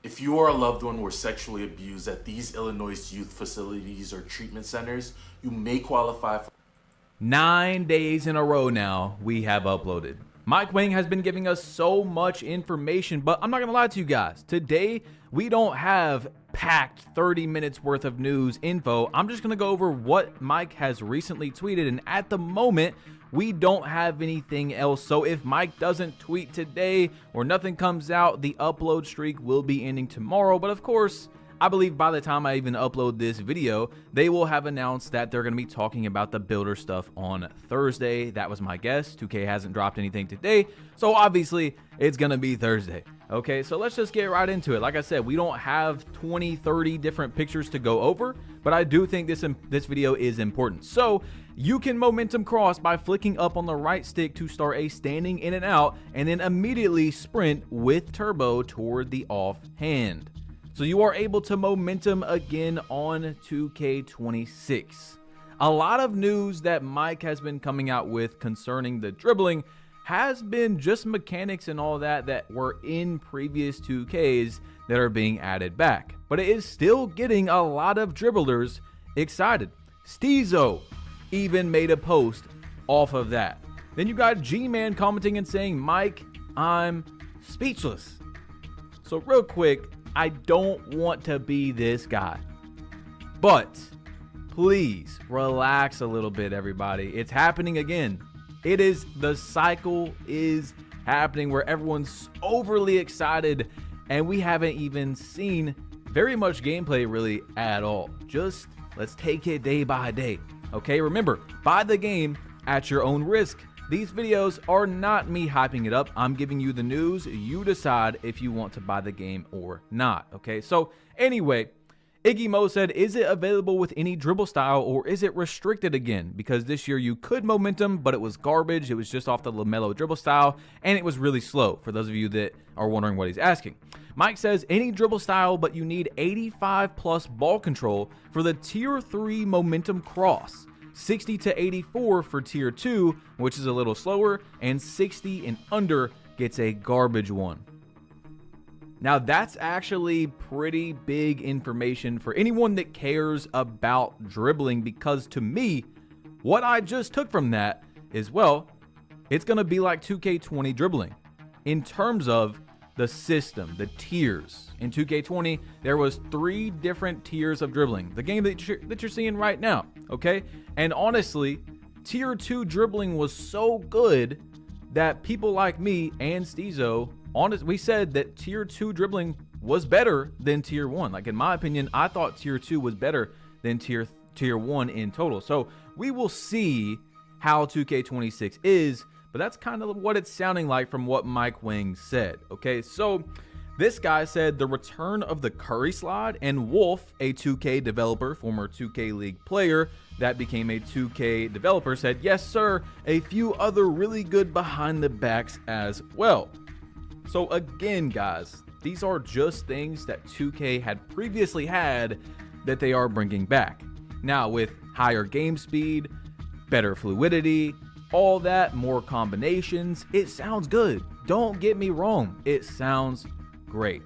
If you or a loved one were sexually abused at these Illinois youth facilities or treatment centers, you may qualify for 9 days in a row now we have uploaded. Mike Wang has been giving us so much information, but I'm not gonna lie to you guys. Today, we don't have packed 30 minutes worth of news info. I'm just gonna go over what Mike has recently tweeted, and at the moment, we don't have anything else. So if Mike doesn't tweet today or nothing comes out, the upload streak will be ending tomorrow. But of course, I believe by the time I even upload this video, they will have announced that they're going to be talking about the builder stuff on Thursday. That was my guess. 2K hasn't dropped anything today, so obviously it's going to be Thursday. Okay, so let's just get right into it. Like I said, we don't have 20, 30 different pictures to go over, but I do think this video is important. So you can momentum cross by flicking up on the right stick to start a standing in and out, and then immediately sprint with turbo toward the offhand. So you are able to momentum again on 2K26. A lot of news that Mike has been coming out with concerning the dribbling has been just mechanics and all that were in previous 2Ks that are being added back. But it is still getting a lot of dribblers excited. Steezo even made a post off of that. Then you got G-Man commenting and saying, Mike, I'm speechless. So real quick, I don't want to be this guy, but please relax a little bit, everybody. It's happening again. The cycle is happening where everyone's overly excited and we haven't even seen very much gameplay really at all. Just let's take it day by day. Okay, remember, buy the game at your own risk. These videos are not me hyping it up. I'm giving you the news. You decide if you want to buy the game or not. Okay, so anyway, Iggy Mo said, is it available with any dribble style or is it restricted again? Because this year you could momentum, but it was garbage. It was just off the LaMelo dribble style and it was really slow, for those of you that are wondering what he's asking. Mike says, any dribble style, but you need 85 plus ball control for the tier 3 momentum cross. 60 to 84 for tier 2, which is a little slower, and 60 and under gets a garbage one. Now that's actually pretty big information for anyone that cares about dribbling, because to me, what I just took from that is, well, it's going to be like 2K20 dribbling in terms of the system, the tiers. In 2K20, there was 3 different tiers of dribbling. The game that you're seeing right now, okay? And honestly, tier 2 dribbling was so good that people like me and Steezo, we said that tier 2 dribbling was better than tier 1. Like, in my opinion, I thought tier 2 was better than tier 1 in total. So we will see how 2K26 is, but that's kind of what it's sounding like from what Mike Wang said. Okay, so this guy said the return of the Curry slide, and Wolf, a 2K developer, former 2K League player that became a 2K developer, said, yes, sir, a few other really good behind the backs as well. So again, guys, these are just things that 2K had previously had that they are bringing back. Now with higher game speed, better fluidity, all that, more combinations, it sounds good. Don't get me wrong, it sounds great.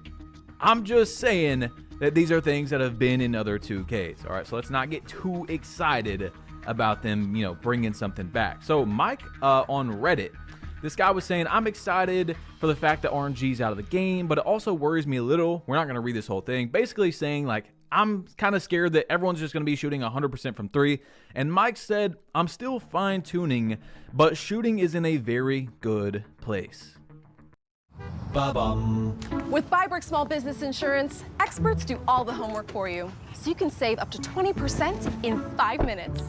I'm just saying that these are things that have been in other 2Ks. All right, so let's not get too excited about them, bringing something back. So Mike on Reddit, this guy was saying, I'm excited for the fact that RNG's out of the game, but it also worries me a little. We're not going to read this whole thing. Basically saying, like, I'm kind of scared that everyone's just going to be shooting 100% from 3. And Mike said, I'm still fine-tuning, but shooting is in a very good place. Ba-bum. With Bybrick Small Business Insurance, experts do all the homework for you, so you can save up to 20% in 5 minutes.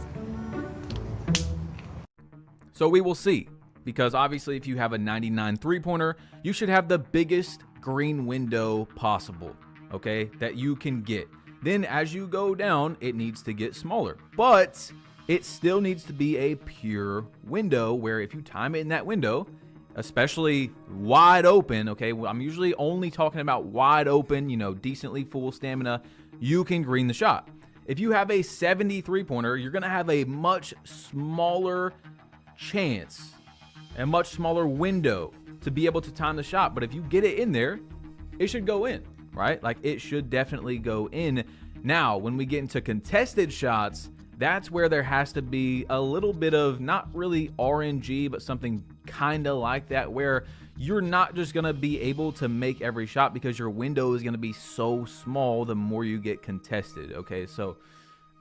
So we will see, because obviously if you have a 99 three-pointer, you should have the biggest green window possible, okay, that you can get. Then as you go down, it needs to get smaller, but it still needs to be a pure window where if you time it in that window, especially wide open, okay, I'm usually only talking about wide open, decently full stamina, you can green the shot. If you have a 73 pointer, you're going to have a much smaller chance, a much smaller window to be able to time the shot. But if you get it in there, it should go in. right? Like it should definitely go in. Now, when we get into contested shots, that's where there has to be a little bit of not really RNG, but something kind of like that, where you're not just going to be able to make every shot because your window is going to be so small the more you get contested. Okay, so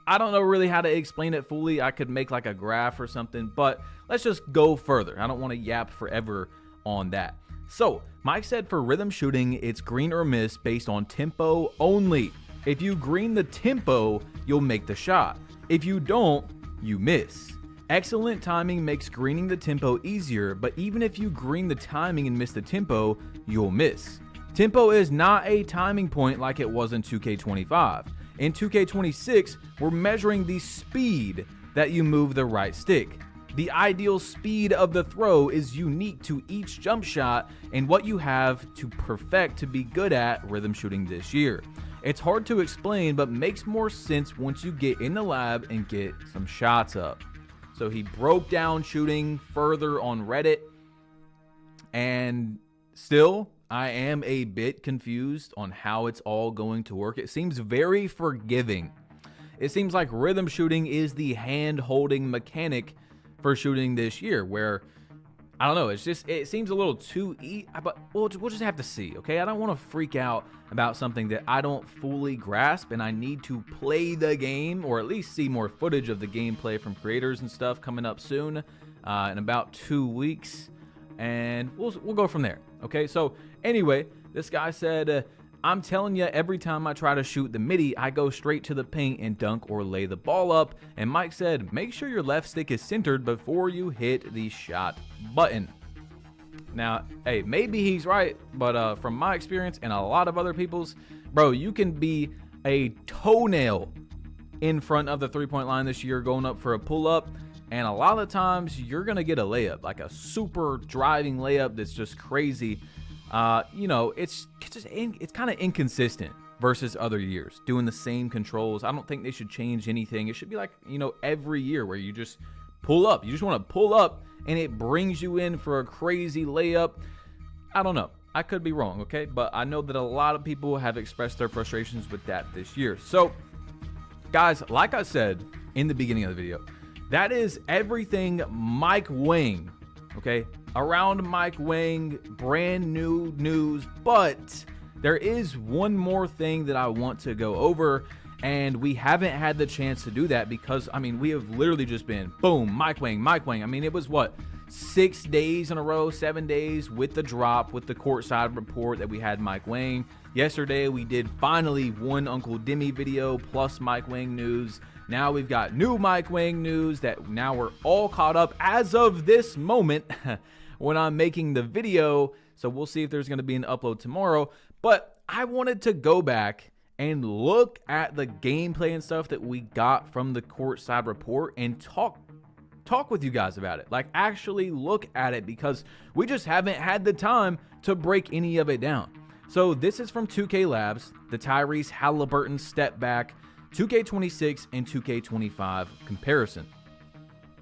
I don't know really how to explain it fully. I could make like a graph or something, but let's just go further. I don't want to yap forever on that. So Mike said for rhythm shooting, it's green or miss based on tempo only. If you green the tempo, you'll make the shot. If you don't, you miss. Excellent timing makes greening the tempo easier, but even if you green the timing and miss the tempo, you'll miss. Tempo is not a timing point like it was in 2K25. In 2K26, we're measuring the speed that you move the right stick. The ideal speed of the throw is unique to each jump shot and what you have to perfect to be good at rhythm shooting this year. It's hard to explain, but makes more sense once you get in the lab and get some shots up. So he broke down shooting further on Reddit, and still, I am a bit confused on how it's all going to work. It seems very forgiving. It seems like rhythm shooting is the hand-holding mechanic for shooting this year, where I don't know, it seems a little too but we'll just have to see, okay? I don't want to freak out about something that I don't fully grasp, and I need to play the game, or at least see more footage of the gameplay from creators and stuff coming up soon, in about 2 weeks, and we'll go from there, okay? So anyway, this guy said, I'm telling you, every time I try to shoot the midi, I go straight to the paint and dunk or lay the ball up. And Mike said, make sure your left stick is centered before you hit the shot button. Now, hey, maybe he's right, but from my experience and a lot of other people's, bro, you can be a toenail in front of the three-point line this year going up for a pull-up, and a lot of times you're going to get a layup, like a super driving layup that's just crazy. You know, it's kind of inconsistent versus other years doing the same controls. I don't think they should change anything. It should be like, you know, every year where you just pull up. You just want to pull up and it brings you in for a crazy layup. I don't know. I could be wrong, okay? But I know that a lot of people have expressed their frustrations with that this year. So, guys, like I said in the beginning of the video, that is everything Mike Wang, okay? Around Mike Wang, brand new news, but there is one more thing that I want to go over, and we haven't had the chance to do that because, I mean, we have literally just been, boom, Mike Wang. I mean, it was what, 6 days in a row, 7 days with the drop, with the courtside report that we had Mike Wang. Yesterday, we did finally one Uncle Demi video plus Mike Wang news. Now we've got new Mike Wang news that now we're all caught up as of this moment when I'm making the video. So we'll see if there's going to be an upload tomorrow. But I wanted to go back and look at the gameplay and stuff that we got from the courtside report and talk with you guys about it. Like, actually look at it, because we just haven't had the time to break any of it down. So this is from 2K Labs, the Tyrese Halliburton step back 2K26 and 2K25 comparison.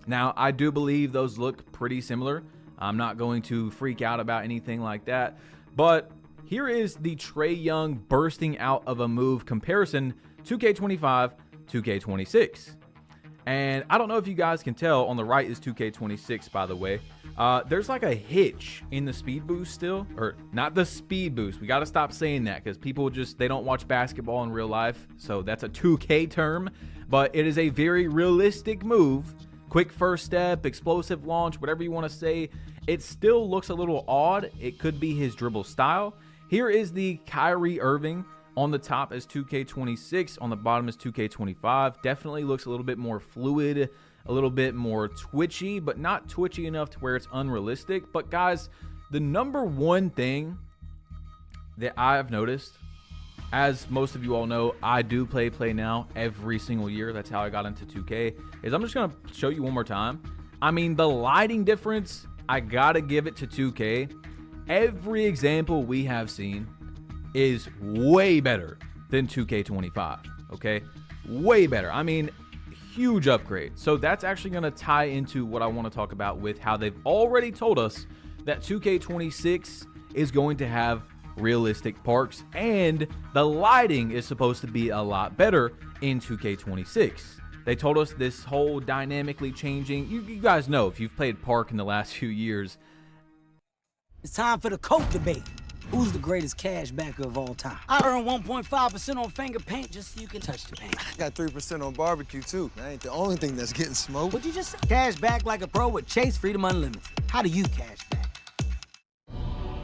Now, I do believe those look pretty similar. I'm not going to freak out about anything like that, but here is the Trae Young bursting out of a move comparison, 2K25, 2K26. And I don't know if you guys can tell, on the right is 2K26, by the way. There's like a hitch in the speed boost still, or not the speed boost. We got to stop saying that because people just, they don't watch basketball in real life. So that's a 2K term, but it is a very realistic move. Quick first step, explosive launch, whatever you want to say. It still looks a little odd. It could be his dribble style. Here is the Kyrie Irving. On the top is 2K26. On the bottom is 2K25. Definitely looks a little bit more fluid, a little bit more twitchy, but not twitchy enough to where it's unrealistic. But guys, the number one thing that I've noticed, as most of you all know, I do play now every single year. That's how I got into 2K, is I'm just going to show you one more time. I mean, the lighting difference, I got to give it to 2K. Every example we have seen is way better than 2K25, okay? Way better. I mean, huge upgrade. So that's actually going to tie into what I want to talk about with how they've already told us that 2K26 is going to have realistic parks, and the lighting is supposed to be a lot better in 2K26. They told us this whole dynamically changing, you guys know if you've played Park in the last few years. It's time for the Coke debate. Who's the greatest cash backer of all time? I earn 1.5% on finger paint just so you can touch the paint. I got 3% on barbecue, too. That ain't the only thing that's getting smoked. What'd you just say? Cash back like a pro with Chase Freedom Unlimited. How do you cash back?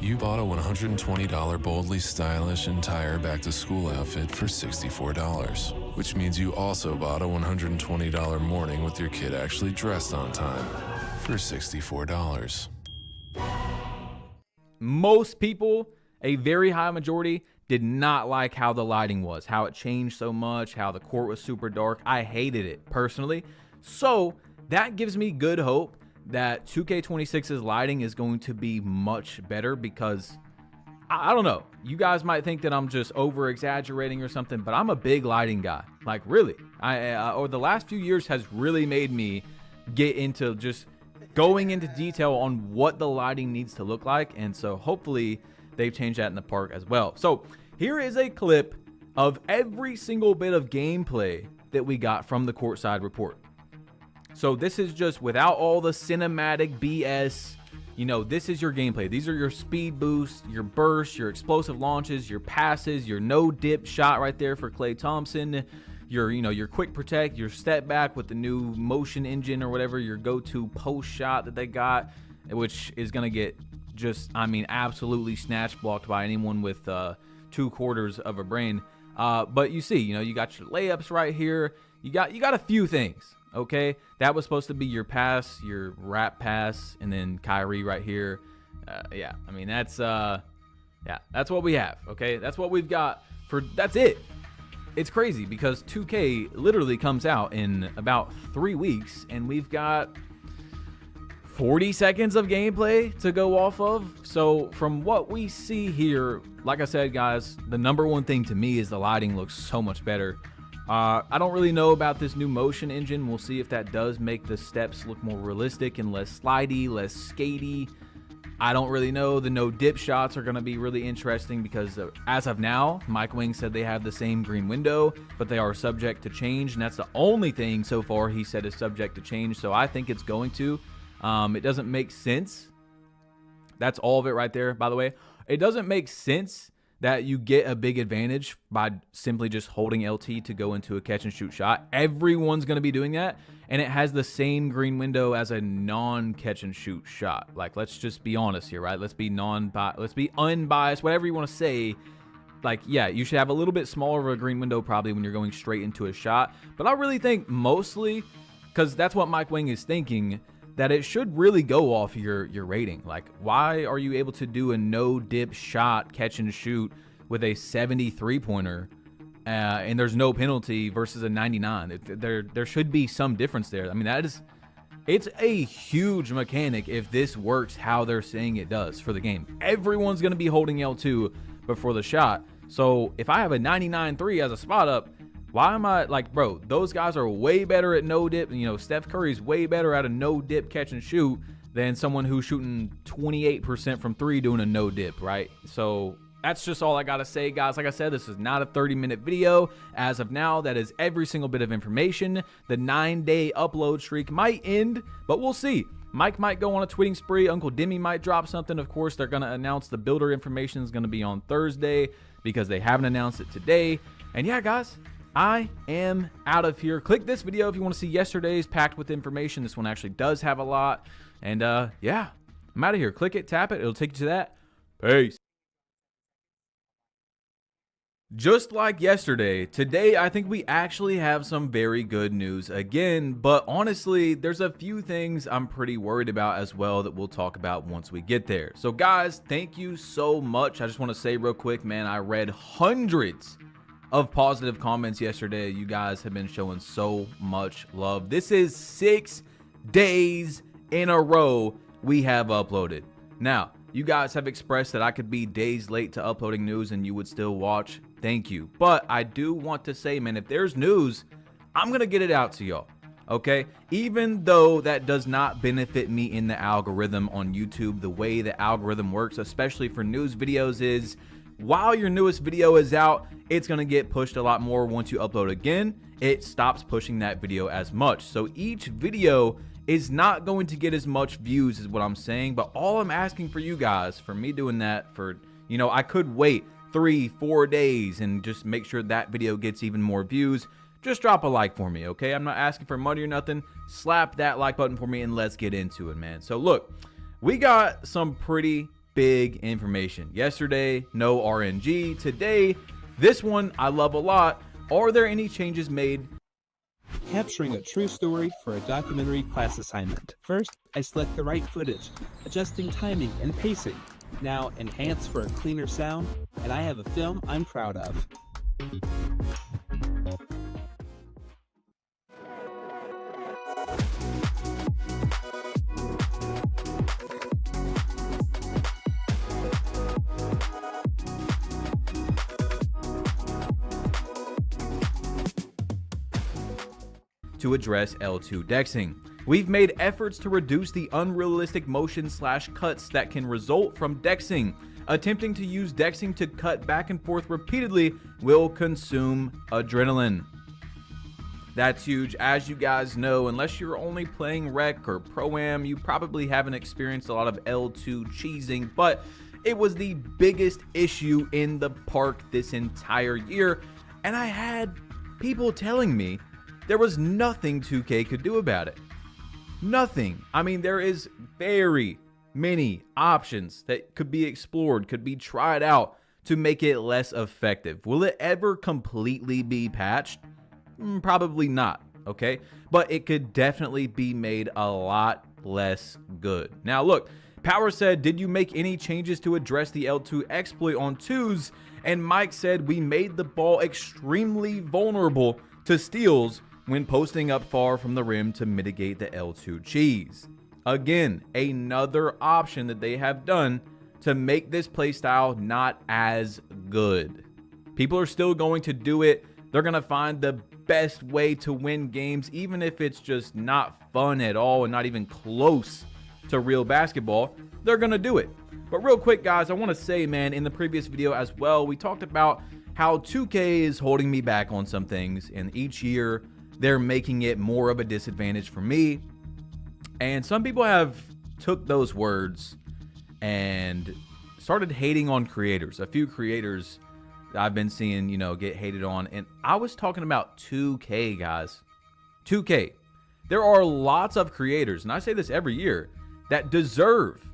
You bought a $120 boldly stylish entire back-to-school outfit for $64, which means you also bought a $120 morning with your kid actually dressed on time for $64. Most people, a very high majority, did not like how the lighting was, how it changed so much, how the court was super dark. I hated it personally. So that gives me good hope that 2K26's lighting is going to be much better, because I don't know, you guys might think that I'm just over exaggerating or something, but I'm a big lighting guy. Like, really, over the last few years has really made me get into just going into detail on what the lighting needs to look like. And so hopefully they've changed that in the park as well. So here is a clip of every single bit of gameplay that we got from the courtside report. So this is just without all the cinematic BS. You know, this is your gameplay. These are your speed boosts, your bursts, your explosive launches, your passes, your no dip shot right there for Klay Thompson, your quick protect, your step back with the new motion engine or whatever, your go-to post shot that they got, which is going to get just, absolutely snatch blocked by anyone with 2/4 of a brain. But you see, you got your layups right here. You got a few things, okay? That was supposed to be your pass, your wrap pass, and then Kyrie right here. That's what we have, okay? That's what we've got that's it. It's crazy because 2K literally comes out in about 3 weeks, and we've got 40 seconds of gameplay to go off of. So from what we see here, like I said, guys, the number one thing to me is the lighting looks so much better. I don't really know about this new motion engine. We'll see if that does make the steps look more realistic and less slidey, less skatey. I don't really know. The no dip shots are going to be really interesting because as of now, Mike Wing said they have the same green window, but they are subject to change. And that's the only thing so far he said is subject to change. So I think it's going to. It doesn't make sense. That's all of it right there, by the way. It doesn't make sense that you get a big advantage by simply just holding LT to go into a catch and shoot shot. Everyone's going to be doing that, and it has the same green window as a non-catch and shoot shot. Like, let's just be honest here, right? Let's be unbiased, whatever you want to say. Like, yeah, you should have a little bit smaller of a green window probably when you're going straight into a shot. But I really think mostly, because that's what Mike Wing is thinking, that it should really go off your rating. Like, why are you able to do a no dip shot catch and shoot with a 73-pointer and there's no penalty versus a 99? There should be some difference there. It's a huge mechanic if this works how they're saying it does for the game. Everyone's going to be holding L2 before the shot. So if I have a 99-3 as a spot up, why am I like, bro, those guys are way better at no dip. Steph Curry's way better at a no dip catch and shoot than someone who's shooting 28% from 3 doing a no dip, right? So that's just all I got to say, guys. Like I said, this is not a 30-minute video. As of now, that is every single bit of information. The 9-day upload streak might end, but we'll see. Mike might go on a tweeting spree. Uncle Demi might drop something. Of course, they're going to announce the builder information is going to be on Thursday because they haven't announced it today. And yeah, guys, I am out of here. Click this video if you want to see yesterday's packed with information. This one actually does have a lot. And yeah, I'm out of here. Click it, tap it. It'll take you to that. Peace. Just like yesterday, today I think we actually have some very good news again, but honestly, there's a few things I'm pretty worried about as well that we'll talk about once we get there. So guys, thank you so much. I just want to say real quick, man, I read hundreds of positive comments yesterday. You guys have been showing so much love. This is 6 days in a row we have uploaded. Now, you guys have expressed that I could be days late to uploading news and you would still watch. Thank you. But I do want to say, man, if there's news, I'm going to get it out to y'all. Okay? Even though that does not benefit me in the algorithm on YouTube, the way the algorithm works, especially for news videos, is while your newest video is out, it's going to get pushed a lot more. Once you upload again, it stops pushing that video as much. So each video is not going to get as much views is what I'm saying. But all I'm asking for you guys, for me doing that, for, you know, I could wait 3-4 days and just make sure that video gets even more views. Just drop a like for me, okay? I'm not asking for money or nothing. Slap that like button for me and let's get into it, man. So look, we got some pretty big information. Yesterday, no RNG. Today, this one I love a lot. Are there any changes made? Capturing a true story for a documentary class assignment. First, I select the right footage, adjusting timing and pacing. Now, enhance for a cleaner sound, and I have a film I'm proud of. To address L2 dexing. We've made efforts to reduce the unrealistic motion / cuts that can result from dexing. Attempting to use dexing to cut back and forth repeatedly will consume adrenaline. That's huge. As you guys know, unless you're only playing Rec or Pro-Am, you probably haven't experienced a lot of L2 cheesing, but it was the biggest issue in the park this entire year, and I had people telling me there was nothing 2K could do about it. Nothing. I mean, there is very many options that could be explored, could be tried out to make it less effective. Will it ever completely be patched? Probably not, okay? But it could definitely be made a lot less good. Now, look, Power said, did you make any changes to address the L2 exploit on 2s? And Mike said, we made the ball extremely vulnerable to steals when posting up far from the rim to mitigate the L2 cheese. Again, another option that they have done to make this playstyle not as good. People are still going to do it. They're going to find the best way to win games, even if it's just not fun at all and not even close to real basketball. They're going to do it. But real quick, guys, I want to say, man, in the previous video as well, we talked about how 2K is holding me back on some things, and each year they're making it more of a disadvantage for me. And some people have took those words and started hating on creators. A few creators I've been seeing, you know, get hated on. And I was talking about 2K, guys. 2K. There are lots of creators, and I say this every year, that deserve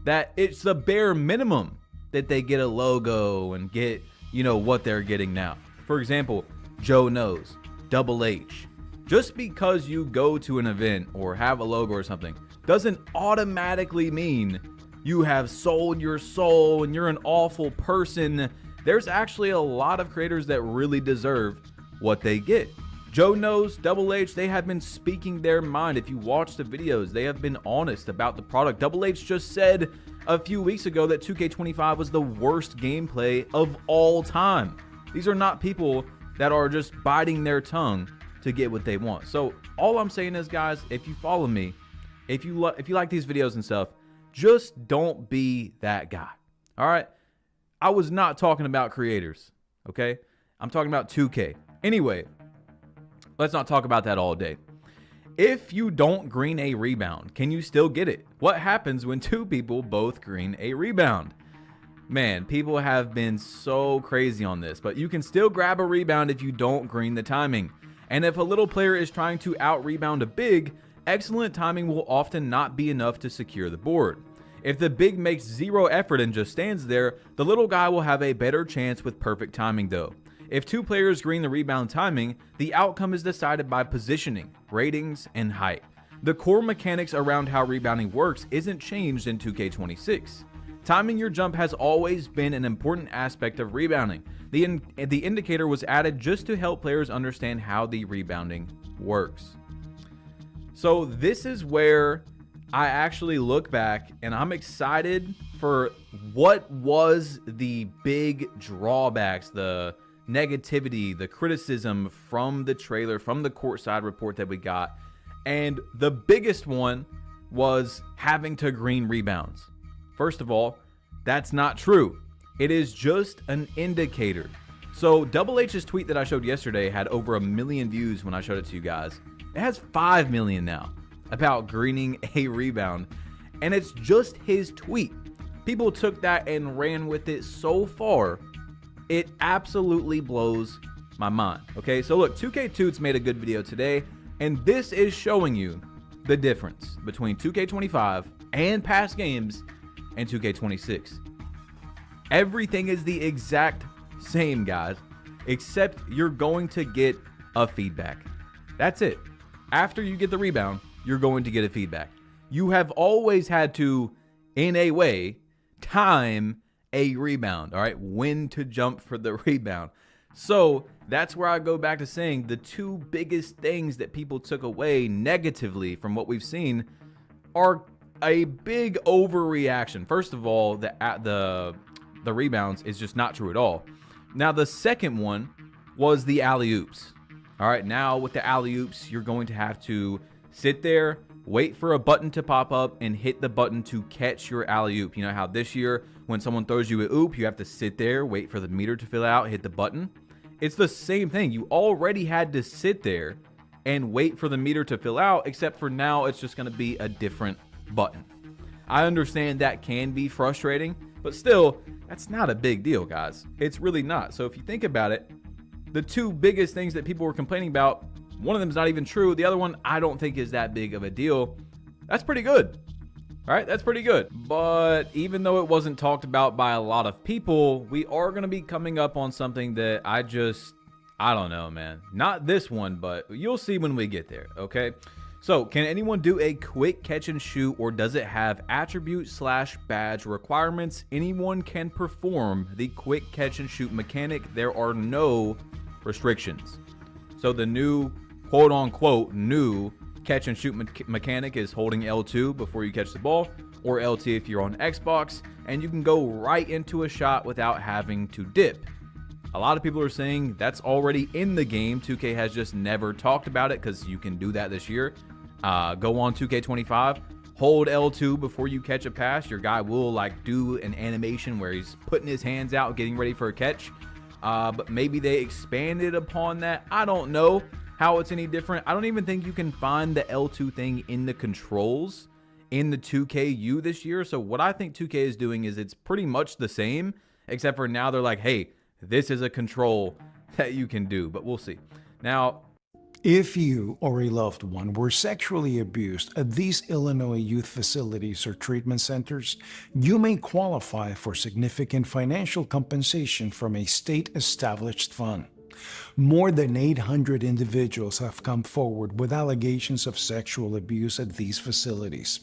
that it's the bare minimum that they get a logo and get, you know, what they're getting now. For example, Joe Knows, Double H. Just because you go to an event or have a logo or something doesn't automatically mean you have sold your soul and you're an awful person. There's actually a lot of creators that really deserve what they get. Joe Knows, Double H, they have been speaking their mind. If you watch the videos, they have been honest about the product. Double H just said a few weeks ago that 2K25 was the worst gameplay of all time. These are not people that are just biting their tongue to get what they want. So all I'm saying is, guys, if you follow me, if you like these videos and stuff, just don't be that guy. All right? I was not talking about creators, okay? I'm talking about 2K. Anyway, let's not talk about that all day. If you don't green a rebound, can you still get it? What happens when two people both green a rebound? Man, people have been so crazy on this, but you can still grab a rebound if you don't green the timing. And if a little player is trying to out-rebound a big, excellent timing will often not be enough to secure the board. If the big makes zero effort and just stands there, the little guy will have a better chance with perfect timing though. If two players green the rebound timing, the outcome is decided by positioning, ratings, and height. The core mechanics around how rebounding works isn't changed in 2K26. Timing your jump has always been an important aspect of rebounding. The indicator was added just to help players understand how the rebounding works. So this is where I actually look back and I'm excited for what was the big drawbacks, the negativity, the criticism from the trailer, from the courtside report that we got. And the biggest one was having to green rebounds. First of all, that's not true. It is just an indicator. So Double H's tweet that I showed yesterday had over 1 million views when I showed it to you guys. It has 5 million now about greening a rebound. And it's just his tweet. People took that and ran with it so far, it absolutely blows my mind. Okay, so look, 2K Toots made a good video today, and this is showing you the difference between 2K25 and past games and 2K26. Everything is the exact same, guys, except you're going to get a feedback. That's it. After you get the rebound, you're going to get a feedback. You have always had to, in a way, time a rebound, all right? When to jump for the rebound. So that's where I go back to saying the two biggest things that people took away negatively from what we've seen are a big overreaction. First of all, the rebounds is just not true at all. Now, the second one was the alley-oops. All right, now with the alley-oops, you're going to have to sit there, wait for a button to pop up, and hit the button to catch your alley-oop. You know how this year, when someone throws you an oop, you have to sit there, wait for the meter to fill out, hit the button. It's the same thing. You already had to sit there and wait for the meter to fill out, except for now it's just going to be a different button. I understand that can be frustrating, but still, that's not a big deal, guys. It's really not. So if you think about it, the two biggest things that people were complaining about, one of them is not even true. The other one, I don't think is that big of a deal. That's pretty good. All right, that's pretty good. But even though it wasn't talked about by a lot of people, we are going to be coming up on something that I don't know, man. Not this one, but you'll see when we get there, okay? So, can anyone do a quick catch and shoot, or does it have attribute/badge requirements? Anyone can perform the quick catch and shoot mechanic. There are no restrictions. So the new quote-unquote new catch and shoot mechanic is holding L2 before you catch the ball, or LT if you're on Xbox, and you can go right into a shot without having to dip. A lot of people are saying that's already in the game. 2K has just never talked about it because you can do that this year. Go on 2K25, hold L2 before you catch a pass. Your guy will like do an animation where he's putting his hands out, getting ready for a catch. But maybe they expanded upon that. I don't know how it's any different. I don't even think you can find the L2 thing in the controls in the 2KU this year. So what I think 2K is doing is it's pretty much the same, except for now they're like, hey, this is a control that you can do, but we'll see. Now, if you or a loved one were sexually abused at these Illinois youth facilities or treatment centers, you may qualify for significant financial compensation from a state-established fund. More than 800 individuals have come forward with allegations of sexual abuse at these facilities,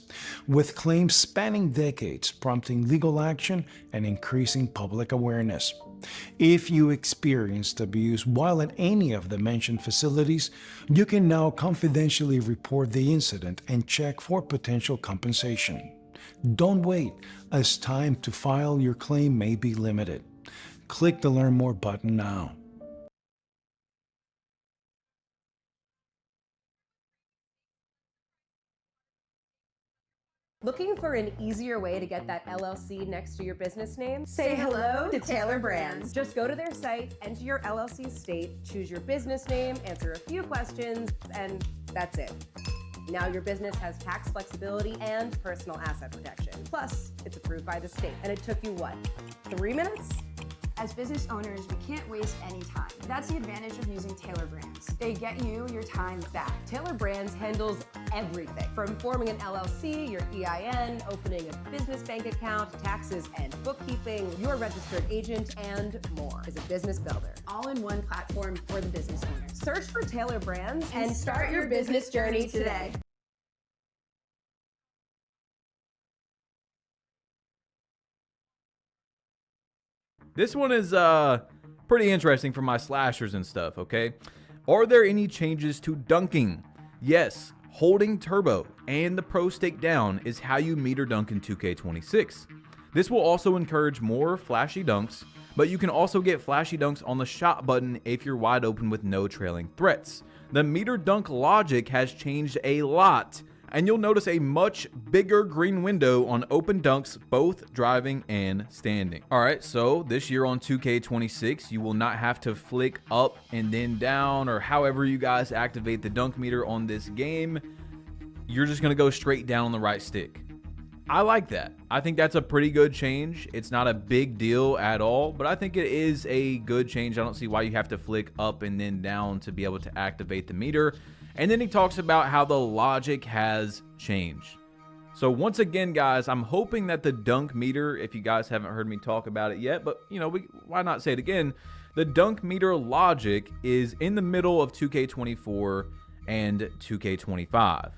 with claims spanning decades, prompting legal action and increasing public awareness. If you experienced abuse while at any of the mentioned facilities, you can now confidentially report the incident and check for potential compensation. Don't wait, as time to file your claim may be limited. Click the Learn More button now. Looking for an easier way to get that LLC next to your business name? Say hello to Taylor Brands. Just go to their site, enter your LLC state, choose your business name, answer a few questions, and that's it. Now your business has tax flexibility and personal asset protection. Plus, it's approved by the state. And it took you what, 3 minutes? As business owners, we can't waste any time. That's the advantage of using Taylor Brands. They get you your time back. Taylor Brands handles everything from forming an LLC, your EIN, opening a business bank account, taxes and bookkeeping, your registered agent, and more. As a business builder. All in one platform for the business owner. Search for Taylor Brands and start your business journey today. This one is pretty interesting for my slashers and stuff, okay? Are there any changes to dunking? Yes, holding turbo and the pro stake down is how you meter dunk in 2K26. This will also encourage more flashy dunks, but you can also get flashy dunks on the shot button if you're wide open with no trailing threats. The meter dunk logic has changed a lot and you'll notice a much bigger green window on open dunks, both driving and standing. All right, so this year on 2K26, you will not have to flick up and then down, or however you guys activate the dunk meter on this game. You're just gonna go straight down on the right stick. I like that. I think that's a pretty good change. It's not a big deal at all, but I think it is a good change. I don't see why you have to flick up and then down to be able to activate the meter. And then he talks about how the logic has changed. So once again, guys, I'm hoping that the dunk meter, if you guys haven't heard me talk about it yet, but you know, why not say it again? The dunk meter logic is in the middle of 2K24 and 2K25.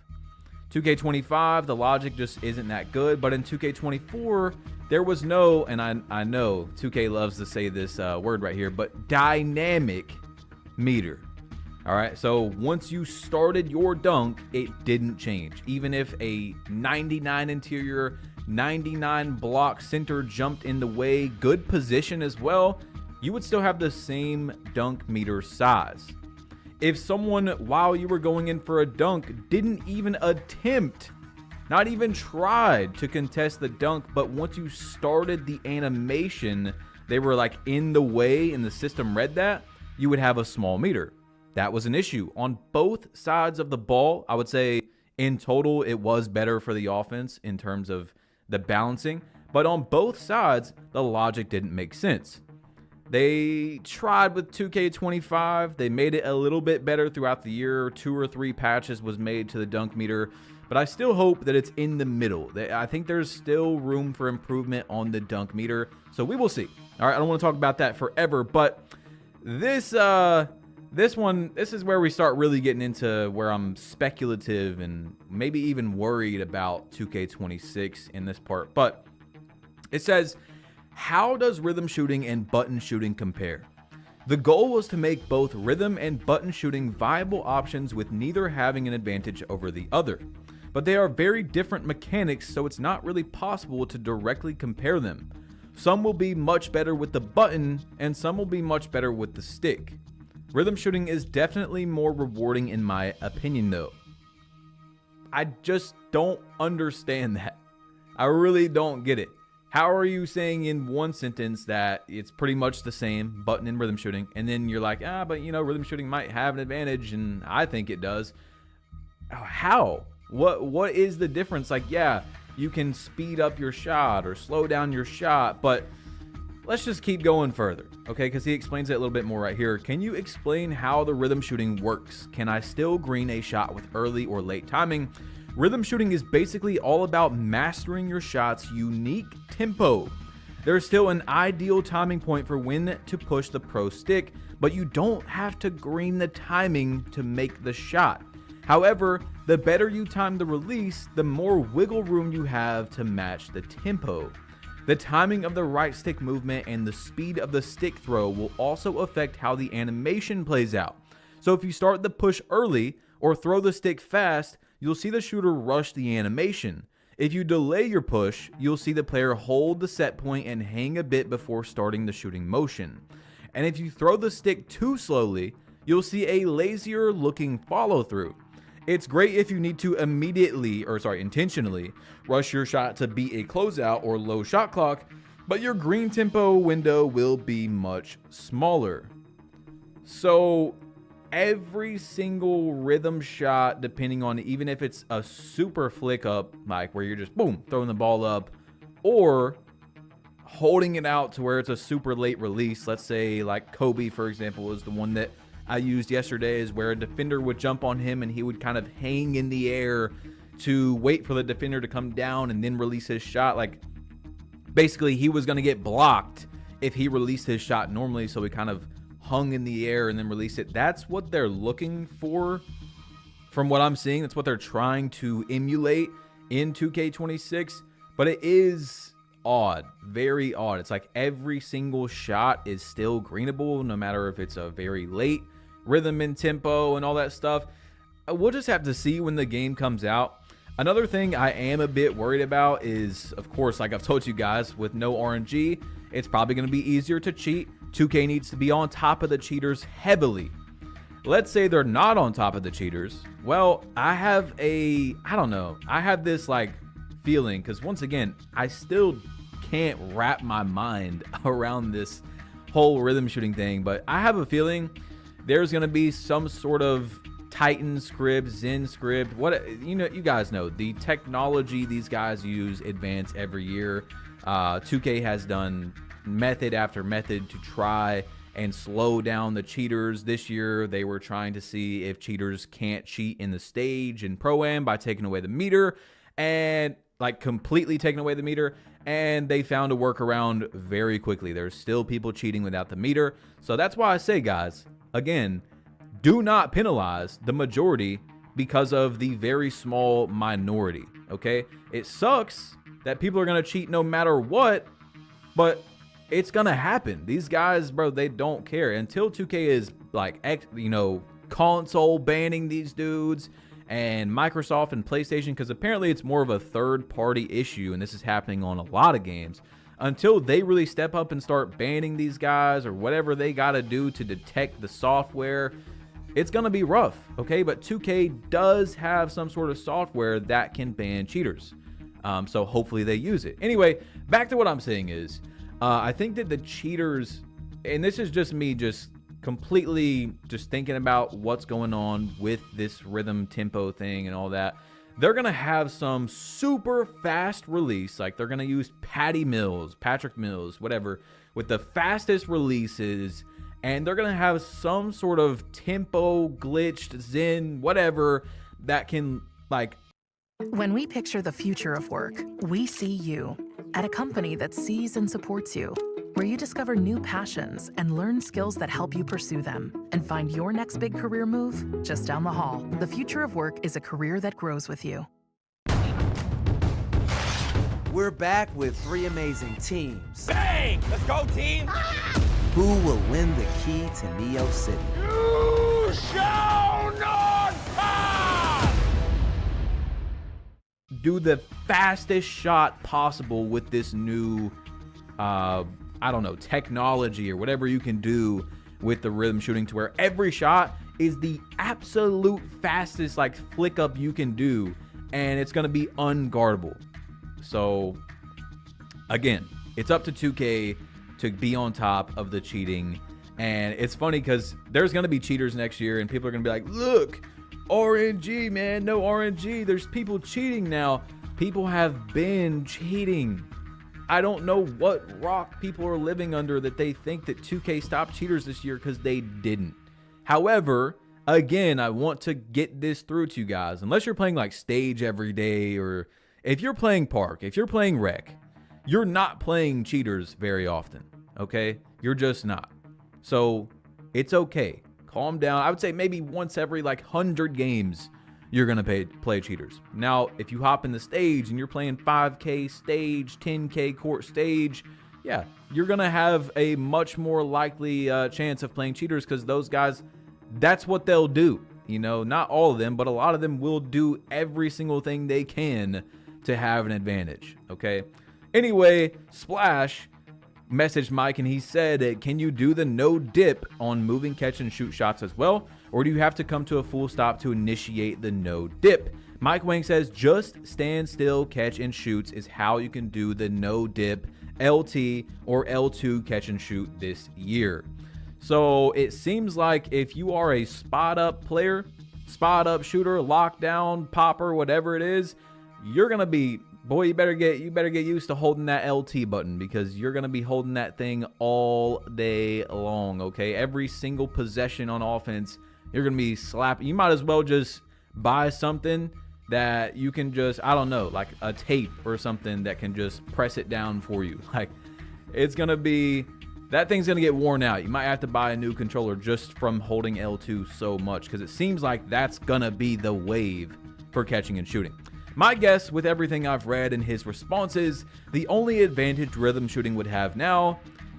2K25, the logic just isn't that good, but in 2K24, there was no, and I know 2K loves to say this word right here, but dynamic meter. All right, so once you started your dunk, it didn't change. Even if a 99 interior, 99 block center jumped in the way, good position as well, you would still have the same dunk meter size. If someone, while you were going in for a dunk, didn't even attempt, not even tried to contest the dunk, but once you started the animation, they were like in the way and the system read that, you would have a small meter. That was an issue on both sides of the ball. I would say in total, it was better for the offense in terms of the balancing, but on both sides, the logic didn't make sense. They tried with 2K25. They made it a little bit better throughout the year. 2 or 3 patches was made to the dunk meter, but I still hope that it's in the middle. I think there's still room for improvement on the dunk meter, so we will see. All right, I don't want to talk about that forever, but this is where we start really getting into where I'm speculative and maybe even worried about 2K26 in this part. But it says, how does rhythm shooting and button shooting compare? The goal was to make both rhythm and button shooting viable options with neither having an advantage over the other. But they are very different mechanics, so it's not really possible to directly compare them. Some will be much better with the button, and some will be much better with the stick. Rhythm shooting is definitely more rewarding in my opinion though. I just don't understand that. I really don't get it. How are you saying in one sentence that it's pretty much the same, button and rhythm shooting, and then you're like, but you know, rhythm shooting might have an advantage, and I think it does. How? What is the difference? Like, yeah, you can speed up your shot or slow down your shot, but let's just keep going further, okay? Because he explains it a little bit more right here. Can you explain how the rhythm shooting works? Can I still green a shot with early or late timing? Rhythm shooting is basically all about mastering your shot's unique tempo. There's still an ideal timing point for when to push the pro stick, but you don't have to green the timing to make the shot. However, the better you time the release, the more wiggle room you have to match the tempo. The timing of the right stick movement and the speed of the stick throw will also affect how the animation plays out. So if you start the push early or throw the stick fast, you'll see the shooter rush the animation. If you delay your push, you'll see the player hold the set point and hang a bit before starting the shooting motion. And if you throw the stick too slowly, you'll see a lazier looking follow through. It's great if you need to intentionally rush your shot to beat a closeout or low shot clock, but your green tempo window will be much smaller. So every single rhythm shot, depending on even if it's a super flick up, like where you're just boom, throwing the ball up, or holding it out to where it's a super late release. Let's say like Kobe, for example, is the one that I used yesterday, is where a defender would jump on him and he would kind of hang in the air to wait for the defender to come down and then release his shot. Like basically he was going to get blocked if he released his shot normally, so he kind of hung in the air and then released it. That's what they're looking for from what I'm seeing. That's what they're trying to emulate in 2K26, but it is odd, very odd. It's like every single shot is still greenable, no matter if it's a very late rhythm and tempo and all that stuff. We'll just have to see when the game comes out. Another thing I am a bit worried about is, of course, like I've told you guys, with no RNG, it's probably going to be easier to cheat. 2K needs to be on top of the cheaters heavily. let's say they're not on top of the cheaters. Well, I have this like feeling, because once again, I still can't wrap my mind around this whole rhythm shooting thing, but I have a feeling there's going to be some sort of Titan script, Zen script, you guys know the technology these guys use advance every year. 2K has done method after method to try and slow down the cheaters. This year they were trying to see if cheaters can't cheat in the stage and Pro-Am by taking away the meter, and like completely taking away the meter, and they found a workaround very quickly. There's still people cheating without the meter. So that's why I say, guys, again, do not penalize the majority because of the very small minority, okay? It sucks that people are going to cheat no matter what, but it's going to happen. These guys, bro, they don't care. Until 2K is like, console banning these dudes, and Microsoft and PlayStation, because apparently it's more of a third-party issue, and this is happening on a lot of games. Until they really step up and start banning these guys or whatever they got to do to detect the software, it's going to be rough, okay? But 2K does have some sort of software that can ban cheaters. So hopefully they use it. Anyway, back to what I'm saying is, I think that the cheaters, and this is just me just completely just thinking about what's going on with this rhythm tempo thing and all that, they're going to have some super fast release. Like they're going to use Patrick Mills, whatever, with the fastest releases. And they're going to have some sort of tempo glitched Zen, whatever, that can like. When we picture the future of work, we see you at a company that sees and supports you, where you discover new passions and learn skills that help you pursue them and find your next big career move just down the hall. The future of work is a career that grows with you. We're back with 3 amazing teams. Bang! Let's go, team! Who will win the key to Neo City? You shall not pass! Do the fastest shot possible with this new, technology or whatever you can do with the rhythm shooting, to where every shot is the absolute fastest like flick up you can do, and it's going to be unguardable. So again, it's up to 2K to be on top of the cheating. And it's funny because there's going to be cheaters next year, and people are going to be like, look, RNG, man, no RNG. There's people cheating now. People have been cheating. I don't know what rock people are living under that they think that 2K stopped cheaters this year, because they didn't. However, again, I want to get this through to you guys. Unless you're playing like stage every day, or if you're playing park, if you're playing rec, you're not playing cheaters very often, okay? You're just not. So it's okay. Calm down. I would say maybe once every like 100 games, you're going to play cheaters. Now, if you hop in the stage and you're playing 5K stage, 10K court stage, yeah, you're going to have a much more likely chance of playing cheaters, because those guys, that's what they'll do. You know, not all of them, but a lot of them will do every single thing they can to have an advantage, okay? Anyway, Splash messaged Mike and he said, can you do the no dip on moving catch and shoot shots as well, or do you have to come to a full stop to initiate the no dip? Mike Wang says just stand still, catch and shoots is how you can do the no dip LT or L2 catch and shoot this year. So it seems like if you are a spot up player, spot up shooter, lockdown, popper, whatever it is, you're gonna be, boy, you better get used to holding that LT button, because you're gonna be holding that thing all day long, okay? Every single possession on offense, you're gonna be slapping. You might as well just buy something that you can just, I don't know, like a tape or something that can just press it down for you. Like, it's gonna be, that thing's gonna get worn out. You might have to buy a new controller just from holding L2 so much, because it seems like that's gonna be the wave for catching and shooting. My guess, with everything I've read and his responses, the only advantage rhythm shooting would have now,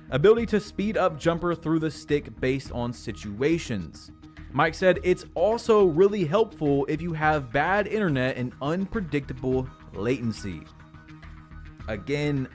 ability to speed up jumper through the stick based on situations. Mike said it's also really helpful if you have bad internet and unpredictable latency. Again,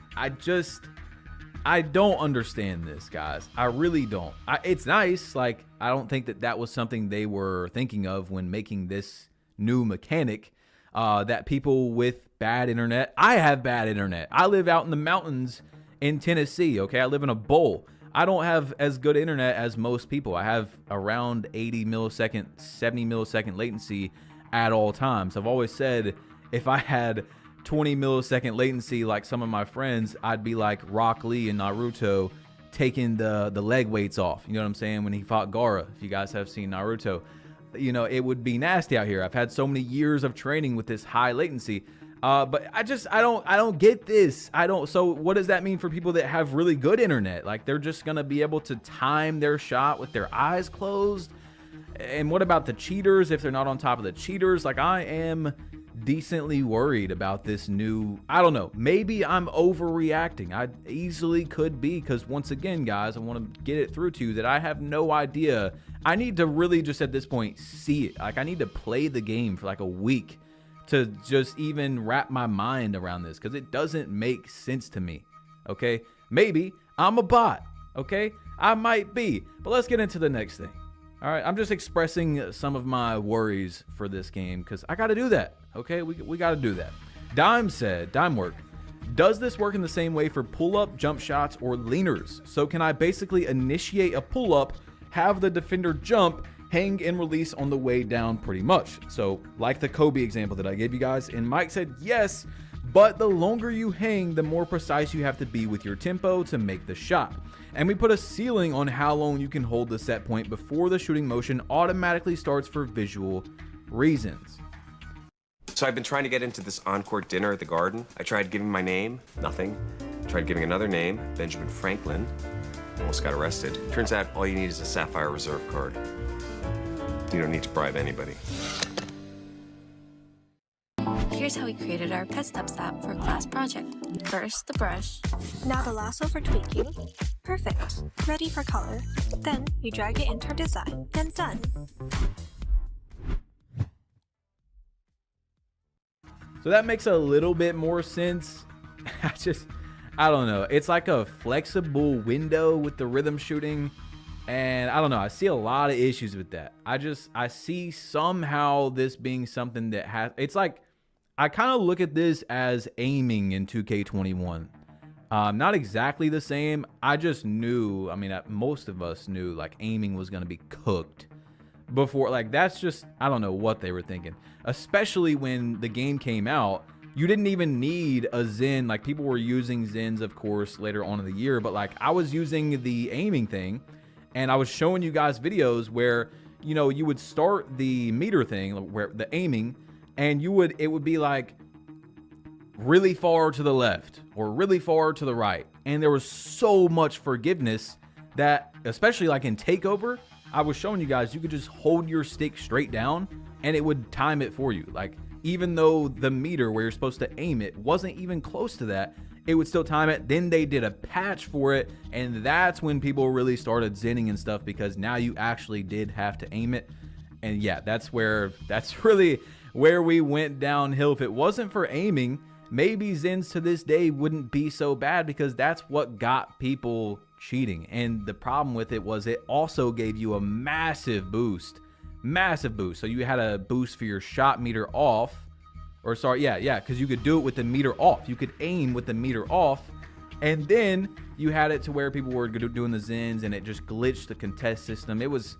I don't understand this, guys. I really don't. It's nice. Like, I don't think that was something they were thinking of when making this new mechanic, that people with bad internet. I have bad internet. I live out in the mountains in Tennessee, okay? I live in a bowl. I don't have as good internet as most people. I have around 80 millisecond, 70 millisecond latency at all times. I've always said if I had 20 millisecond latency like some of my friends, I'd be like Rock Lee in Naruto taking the leg weights off. You know what I'm saying? When he fought Gaara, if you guys have seen Naruto, you know, it would be nasty out here. I've had so many years of training with this high latency. But I don't get this. So what does that mean for people that have really good internet? Like, they're just going to be able to time their shot with their eyes closed? And what about the cheaters if they're not on top of the cheaters? Like, I am decently worried about this new, I don't know, maybe I'm overreacting. I easily could be, because once again, guys, I want to get it through to you that I have no idea. I need to really just at this point see it. Like, I need to play the game for like a week to just even wrap my mind around this, because it doesn't make sense to me. Okay, maybe I'm a bot. Okay, I might be, but let's get into the next thing. All right, I'm just expressing some of my worries for this game because I got to do that. Okay, we got to do that. Dime said, Dime work, does this work in the same way for pull-up, jump shots, or leaners? So can I basically initiate a pull-up, have the defender jump, hang and release on the way down pretty much? So like the Kobe example that I gave you guys, and Mike said yes, but the longer you hang, the more precise you have to be with your tempo to make the shot. And we put a ceiling on how long you can hold the set point before the shooting motion automatically starts for visual reasons. So I've been trying to get into this on-court dinner at the Garden. I tried giving my name, nothing. Tried giving another name, Benjamin Franklin. Almost got arrested. Turns out all you need is a Sapphire Reserve card. You don't need to bribe anybody. Here's how we created our Pet Steps app for class project. First, the brush. Now the lasso for tweaking. Perfect. Ready for color. Then you drag it into our design, and done. So that makes a little bit more sense. I don't know. It's like a flexible window with the rhythm shooting. And I don't know. I see a lot of issues with that. I see somehow this being something that has, it's like, I kind of look at this as aiming in 2K21. Not exactly the same. I just knew, I mean, most of us knew like aiming was going to be cooked before. Like, that's just, I don't know what they were thinking. Especially when the game came out, you didn't even need a Zen. Like, people were using Zens, of course, later on in the year. But like, I was using the aiming thing, and I was showing you guys videos where, you know, you would start the meter thing, where the aiming, and it would be like really far to the left or really far to the right. And there was so much forgiveness that, especially like in Takeover, I was showing you guys, you could just hold your stick straight down and it would time it for you. Like, even though the meter where you're supposed to aim it wasn't even close to that, it would still time it. Then they did a patch for it, and that's when people really started zenning and stuff, because now you actually did have to aim it. And yeah, that's really where we went downhill. If it wasn't for aiming, maybe Zens to this day wouldn't be so bad, because that's what got people cheating. And the problem with it was it also gave you a massive boost. So you had a boost for your shot meter off, or sorry, yeah, because you could do it with the meter off. You could aim with the meter off, and then you had it to where people were doing the Zens, and it just glitched the contest system. It was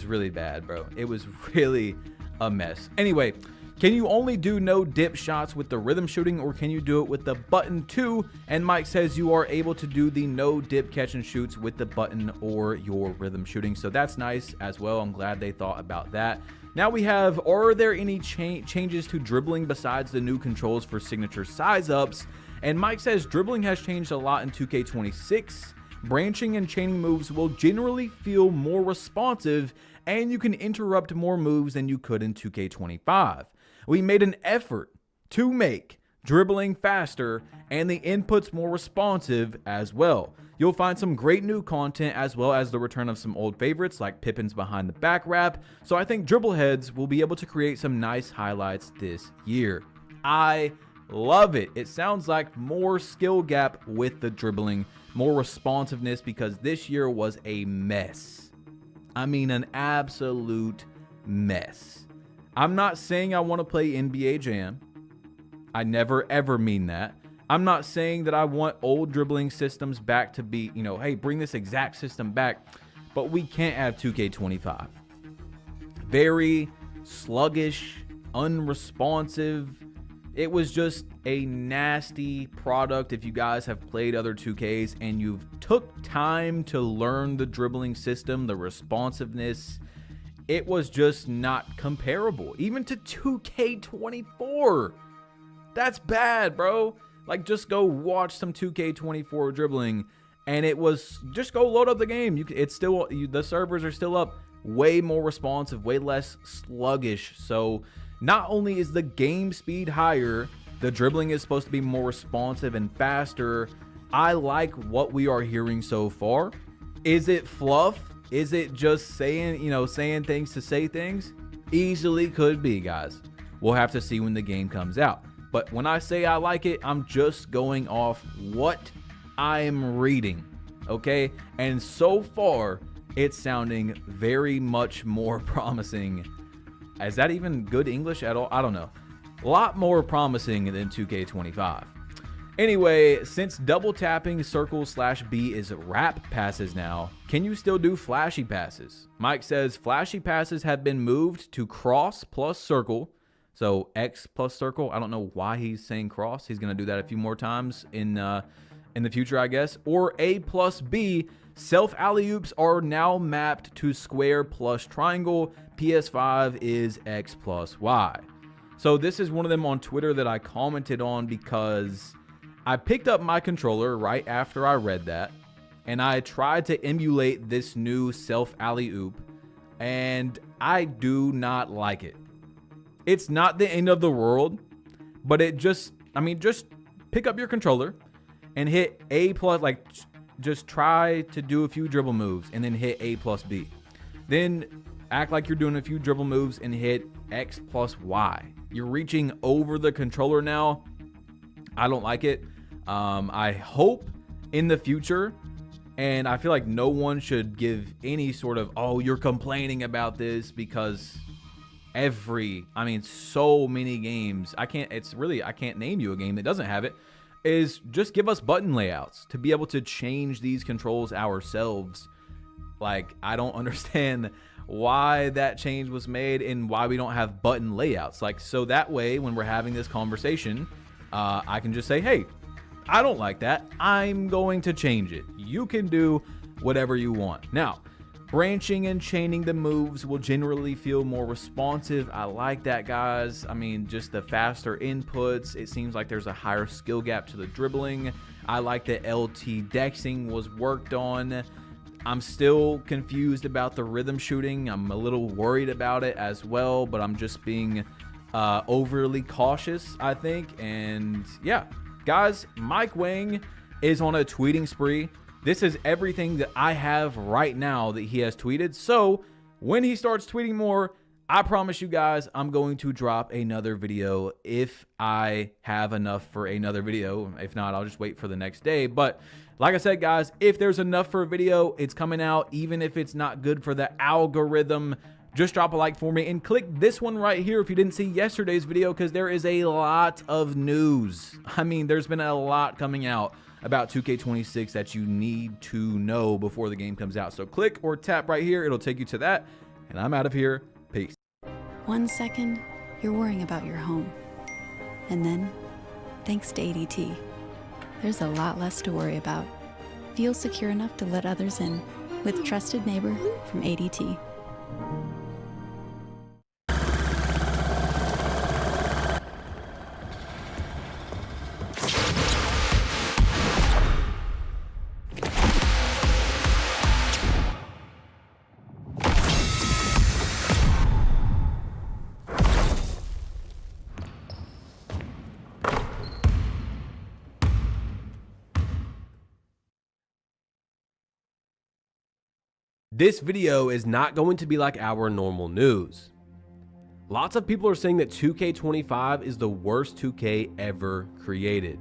really bad, bro. It was really a mess. Anyway, can you only do no dip shots with the rhythm shooting, or can you do it with the button too? And Mike says you are able to do the no dip catch and shoots with the button or your rhythm shooting. So that's nice as well. I'm glad they thought about that. Now we have, are there any changes to dribbling besides the new controls for signature size ups? And Mike says dribbling has changed a lot in 2K26. Branching and chaining moves will generally feel more responsive, and you can interrupt more moves than you could in 2K25. We made an effort to make dribbling faster and the inputs more responsive as well. You'll find some great new content, as well as the return of some old favorites like Pippin's behind the back wrap. So I think dribble heads will be able to create some nice highlights this year. I love it. It sounds like more skill gap with the dribbling more responsiveness, because this year was a mess. I mean, an absolute mess. I'm not saying I want to play NBA Jam. I never ever mean that. I'm not saying that I want old dribbling systems back to be, you know, hey, bring this exact system back, but we can't have 2K25. Very sluggish, unresponsive. It was just a nasty product. If you guys have played other 2Ks and you've took time to learn the dribbling system, the responsiveness, it was just not comparable, even to 2K24. That's bad, bro. Like, just go watch some 2K24 dribbling, and it was, just go load up the game. It's still, the servers are still up, way more responsive, way less sluggish. So not only is the game speed higher, the dribbling is supposed to be more responsive and faster. I like what we are hearing so far. Is it fluff? Is it just saying, you know, saying things to say things? Easily could be, guys. We'll have to see when the game comes out. But when I say I like it, I'm just going off what I'm reading, okay? And so far, it's sounding very much more promising. Is that even good English at all? I don't know. A lot more promising than 2K25. Anyway, since double tapping circle/B is wrap passes now, can you still do flashy passes? Mike says flashy passes have been moved to cross plus circle. So X plus circle. I don't know why he's saying cross. He's going to do that a few more times in the future, I guess. Or A plus B. Self alley-oops are now mapped to square plus triangle. PS5 is X plus Y. So this is one of them on Twitter that I commented on because I picked up my controller right after I read that, and I tried to emulate this new self alley-oop, and I do not like it. It's not the end of the world, but it just, I mean, just pick up your controller and hit A plus, like, just try to do a few dribble moves and then hit A plus B. Then act like you're doing a few dribble moves and hit X plus Y. You're reaching over the controller now. I don't like it. I hope in the future, and I feel like no one should give any sort of, oh, you're complaining about this, because so many games, I can't name you a game that doesn't have it, is just give us button layouts to be able to change these controls ourselves. Like, I don't understand why that change was made and why we don't have button layouts. Like, so that way when we're having this conversation, I can just say, hey, I don't like that. I'm going to change it. You can do whatever you want. Now, branching and chaining the moves will generally feel more responsive. I like that, guys. I mean, just the faster inputs. It seems like there's a higher skill gap to the dribbling. I like that LT dexing was worked on. I'm still confused about the rhythm shooting. I'm a little worried about it as well, but I'm just being overly cautious, I think. And yeah, guys, Mike Wang is on a tweeting spree. This is everything that I have right now that he has tweeted. So when he starts tweeting more, I promise you guys, I'm going to drop another video if I have enough for another video. If not, I'll just wait for the next day. But like I said, guys, if there's enough for a video, it's coming out. Even if it's not good for the algorithm, just drop a like for me and click this one right here if you didn't see yesterday's video, because there is a lot of news. I mean, there's been a lot coming out about 2K26 that you need to know before the game comes out. So click or tap right here. It'll take you to that. And I'm out of here. Peace. 1 second, you're worrying about your home. And then, thanks to ADT, there's a lot less to worry about. Feel secure enough to let others in with Trusted Neighbor from ADT. This video is not going to be like our normal news. Lots of people are saying that 2K25 is the worst 2K ever created.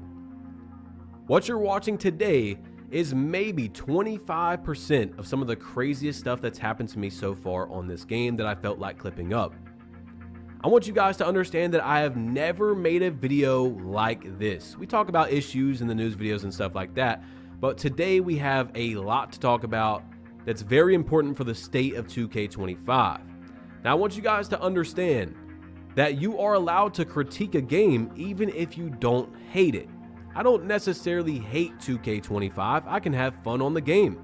What you're watching today is maybe 25% of some of the craziest stuff that's happened to me so far on this game that I felt like clipping up. I want you guys to understand that I have never made a video like this. We talk about issues in the news videos and stuff like that, but today we have a lot to talk about that's very important for the state of 2K25. Now I want you guys to understand that you are allowed to critique a game even if you don't hate it. I don't necessarily hate 2K25, I can have fun on the game,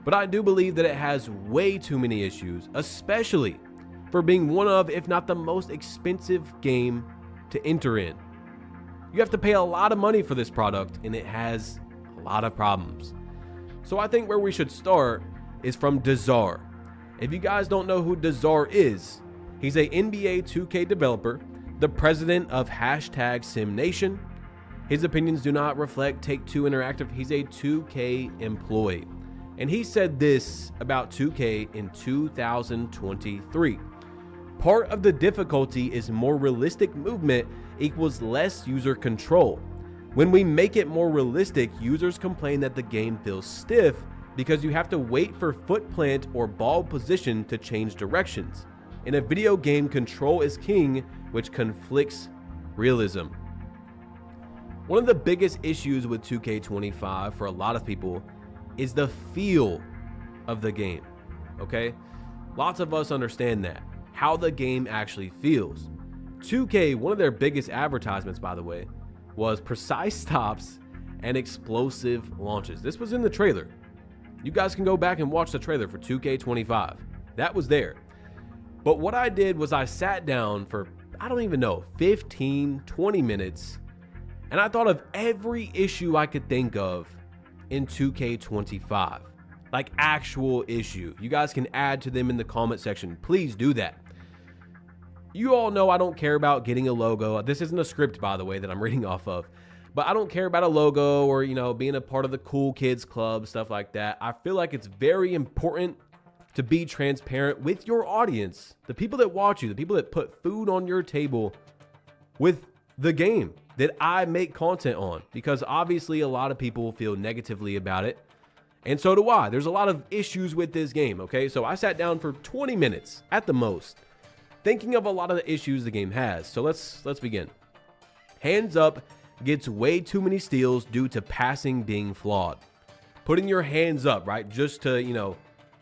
but I do believe that it has way too many issues, especially for being one of, if not the most expensive game to enter in. You have to pay a lot of money for this product and it has a lot of problems. So I think where we should start is from Dazar. If you guys don't know who Dazar is, he's a NBA 2K developer, the president of #SimNation. His opinions do not reflect Take-Two Interactive. He's a 2K employee. And he said this about 2K in 2023. Part of the difficulty is more realistic movement equals less user control. When we make it more realistic, users complain that the game feels stiff because you have to wait for foot plant or ball position to change directions. In a video game, control is king, which conflicts realism. One of the biggest issues with 2K25 for a lot of people is the feel of the game, okay? Lots of us understand that, how the game actually feels. 2K, one of their biggest advertisements, by the way, was precise stops and explosive launches. This was in the trailer. You guys can go back and watch the trailer for 2K25. That was there. But what I did was I sat down for, I don't even know, 15, 20 minutes, and I thought of every issue I could think of in 2K25. Like actual issue. You guys can add to them in the comment section. Please do that. You all know I don't care about getting a logo. This isn't a script, by the way, that I'm reading off of. But I don't care about a logo or, you know, being a part of the cool kids club, stuff like that. I feel like it's very important to be transparent with your audience, the people that watch you, the people that put food on your table with the game that I make content on, because obviously a lot of people feel negatively about it. And so do I. There's a lot of issues with this game, okay? So I sat down for 20 minutes at the most, thinking of a lot of the issues the game has. So let's begin. Hands up gets way too many steals due to passing being flawed. Putting your hands up, right? Just to, you know,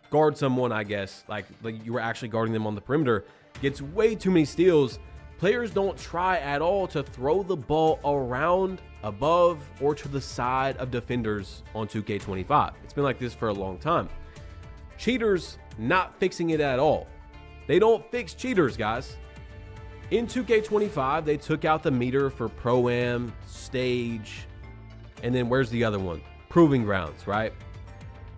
guard someone, I guess, like you were actually guarding them on the perimeter, gets way too many steals. Players don't try at all to throw the ball around, above, or to the side of defenders on 2K25. It's been like this for a long time. Cheaters not fixing it at all. They don't fix cheaters, guys. In 2K25, they took out the meter for Pro-Am, Stage, and then where's the other one? Proving Grounds, right?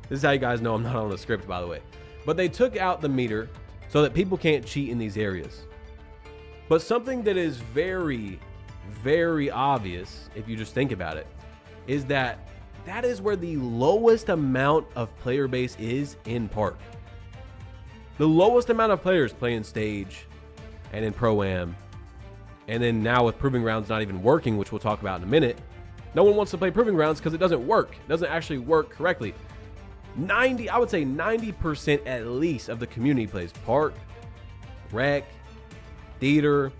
This is how you guys know I'm not on a script, by the way. But they took out the meter so that people can't cheat in these areas. But something that is very, very obvious, if you just think about it, is that that is where the lowest amount of player base is in Park. The lowest amount of players play in Stage and in Pro-Am. And then now with Proving Grounds not even working, which we'll talk about in a minute, no one wants to play Proving Grounds because it doesn't work. It doesn't actually work correctly. I would say 90% at least of the community plays Park, Rec, Theater,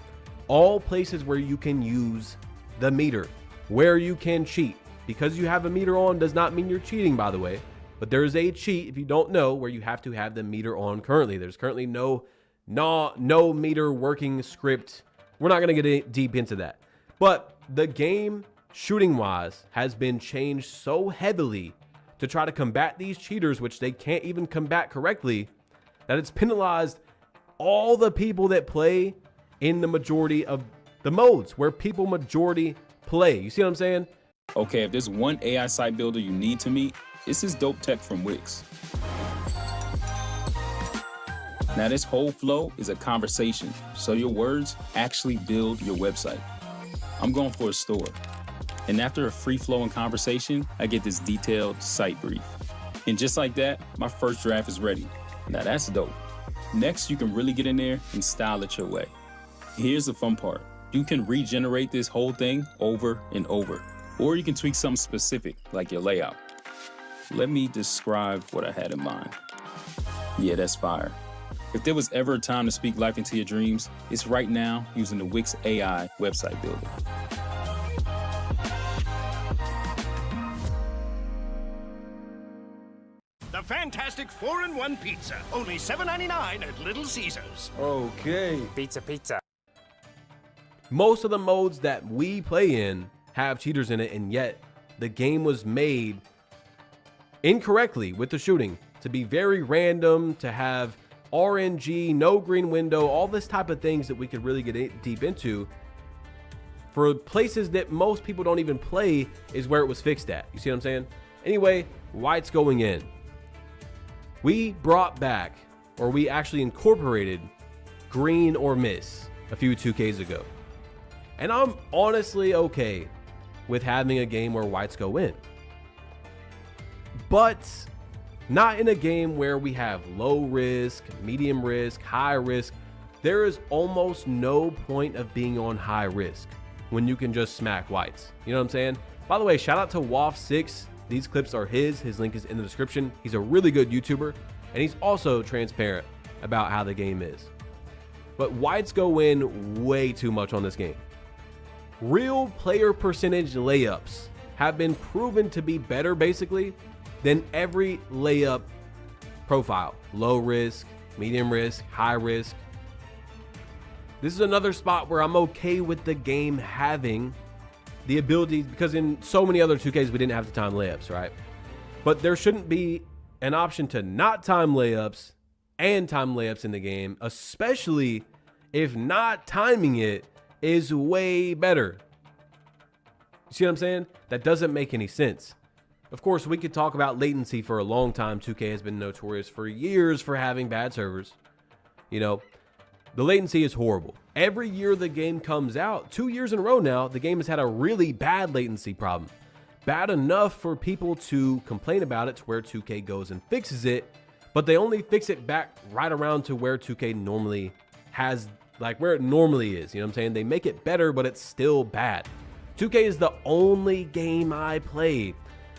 all places where you can use the meter, where you can cheat. Because you have a meter on does not mean you're cheating, by the way. But there is a cheat, if you don't know, where you have to have the meter on currently. There's currently no meter working script. We're not going to get deep into that. But the game, shooting-wise, has been changed so heavily to try to combat these cheaters, which they can't even combat correctly, that it's penalized all the people that play in the majority of the modes where people majority play. You see what I'm saying? Okay, if there's one AI site builder you need to meet, it's this dope tech from Wix. Now this whole flow is a conversation, so your words actually build your website. I'm going for a store. And after a free flowing conversation, I get this detailed site brief. And just like that, my first draft is ready. Now that's dope. Next, you can really get in there and style it your way. Here's the fun part. You can regenerate this whole thing over and over, or you can tweak something specific like your layout. Let me describe what I had in mind. Yeah, that's fire. If there was ever a time to speak life into your dreams, it's right now using the Wix AI website builder. The fantastic 4-in-1 pizza. Only $7.99 at Little Caesars. Okay. Pizza. Most of the modes that we play in have cheaters in it, and yet the game was made incorrectly with the shooting to be very random, to have RNG, no green window, all this type of things that we could really get deep into. For places that most people don't even play is where it was fixed at. You see what I'm saying? Anyway, whites going in. We brought back, or we actually incorporated green or miss a few 2Ks ago. And I'm honestly okay with having a game where whites go in. But not in a game where we have low risk, medium risk, high risk. There is almost no point of being on high risk when you can just smack whites. You know what I'm saying? By the way, shout out to WAF6. These clips are his. His link is in the description. He's a really good YouTuber, and he's also transparent about how the game is. But whites go in way too much on this game. Real player percentage layups have been proven to be better, basically, than every layup profile. Low risk, medium risk, high risk. This is another spot where I'm okay with the game having the ability, because in so many other 2Ks we didn't have to time layups, right? But there shouldn't be an option to not time layups and time layups in the game, especially if not timing it is way better. You see what I'm saying? That doesn't make any sense. Of course, we could talk about latency for a long time. 2K has been notorious for years for having bad servers. You know, the latency is horrible. Every year the game comes out, 2 years in a row now, the game has had a really bad latency problem. Bad enough for people to complain about it to where 2K goes and fixes it, but they only fix it back right around to where 2K normally has, like where it normally is. You know what I'm saying? They make it better, but it's still bad. 2K is the only game I play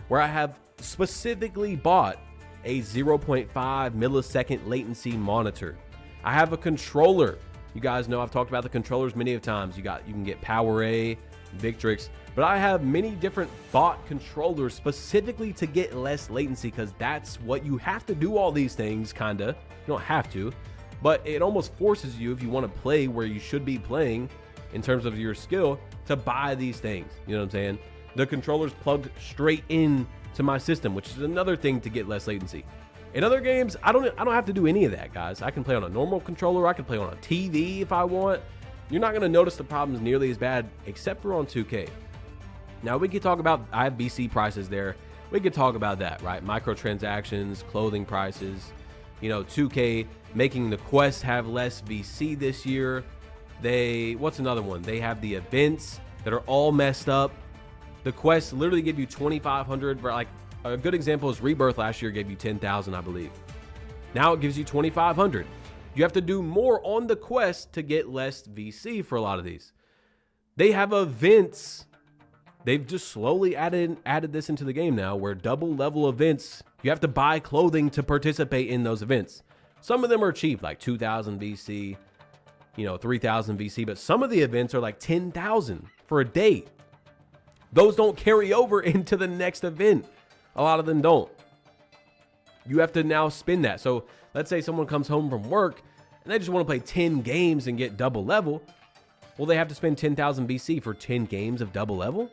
where I have specifically bought a 0.5 millisecond latency monitor. I have a controller. You guys know I've talked about the controllers many of times. You can get PowerA, Victrix, but I have many different bought controllers specifically to get less latency, because that's what you have to do all these things, kinda. You don't have to, but it almost forces you, if you want to play where you should be playing in terms of your skill, to buy these things. You know what I'm saying? The controller's plugged straight in to my system, which is another thing to get less latency. In other games, I don't have to do any of that, guys. I can play on a normal controller. I can play on a TV if I want. You're not going to notice the problems nearly as bad, except for on 2K. Now, we could talk about, I have VC prices there. We could talk about that, right? Microtransactions, clothing prices. You know, 2K making the quests have less VC this year. What's another one? They have the events that are all messed up. The quests literally give you 2,500, like a good example is Rebirth last year gave you 10,000, I believe. Now it gives you 2,500. You have to do more on the quest to get less VC for a lot of these. They have events. They've just slowly added this into the game now, where double level events, you have to buy clothing to participate in those events. Some of them are cheap, like 2,000 VC, 3,000 VC, but some of the events are like 10,000 for a day. Those don't carry over into the next event. A lot of them don't. You have to now spin that. So let's say someone comes home from work and they just want to play 10 games and get double level. Well, they have to spend 10,000 VC for 10 games of double level.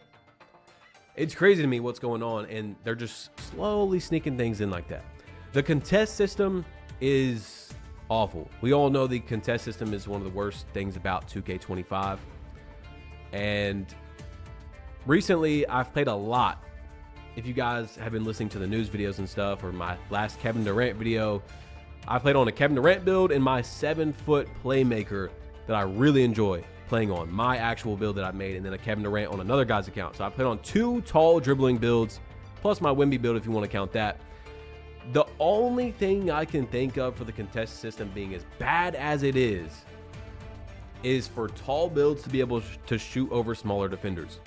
It's crazy to me what's going on, and they're just slowly sneaking things in like that. The contest system is awful. We all know the contest system is one of the worst things about 2K25. And recently, I've played a lot. If you guys have been listening to the news videos and stuff, or my last Kevin Durant video, I played on a Kevin Durant build and my 7-foot playmaker that I really enjoy playing on, my actual build that I made, and then a Kevin Durant on another guy's account. So I played on 2 tall dribbling builds, plus my Wemby build if you want to count that. The only thing I can think of for the contest system being as bad as it is for tall builds to be able to shoot over smaller defenders.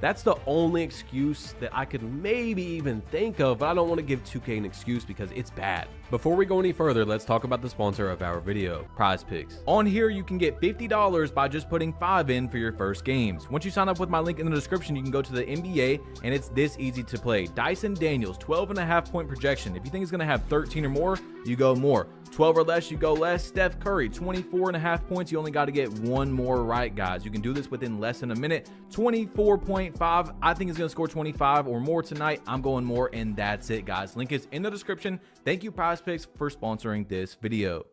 That's the only excuse that I could maybe even think of, but I don't want to give 2K an excuse because it's bad. Before we go any further, let's talk about the sponsor of our video, Prize Picks. On here, you can get $50 by just putting 5 in for your first games. Once you sign up with my link in the description, you can go to the NBA, and it's this easy to play. Dyson Daniels, 12.5 point projection. If you think he's going to have 13 or more, you go more. 12 or less, you go less. Steph Curry, 24.5 points. You only got to get one more right, guys. You can do this within less than a minute. 24.5. I think he's going to score 25 or more tonight. I'm going more, and that's it, guys. Link is in the description. Thank you, Prize Picks, for sponsoring this video.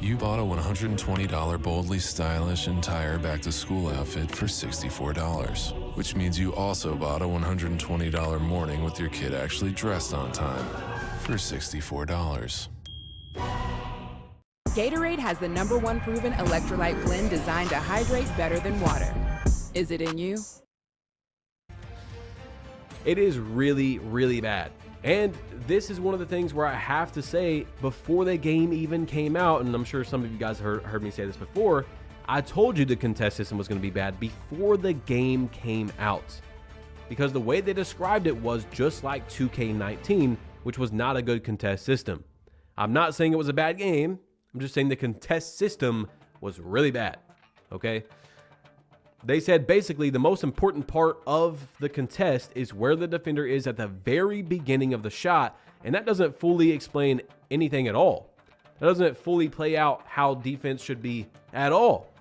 You bought a $120 boldly stylish entire back-to-school outfit for $64, which means you also bought a $120 morning with your kid actually dressed on time for $64. Gatorade has the #1 proven electrolyte blend designed to hydrate better than water. Is it in you? It is really, really bad. And this is one of the things where I have to say, before the game even came out, and I'm sure some of you guys heard me say this before, I told you the contest system was going to be bad before the game came out. Because the way they described it was just like 2K19, which was not a good contest system. I'm not saying it was a bad game. I'm just saying the contest system was really bad, okay? They said basically the most important part of the contest is where the defender is at the very beginning of the shot, and that doesn't fully explain anything at all. That doesn't fully play out how defense should be at all,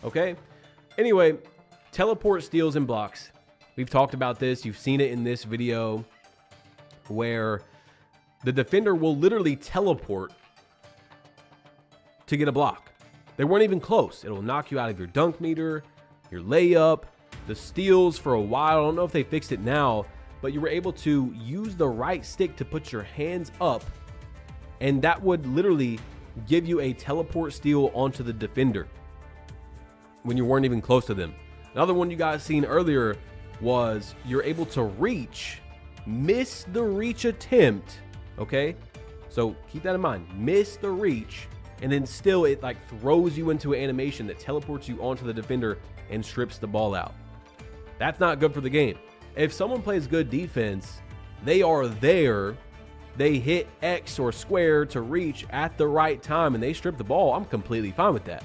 okay? Anyway, teleport steals and blocks. We've talked about this. You've seen it in this video where the defender will literally teleport to get a block. They weren't even close. It'll knock you out of your dunk meter, your layup, the steals for a while. I don't know if they fixed it now, but you were able to use the right stick to put your hands up, and that would literally give you a teleport steal onto the defender when you weren't even close to them. Another one you guys seen earlier was you're able to reach, miss the reach attempt, okay? So keep that in mind, miss the reach, and then still it like throws you into an animation that teleports you onto the defender and strips the ball out. That's not good for the game. If someone plays good defense, they are there, they hit X or square to reach at the right time and they strip the ball, I'm completely fine with that.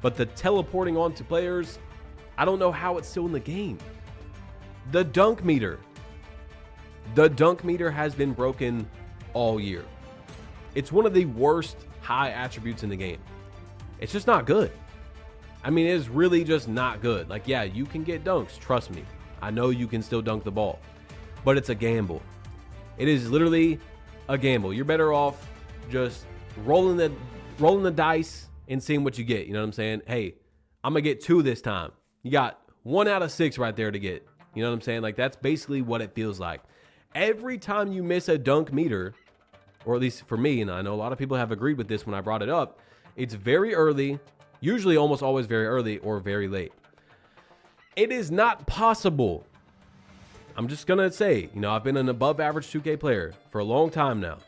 But the teleporting onto players, I don't know how it's still in the game. The dunk meter. The dunk meter has been broken all year. It's one of the worst high attributes in the game. It's just not good. I mean, it's really just not good. Like, yeah, you can get dunks. Trust me. I know you can still dunk the ball, but it's a gamble. It is literally a gamble. You're better off just rolling the dice and seeing what you get. You know what I'm saying? Hey, I'm going to get 2 this time. You got 1 out of 6 right there to get. You know what I'm saying? Like, that's basically what it feels like. Every time you miss a dunk meter, or at least for me, and I know a lot of people have agreed with this when I brought it up, it's very early, usually almost always very early or very late. It is not possible. I'm just going to say, you know, I've been an above average 2K player for a long time now.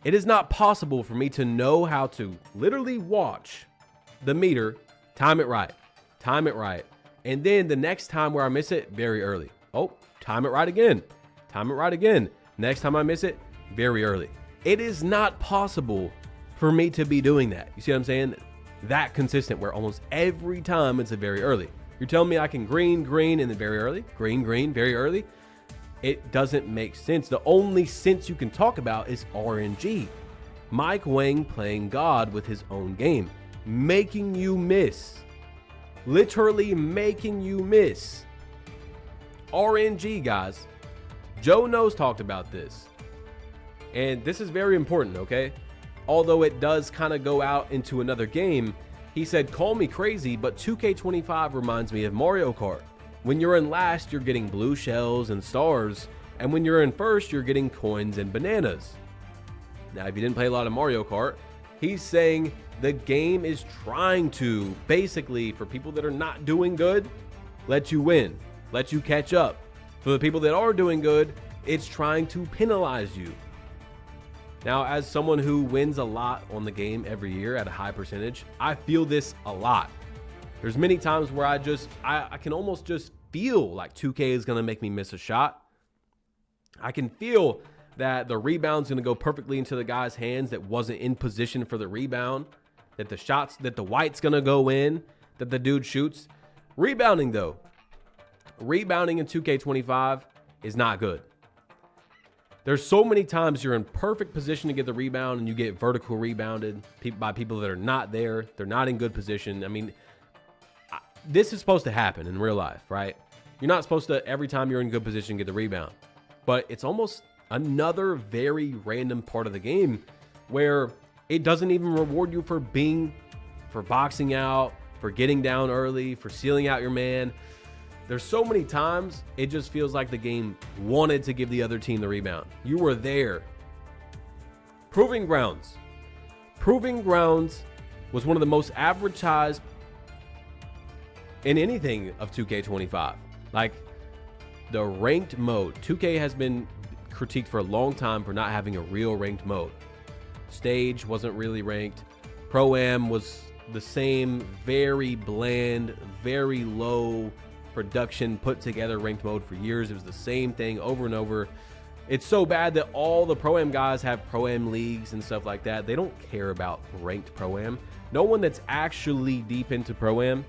It is not possible for me to know how to literally watch the meter, time it right, and then the next time where I miss it, very early. Oh, time it right again. Time it right again. Next time I miss it, very early. It is not possible for me to be doing that. You see what I'm saying? That consistent where almost every time it's a very early. You're telling me I can green, and then very early, green, very early? It doesn't make sense. The only sense you can talk about is RNG. Mike Wang playing God with his own game, making you miss. Literally making you miss. RNG, guys. Joe Knows talked about this. And this is very important, okay? Although it does kind of go out into another game, he said, call me crazy, but 2K25 reminds me of Mario Kart. When you're in last, you're getting blue shells and stars, and when you're in first, you're getting coins and bananas. Now, if you didn't play a lot of Mario Kart, he's saying the game is trying to, basically, for people that are not doing good, let you win, let you catch up. For the people that are doing good, it's trying to penalize you. Now, as someone who wins a lot on the game every year at a high percentage, I feel this a lot. There's many times where I can almost just feel like 2K is going to make me miss a shot. I can feel that the rebound's going to go perfectly into the guy's hands that wasn't in position for the rebound, that the shots, that the white's going to go in, that the dude shoots. Rebounding, though. Rebounding in 2K25 is not good. There's so many times you're in perfect position to get the rebound and you get vertical rebounded by people that are not there. They're not in good position. I mean, this is supposed to happen in real life, right? You're not supposed to, every time you're in good position, get the rebound. But it's almost another very random part of the game where it doesn't even reward you for boxing out, for getting down early, for sealing out your man. There's so many times it just feels like the game wanted to give the other team the rebound. You were there. Proving Grounds. Proving Grounds was one of the most advertised in anything of 2K25. Like the ranked mode. 2K has been critiqued for a long time for not having a real ranked mode. Stage wasn't really ranked. Pro-Am was the same, very bland, very low production, put together ranked mode for years. It was the same thing over and over. It's so bad that all the Pro-Am guys have Pro-Am leagues and stuff like that. They don't care about ranked Pro-Am. No one that's actually deep into Pro-Am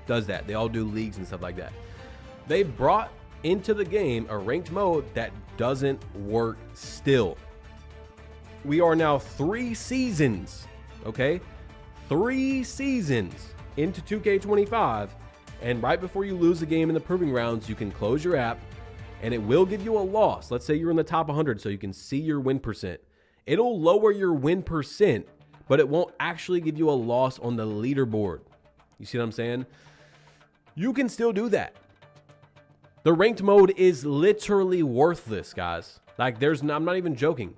does that. They all do leagues and stuff like that. They brought into the game a ranked mode that doesn't work still. We are now 3 seasons, okay? 3 seasons into 2K25, and right before you lose the game in the Proving Rounds, you can close your app, and it will give you a loss. Let's say you're in the top 100, so you can see your win percent. It'll lower your win percent, but it won't actually give you a loss on the leaderboard. You see what I'm saying? You can still do that. The ranked mode is literally worthless, guys. Like, I'm not even joking.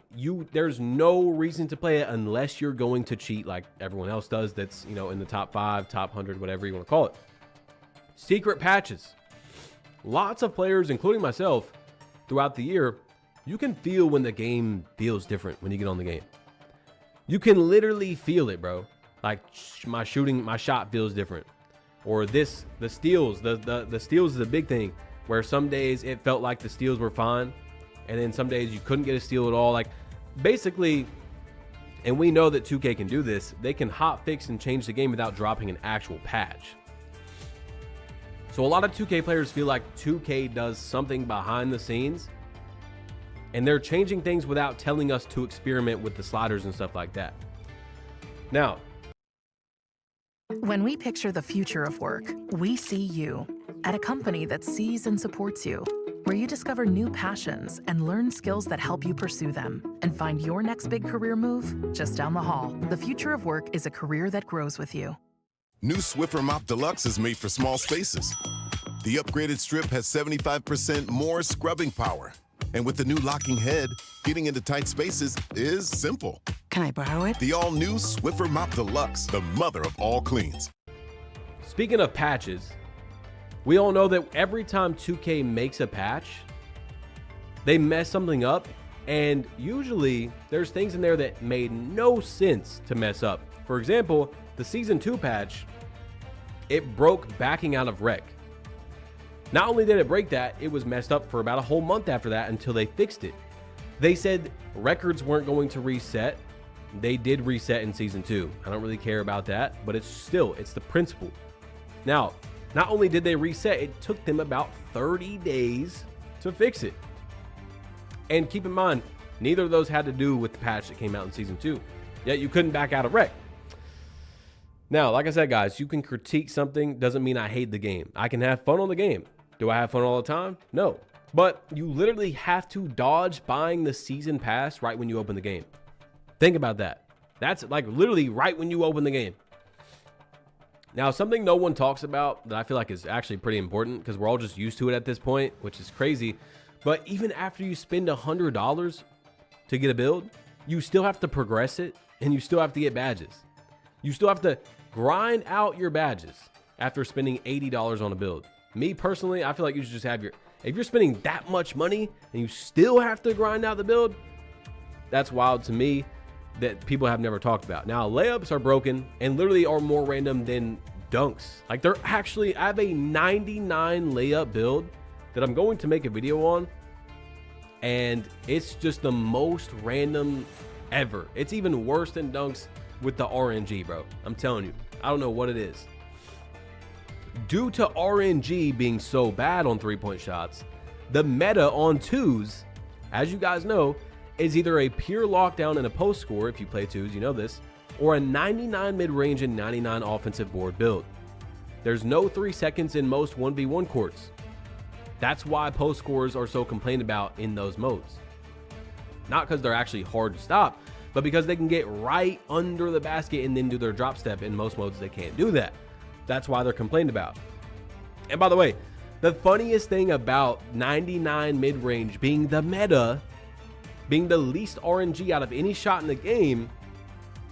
There's no reason to play it unless you're going to cheat like everyone else does that's, you know, in the top 5, top 100, whatever you want to call it. Secret patches. Lots of players, including myself, throughout the year, you can feel when the game feels different when you get on the game. You can literally feel it, bro. Like, my shot feels different. Or the steals. The steals is a big thing, where some days it felt like the steals were fine, and then some days you couldn't get a steal at all. Like, basically, and we know that 2K can do this, they can hot fix and change the game without dropping an actual patch. So a lot of 2K players feel like 2K does something behind the scenes, and they're changing things without telling us to experiment with the sliders and stuff like that. Now, when we picture the future of work, we see you at a company that sees and supports you, where you discover new passions and learn skills that help you pursue them and find your next big career move just down the hall. The future of work is a career that grows with you. New Swiffer Mop Deluxe is made for small spaces. The upgraded strip has 75% more scrubbing power. And with the new locking head, getting into tight spaces is simple. Can I borrow it? The all-new Swiffer Mop Deluxe, the mother of all cleans. Speaking of patches, we all know that every time 2K makes a patch, they mess something up, and usually there's things in there that made no sense to mess up. For example, the Season 2 patch, it broke backing out of rec. Not only did it break that, it was messed up for about a whole month after that until they fixed it. They said records weren't going to reset. They did reset in Season 2. I don't really care about that, but it's the principle. Now, not only did they reset, it took them about 30 days to fix it. And keep in mind, neither of those had to do with the patch that came out in Season 2. Yet you couldn't back out of rec. Now, like I said, guys, you can critique something, doesn't mean I hate the game. I can have fun on the game. Do I have fun all the time? No. But you literally have to dodge buying the season pass right when you open the game. Think about that. That's like literally right when you open the game. Now, something no one talks about that I feel like is actually pretty important, because we're all just used to it at this point, which is crazy. But even after you spend $100 to get a build, you still have to progress it, and you still have to get badges. You still have to grind out your badges after spending $80 on a build. Me personally, I feel like you should just have if you're spending that much money and you still have to grind out the build, that's wild to me that people have never talked about. Now, layups are broken and literally are more random than dunks. Like they're actually, I have a 99 layup build that I'm going to make a video on, and it's just the most random ever. It's even worse than dunks with the RNG, bro. I'm telling you, I don't know what it is. Due to RNG being so bad on 3-point shots, the meta on twos, as you guys know, is either a pure lockdown and a post score, if you play twos, you know this, or a 99 mid-range and 99 offensive board build. There's no 3 seconds in most 1v1 courts. That's why post scores are so complained about in those modes. Not because they're actually hard to stop, but because they can get right under the basket and then do their drop step. In most modes, they can't do that. That's why they're complained about. And by the way, the funniest thing about 99 mid-range being the meta, being the least RNG out of any shot in the game,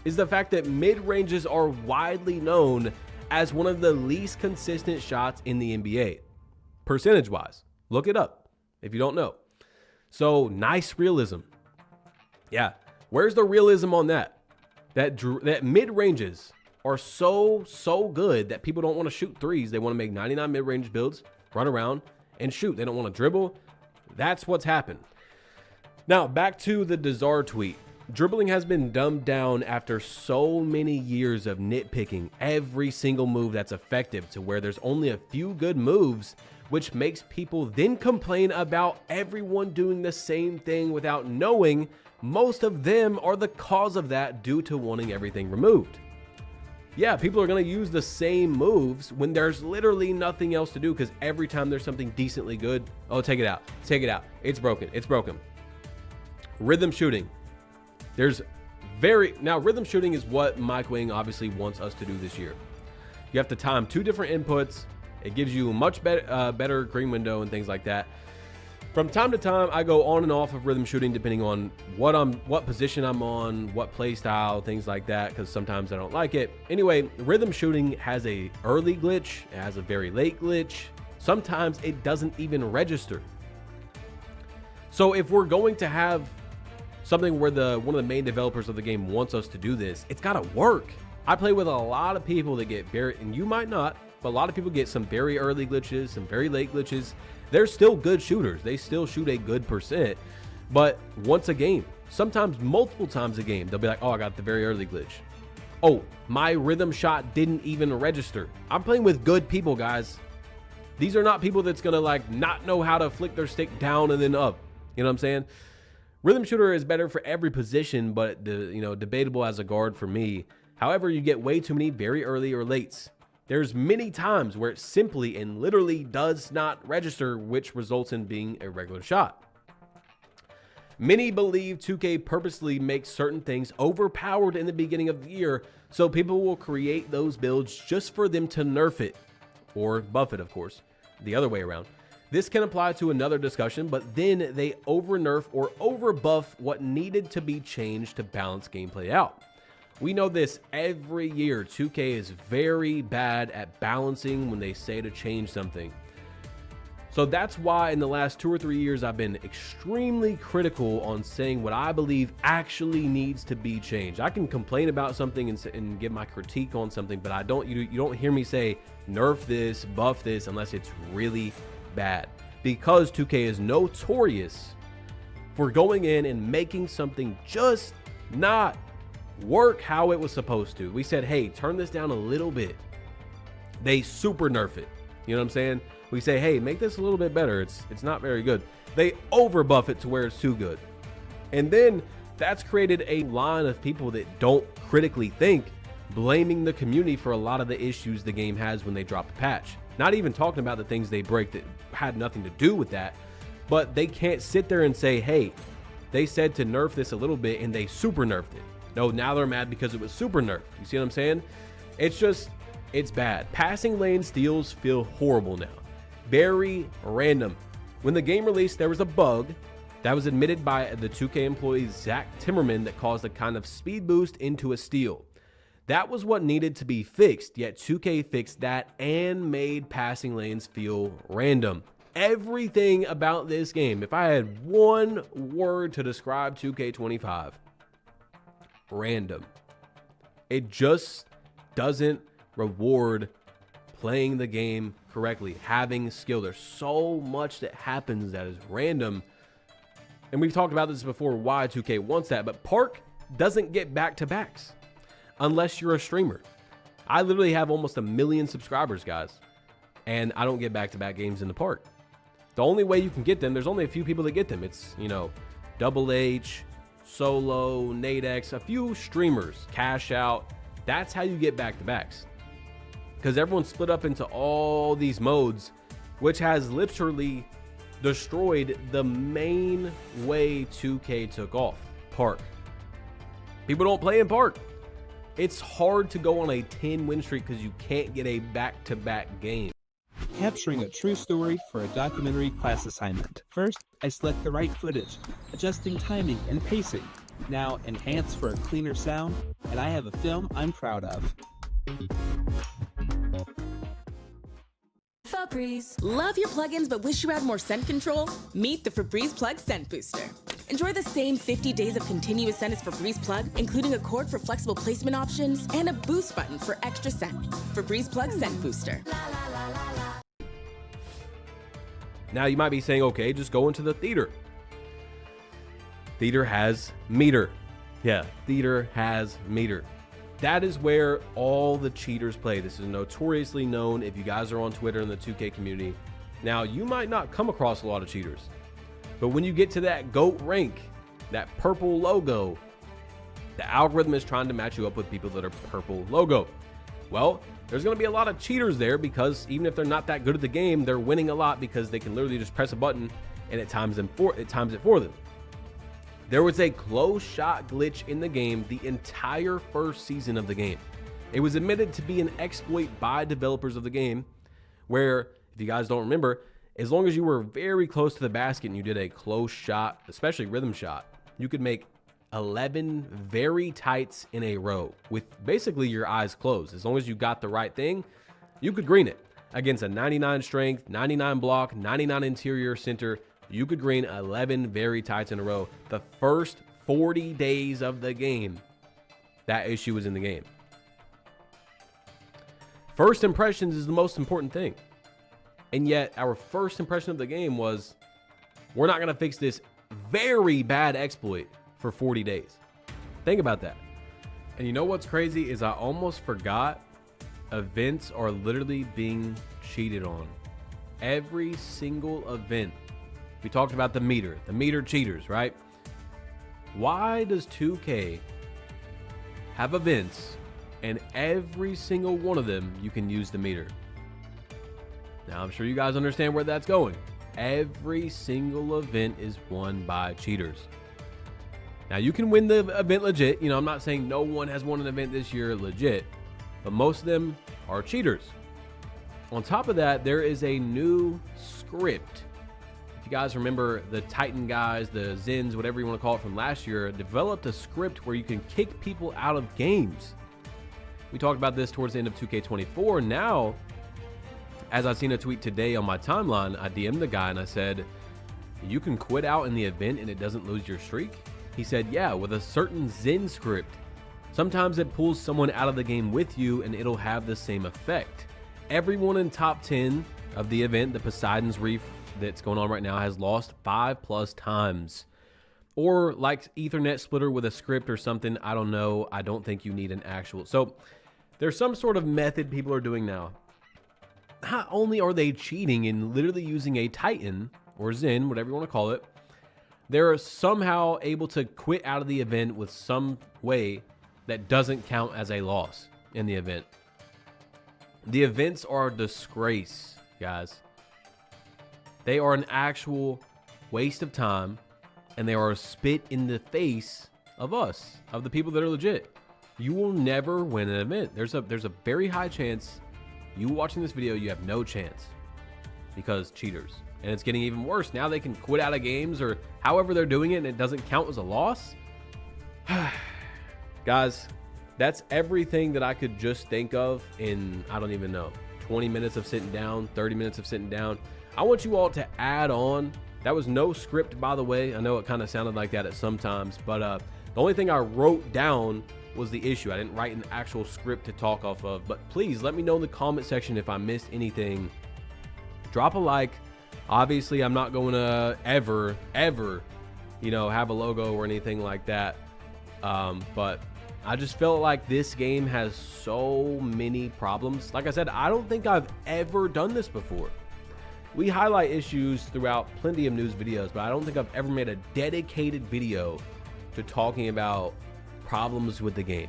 is the fact that mid-ranges are widely known as one of the least consistent shots in the NBA. Percentage-wise. Look it up if you don't know. So, nice realism. Yeah. Where's the realism on that? That mid-ranges are so good that people don't want to shoot threes. They want to make 99 mid-range builds, run around, and shoot. They don't want to dribble. That's what's happened. Now, back to the Desar tweet. Dribbling has been dumbed down after so many years of nitpicking every single move that's effective to where there's only a few good moves, which makes people then complain about everyone doing the same thing without knowing most of them are the cause of that due to wanting everything removed. Yeah, people are going to use the same moves when there's literally nothing else to do, because every time there's something decently good, oh, take it out. Take it out. It's broken. It's broken. Rhythm shooting. Now, rhythm shooting is what Mike Wing obviously wants us to do this year. You have to time 2 different inputs. It gives you a much better green window and things like that. From time to time, I go on and off of rhythm shooting depending on what position I'm on, what play style, things like that, because sometimes I don't like it. Anyway, rhythm shooting has a early glitch, it has a very late glitch. Sometimes it doesn't even register. So if we're going to have something where one of the main developers of the game wants us to do this, it's got to work. I play with a lot of people that get very, and you might not, but a lot of people get some very early glitches, some very late glitches. They're still good shooters. They still shoot a good percent, but once a game, sometimes multiple times a game, they'll be like, oh, I got the very early glitch. Oh, my rhythm shot didn't even register. I'm playing with good people, guys. These are not people that's going to like not know how to flick their stick down and then up. You know what I'm saying? Rhythm shooter is better for every position, but debatable as a guard for me. However, you get way too many very early or lates. There's many times where it simply and literally does not register, which results in being a regular shot. Many believe 2K purposely makes certain things overpowered in the beginning of the year, so people will create those builds just for them to nerf it, or buff it, of course, the other way around. This can apply to another discussion, but then they over-nerf or over-buff what needed to be changed to balance gameplay out. We know this every year. 2K is very bad at balancing when they say to change something. So that's why in the last 2 or 3 years, I've been extremely critical on saying what I believe actually needs to be changed. I can complain about something and give my critique on something, but you don't hear me say nerf this, buff this, unless it's really bad, because 2K is notorious for going in and making something just not work how it was supposed to. We said, hey, turn this down a little bit. They super nerf it. You know what I'm saying? We say, hey, make this a little bit better. It's not very good. They over buff it to where it's too good. And then that's created a line of people that don't critically think, blaming the community for a lot of the issues the game has when they drop a patch. Not even talking about the things they break that had nothing to do with that, but they can't sit there and say, hey, they said to nerf this a little bit and they super nerfed it. No, now they're mad because it was super nerfed. You see what I'm saying? It's bad. Passing lane steals feel horrible now. Very random. When the game released, there was a bug that was admitted by the 2K employee Zach Timmerman that caused a kind of speed boost into a steal. That was what needed to be fixed, yet 2K fixed that and made passing lanes feel random. Everything about this game, if I had one word to describe 2K25, random. It just doesn't reward playing the game correctly, having skill. There's so much that happens that is random. And we've talked about this before, why 2K wants that, but Park doesn't get back-to-backs unless you're a streamer. I literally have almost 1 million subscribers, guys, and I don't get back-to-back games in the Park. The only way you can get them, there's only a few people that get them. It's, you know, Double H, Solo, Nadex, a few streamers, Cash Out. That's how you get back-to-backs. Because everyone's split up into all these modes, which has literally destroyed the main way 2K took off, Park. People don't play in Park. It's hard to go on a 10-win streak because you can't get a back-to-back game. Capturing a true story for a documentary class assignment. First, I select the right footage, adjusting timing and pacing. Now, enhance for a cleaner sound, and I have a film I'm proud of. Febreze. Love your plugins but wish you had more scent control? Meet the Febreze Plug Scent Booster. Enjoy the same 50 days of continuous scent as Febreze Plug, including a cord for flexible placement options and a boost button for extra scent. Febreze Plug Scent Booster. Now you might be saying, okay, just go into the theater. Theater has meter. Yeah, theater has meter. That is where all the cheaters play. This is notoriously known if you guys are on Twitter in the 2K community. Now, you might not come across a lot of cheaters, but when you get to that GOAT rank, that purple logo, the algorithm is trying to match you up with people that are purple logo. Well, there's going to be a lot of cheaters there because even if they're not that good at the game, they're winning a lot because they can literally just press a button and it times it for them. There was a close shot glitch in the game the entire first season of the game. It was admitted to be an exploit by developers of the game where, if you guys don't remember, as long as you were very close to the basket and you did a close shot, especially rhythm shot, you could make 11 very tights in a row with basically your eyes closed. As long as you got the right thing, you could green it against a 99 strength, 99 block, 99 interior center. You could green 11 very tights in a row. The first 40 days of the game, that issue was in the game. First impressions is the most important thing. And yet our first impression of the game was, we're not going to fix this very bad exploit for 40 days. Think about that. And you know what's crazy is I almost forgot events are literally being cheated on. Every single event. We talked about the meter cheaters, right? Why does 2K have events and every single one of them you can use the meter? Now, I'm sure you guys understand where that's going. Every single event is won by cheaters. Now, you can win the event legit. You know, I'm not saying no one has won an event this year legit, but most of them are cheaters. On top of that, there is a new script. If you guys remember, the Titan guys, the Zins, whatever you want to call it, from last year, developed a script where you can kick people out of games. We talked about this towards the end of 2K24. Now, as I seen a tweet today on my timeline, I DM'd the guy and I said, you can quit out in the event and it doesn't lose your streak? He said, yeah, with a certain Zen script. Sometimes it pulls someone out of the game with you and it'll have the same effect. Everyone in top 10 of the event, the Poseidon's Reef that's going on right now, has lost 5+ times. Or like Ethernet splitter with a script or something, I don't know. I don't think you need an actual. So there's some sort of method people are doing now. Not only are they cheating and literally using a Titan or Zen, whatever you want to call it, they're somehow able to quit out of the event with some way that doesn't count as a loss in the event. The events are a disgrace, guys. They are an actual waste of time, and they are a spit in the face of us, of the people that are legit. You will never win an event. There's a very high chance you watching this video, you have no chance because cheaters. And it's getting even worse. Now they can quit out of games or however they're doing it and it doesn't count as a loss. Guys, that's everything that I could just think of in, I don't even know, 20 minutes of sitting down, 30 minutes of sitting down. I want you all to add on. That was no script, by the way. I know it kind of sounded like that at some times, but the only thing I wrote down was the issue. I didn't write an actual script to talk off of, but please let me know in the comment section if I missed anything. Drop a like. Obviously, I'm not going to ever, you know, have a logo or anything like that. But I just felt like this game has so many problems. Like I said, I don't think I've ever done this before. We highlight issues throughout plenty of news videos, but I don't think I've ever made a dedicated video to talking about problems with the game.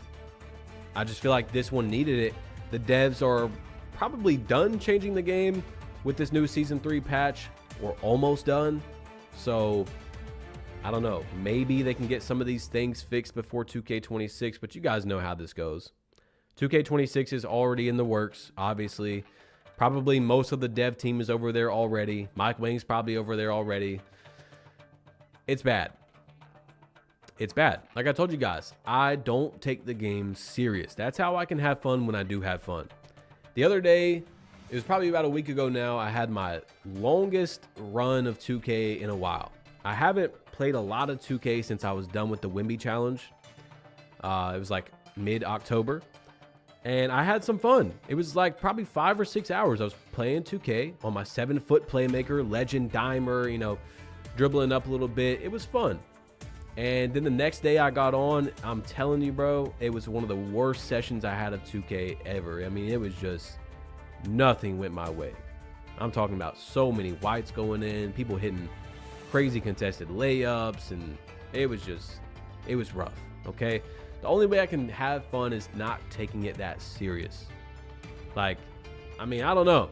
I just feel like this one needed it. The devs are probably done changing the game with this new Season 3 patch, or almost done. So, I don't know. Maybe they can get some of these things fixed before 2K26, but you guys know how this goes. 2K26 is already in the works, obviously. Probably most of the dev team is over there already. Mike Wang's probably over there already. It's bad. It's bad. Like I told you guys, I don't take the game serious. That's how I can have fun when I do have fun. The other day, it was probably about a week ago now, I had my longest run of 2K in a while. I haven't played a lot of 2K since I was done with the Wimby challenge. It was like mid-October. And I had some fun. It was like probably 5 or 6 hours. I was playing 2K on my 7-foot playmaker, legend dimer, you know, dribbling up a little bit. It was fun. And then the next day I got on, I'm telling you, bro, it was one of the worst sessions I had of 2K ever. I mean, it was just nothing went my way. I'm talking about so many whites going in, people hitting crazy contested layups, and it was rough, okay? The only way I can have fun is not taking it that serious. Like, I mean, I don't know.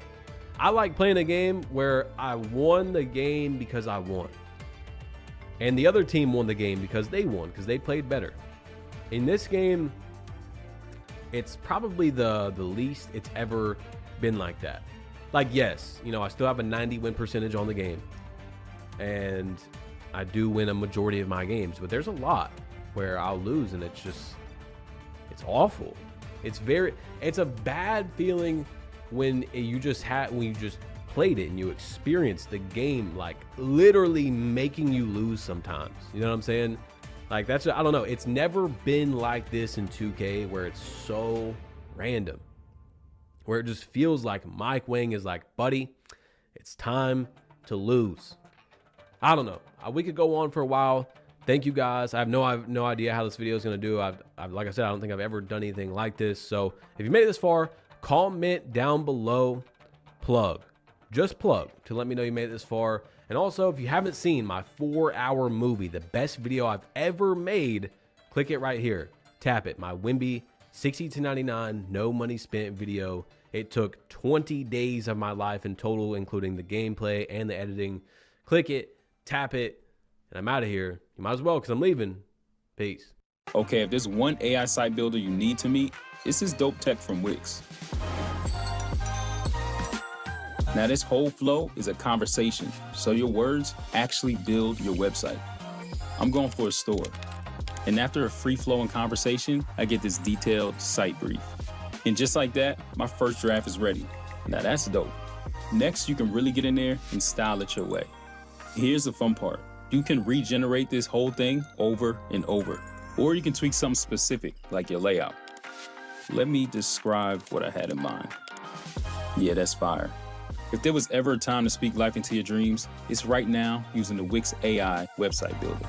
I like playing a game where I won the game because I won. And the other team won the game because they won, because they played better. In this game, it's probably the least it's ever been like that. Like, yes, you know, I still have a 90 win percentage on the game. And I do win a majority of my games, but there's a lot where I'll lose, and it's awful. It's a bad feeling when you just played it and you experienced the game, like literally making you lose sometimes. You know what I'm saying? Like, I don't know. It's never been like this in 2K, where it's so random, where it just feels like Mike Wang is like, buddy, it's time to lose. I don't know. We could go on for a while. Thank you guys. I have no idea how this video is going to do. Like I said, I don't think I've ever done anything like this. So if you made it this far, comment down below, plug. Just plug to let me know you made it this far. And also, if you haven't seen my 4-hour movie, the best video I've ever made, click it right here. Tap it. My Wimby 60 to 99, no money spent video. It took 20 days of my life in total, including the gameplay and the editing. Click it, tap it, and I'm out of here. You might as well, because I'm leaving. Peace. Okay, if there's one AI site builder you need to meet, it's this dope tech from Wix. Now, this whole flow is a conversation, so your words actually build your website. I'm going for a store. And after a free-flowing conversation, I get this detailed site brief. And just like that, my first draft is ready. Now that's dope. Next, you can really get in there and style it your way. Here's the fun part. You can regenerate this whole thing over and over. Or you can tweak something specific, like your layout. Let me describe what I had in mind. Yeah, that's fire. If there was ever a time to speak life into your dreams, it's right now using the Wix AI website builder.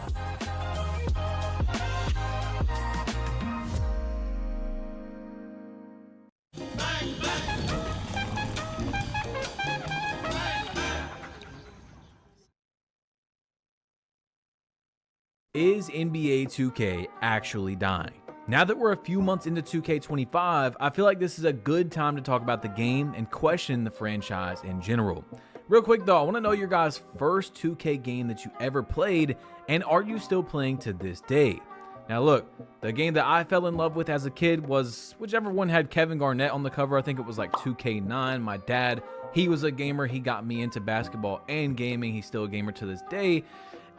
Is NBA 2K actually dying? Now that we're a few months into 2K25, I feel like this is a good time to talk about the game and question the franchise in general. Real quick though, I want to know your guys' first 2K game that you ever played, and are you still playing to this day? Now look, the game that I fell in love with as a kid was whichever one had Kevin Garnett on the cover. I think it was like 2K9. My dad, he was a gamer. He got me into basketball and gaming. He's still a gamer to this day.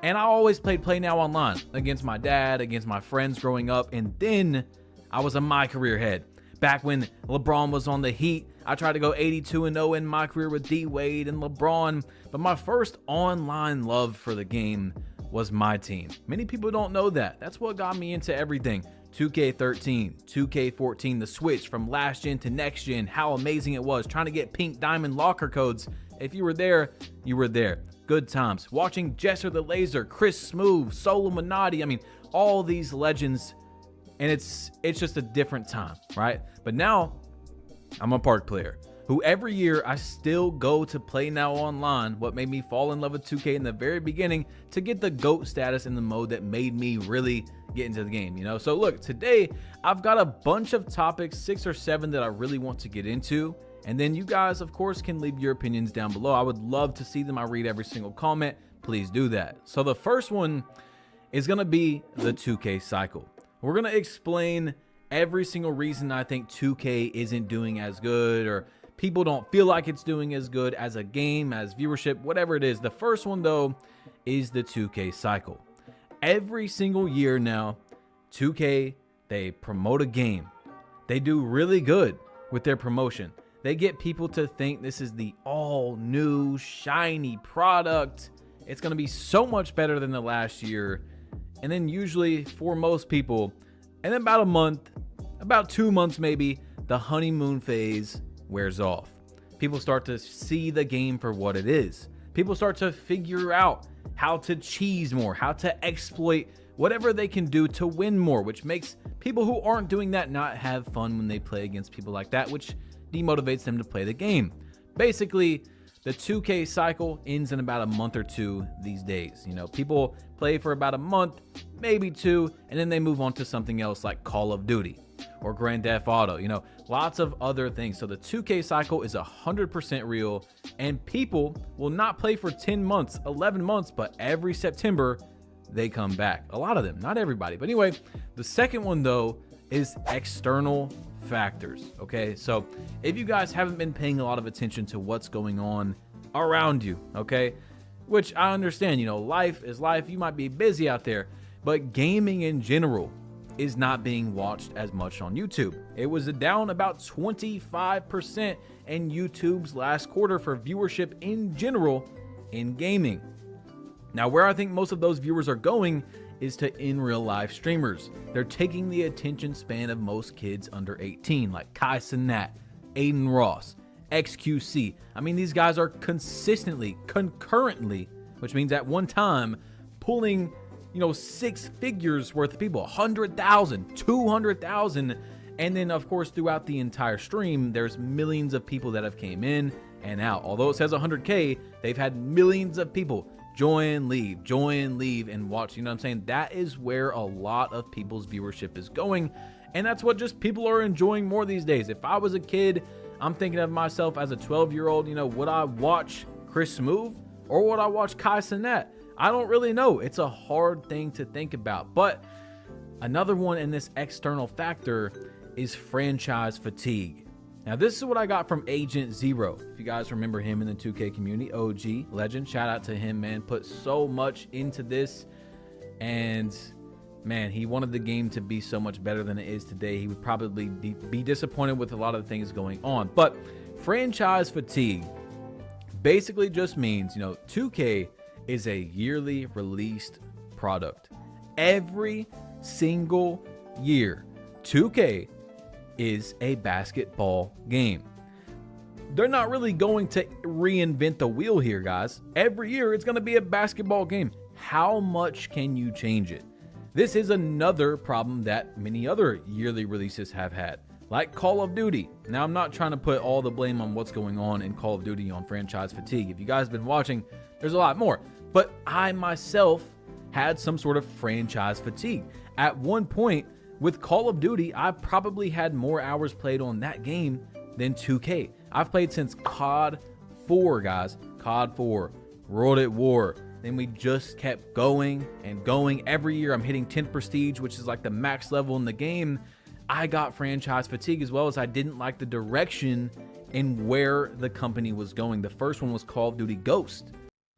And I always played Play Now Online against my dad, against my friends growing up. And then I was a My Career head. Back when LeBron was on the Heat, I tried to go 82-0 in my career with D Wade and LeBron. But my first online love for the game was my team. Many people don't know that. That's what got me into everything. 2K13, 2K14, the switch from last gen to next gen, how amazing it was. Trying to get pink diamond locker codes. If you were there, you were there. Good times. Watching Jester the Laser, Chris Smooth, Solo Minotti. I mean, all these legends, and it's just a different time, right? But now, I'm a park player who every year I still go to play now online, what made me fall in love with 2K in the very beginning, to get the GOAT status in the mode that made me really get into the game, you know? So look, today I've got a bunch of topics, 6 or 7 that I really want to get into. And then you guys, of course, can leave your opinions down below. I would love to see them. I read every single comment. Please do that. So the first one is going to be the 2K cycle. We're going to explain every single reason I think 2K isn't doing as good, or people don't feel like it's doing as good as a game, as viewership, whatever it is. The first one, though, is the 2K cycle. Every single year now, 2K, they promote a game. They do really good with their promotion. They get people to think this is the all new shiny product. It's going to be so much better than the last year. And then usually for most people, and then about a month, about 2 months maybe, the honeymoon phase wears off. People start to see the game for what it is. People start to figure out how to cheese more, how to exploit whatever they can do to win more, which makes people who aren't doing that not have fun when they play against people like that, which demotivates them to play the game. Basically, the 2K cycle ends in about a month or 2 these days. You know, people play for about a month, maybe 2, and then they move on to something else like Call of Duty or Grand Theft Auto, you know, lots of other things. So the 2K cycle is 100% real, and people will not play for 10 months, 11 months, but every September they come back. A lot of them, not everybody. But anyway, the second one though is external factors. Okay, so if you guys haven't been paying a lot of attention to what's going on around you, okay, which I understand, you know, life is life, you might be busy out there, but gaming in general is not being watched as much on YouTube. It was down about 25% in YouTube's last quarter for viewership in general in gaming. Now, where I think most of those viewers are going is to in real life streamers. They're taking the attention span of most kids under 18, like Kai Cenat, Aiden Ross, XQC. I mean, these guys are consistently, concurrently, which means at one time, pulling, you know, 6 figures worth of people, 100,000, 200,000. And then, of course, throughout the entire stream, there's millions of people that have came in and out. Although it says 100K, they've had millions of people join, leave, and watch. You know what I'm saying? That is where a lot of people's viewership is going. And that's what just people are enjoying more these days. If I was a kid, I'm thinking of myself as a 12-year-old, you know, would I watch Chris Smooth or would I watch Kai Cenat? I don't really know. It's a hard thing to think about. But another one in this external factor is franchise fatigue. Now, this is what I got from Agent Zero. If you guys remember him in the 2K community, OG, legend, shout out to him, man. Put so much into this, and man, he wanted the game to be so much better than it is today. He would probably be disappointed with a lot of the things going on. But franchise fatigue basically just means, you know, 2K is a yearly released product. Every single year, 2K is a basketball game. They're not really going to reinvent the wheel here, guys. Every year it's going to be a basketball game. How much can you change it? This is another problem that many other yearly releases have had, like Call of Duty. Now, I'm not trying to put all the blame on what's going on in Call of Duty on franchise fatigue. If you guys have been watching, there's a lot more. But I myself had some sort of franchise fatigue. At one point, with Call of Duty, I probably had more hours played on that game than 2K. I've played since COD 4, guys. COD 4, World at War. Then we just kept going and going. Every year I'm hitting 10th Prestige, which is like the max level in the game. I got franchise fatigue, as well as I didn't like the direction in where the company was going. The first one was Call of Duty Ghost.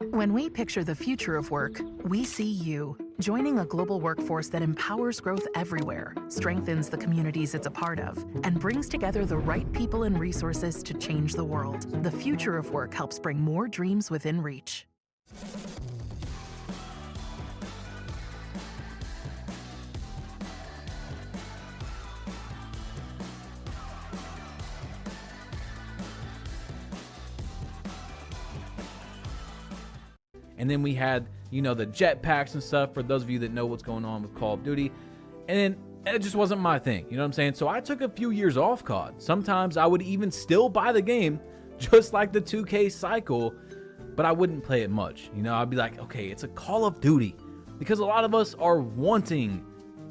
When we picture the future of work, we see you, joining a global workforce that empowers growth everywhere, strengthens the communities it's a part of, and brings together the right people and resources to change the world. The future of work helps bring more dreams within reach. And then we had, you know, the jetpacks and stuff for those of you that know what's going on with Call of Duty. And then it just wasn't my thing. You know what I'm saying? So I took a few years off COD. Sometimes I would even still buy the game, just like the 2K cycle, but I wouldn't play it much. You know, I'd be like, okay, it's a Call of Duty. Because a lot of us are wanting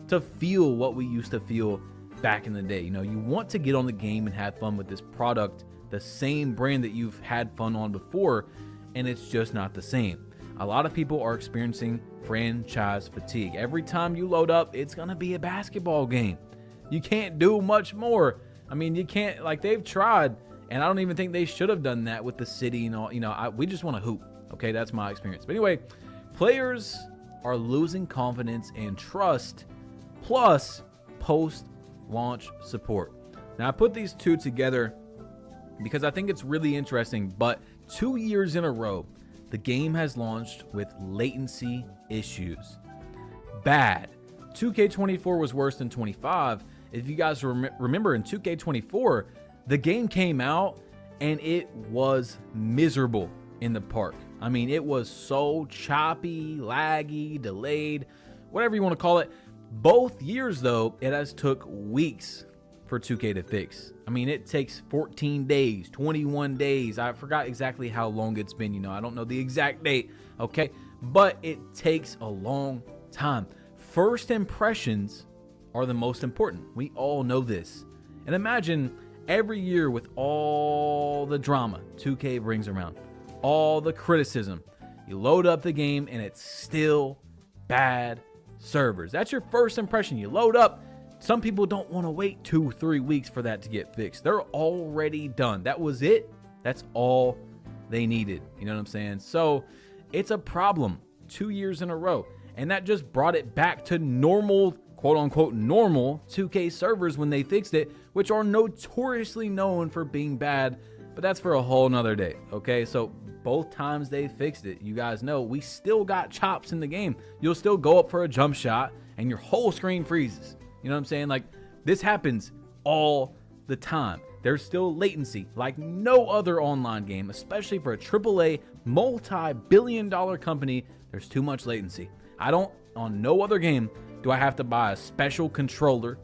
to feel what we used to feel back in the day. You know, you want to get on the game and have fun with this product, the same brand that you've had fun on before, and it's just not the same. A lot of people are experiencing franchise fatigue. Every time you load up, it's gonna be a basketball game. You can't do much more. I mean, you can't, like, they've tried, and I don't even think they should have done that with the city and all. You know, we just want to hoop. Okay, that's my experience. But anyway, players are losing confidence and trust, plus post-launch support. Now, I put these two together because I think it's really interesting, but 2 years in a row, the game has launched with latency issues. Bad. 2K24 was worse than 25. If you guys remember, in 2K24, the game came out and it was miserable in the park. I mean, it was so choppy, laggy, delayed, whatever you want to call it. Both years, though, it has took weeks for 2K to fix. I mean, it takes 14 days, 21 days. I forgot exactly how long it's been. You know, I don't know the exact date, okay? But it takes a long time. First impressions are the most important. We all know this. And imagine every year with all the drama 2K brings around, all the criticism. You load up the game and it's still bad servers. That's your first impression. You load up. Some people don't want to wait 2-3 weeks for that to get fixed. They're already done. That was it. That's all they needed. You know what I'm saying? So it's a problem 2 years in a row. And that just brought it back to normal, quote unquote, normal 2K servers when they fixed it, which are notoriously known for being bad. But that's for a whole nother day. Okay, so both times they fixed it, you guys know we still got chops in the game. You'll still go up for a jump shot and your whole screen freezes. You know what I'm saying? Like, this happens all the time. There's still latency like no other online game, especially for a AAA multi-billion-dollar company. There's too much latency. On no other game do I have to buy a special controller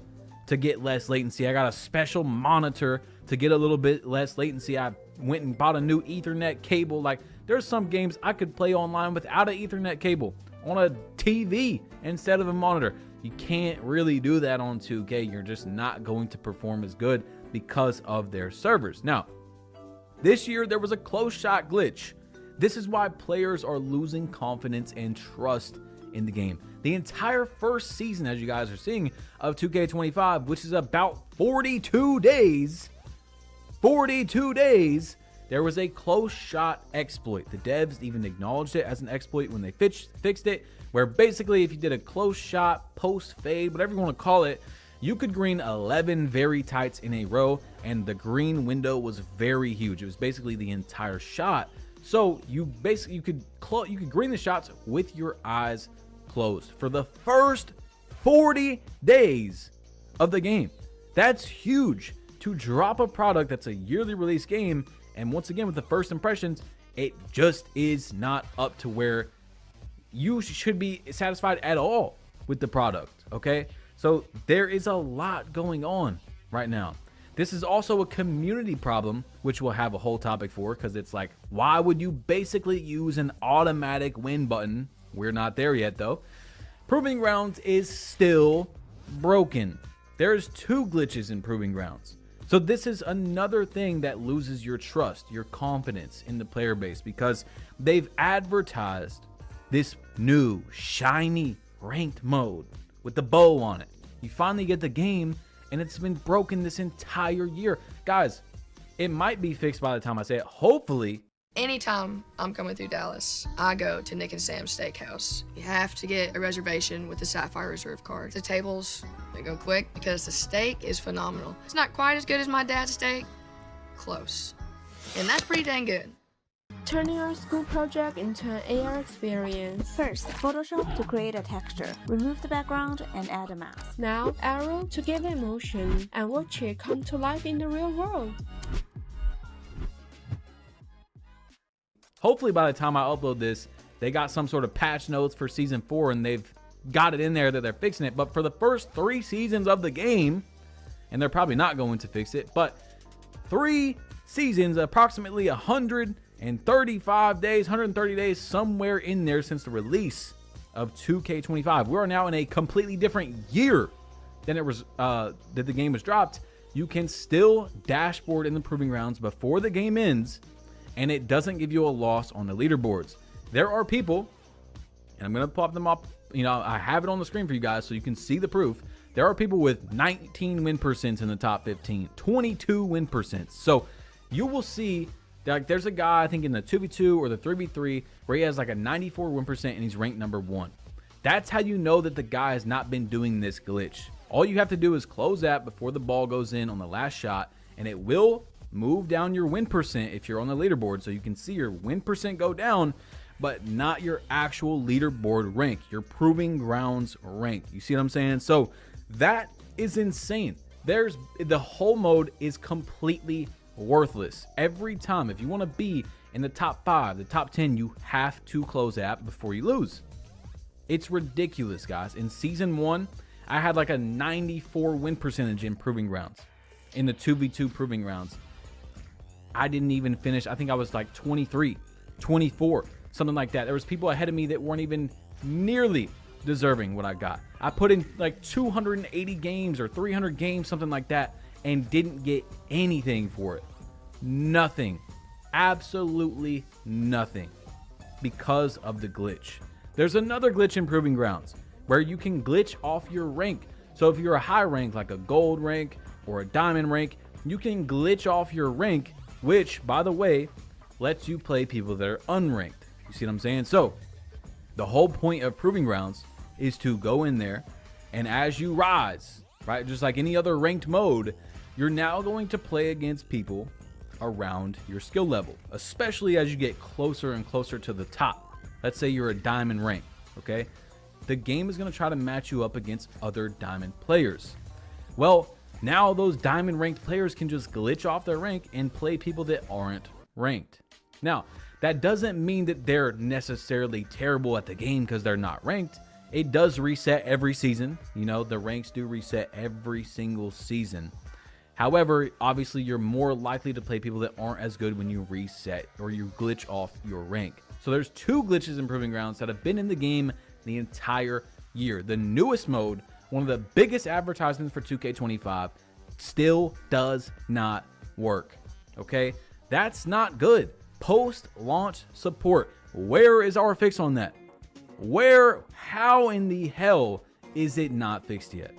to get less latency. I got a special monitor to get a little bit less latency. I went and bought a new Ethernet cable. Like, there's some games I could play online without an Ethernet cable on a TV instead of a monitor. You can't really do that on 2K. You're just not going to perform as good because of their servers. Now, this year there was a close shot glitch. This is why players are losing confidence and trust in the game. The entire first season, as you guys are seeing, of 2K25, which is about 42 days, there was a close shot exploit. The devs even acknowledged it as an exploit when they fixed it, where basically if you did a close shot, post fade, whatever you want to call it, you could green 11 very tights in a row, and the green window was very huge. It was basically the entire shot. So you could green the shots with your eyes closed for the first 40 days of the game. That's huge to drop a product that's a yearly release game. And once again, with the first impressions, it just is not up to where you should be satisfied at all with the product. Okay, so there is a lot going on right now. This is also a community problem, which we'll have a whole topic for, because it's like, why would you basically use an automatic win button? We're not there yet, though. Proving Grounds is still broken. There's 2 glitches in Proving Grounds. So this is another thing that loses your trust, your confidence in the player base, because they've advertised this new, shiny, ranked mode with the bow on it. You finally get the game, and it's been broken this entire year. Guys, it might be fixed by the time I say it. Hopefully. Anytime I'm coming through Dallas, I go to Nick and Sam's Steakhouse. You have to get a reservation with the Sapphire Reserve card. The tables, they go quick because the steak is phenomenal. It's not quite as good as my dad's steak, close. And that's pretty dang good. Turning your school project into an AR experience. First, Photoshop to create a texture. Remove the background and add a mask. Now, Arrow to give emotion and watch it come to life in the real world. Hopefully by the time I upload this, they got some sort of patch notes for season 4 and they've got it in there that they're fixing it. But for the first 3 seasons of the game, and they're probably not going to fix it, but 3 seasons, approximately 135 days, 130 days, somewhere in there since the release of 2K25. We are now in a completely different year than it was that the game was dropped. You can still dashboard in the proving grounds before the game ends, and it doesn't give you a loss on the leaderboards. There are people, and I'm gonna pop them up, you know, I have it on the screen for you guys so you can see the proof. There are people with 19 win percents in the top 15, 22 win percents. So you will see that, like, there's a guy, I think in the 2v2 or the 3v3, where he has like a 94 win percent and he's ranked number 1. That's how you know that the guy has not been doing this glitch. All you have to do is close that before the ball goes in on the last shot, and it will move down your win percent if you're on the leaderboard, so you can see your win percent go down, but not your actual leaderboard rank, your proving grounds rank. You see what I'm saying? So that is insane. The whole mode is completely worthless. Every time, if you want to be in the top 5, the top 10, you have to close the app before you lose. It's ridiculous, guys. In season 1, I had like a 94 win percentage in proving grounds, in the 2v2 proving grounds. I didn't even finish. I think I was like 23, 24, something like that. There was people ahead of me that weren't even nearly deserving what I got. I put in like 280 games or 300 games, something like that, and didn't get anything for it. Nothing. Absolutely nothing. Because of the glitch. There's another glitch in proving grounds where you can glitch off your rank. So if you're a high rank, like a gold rank or a diamond rank, you can glitch off your rank, which, by the way, lets you play people that are unranked. You see what I'm saying? So the whole point of proving grounds is to go in there, and as you rise, right, just like any other ranked mode, you're now going to play against people around your skill level, especially as you get closer and closer to the top. Let's say you're a diamond rank, okay? The game is going to try to match you up against other diamond players. Well, now those diamond ranked players can just glitch off their rank and play people that aren't ranked. Now, that doesn't mean that they're necessarily terrible at the game because they're not ranked. It does reset every season. You know, the ranks do reset every single season. However, obviously, you're more likely to play people that aren't as good when you reset or you glitch off your rank. So there's 2 glitches in proving grounds that have been in the game the entire year. The newest mode, one of the biggest advertisements for 2K25, still does not work. Okay, that's not good. Post-launch support. Where is our fix on that? How in the hell is it not fixed yet?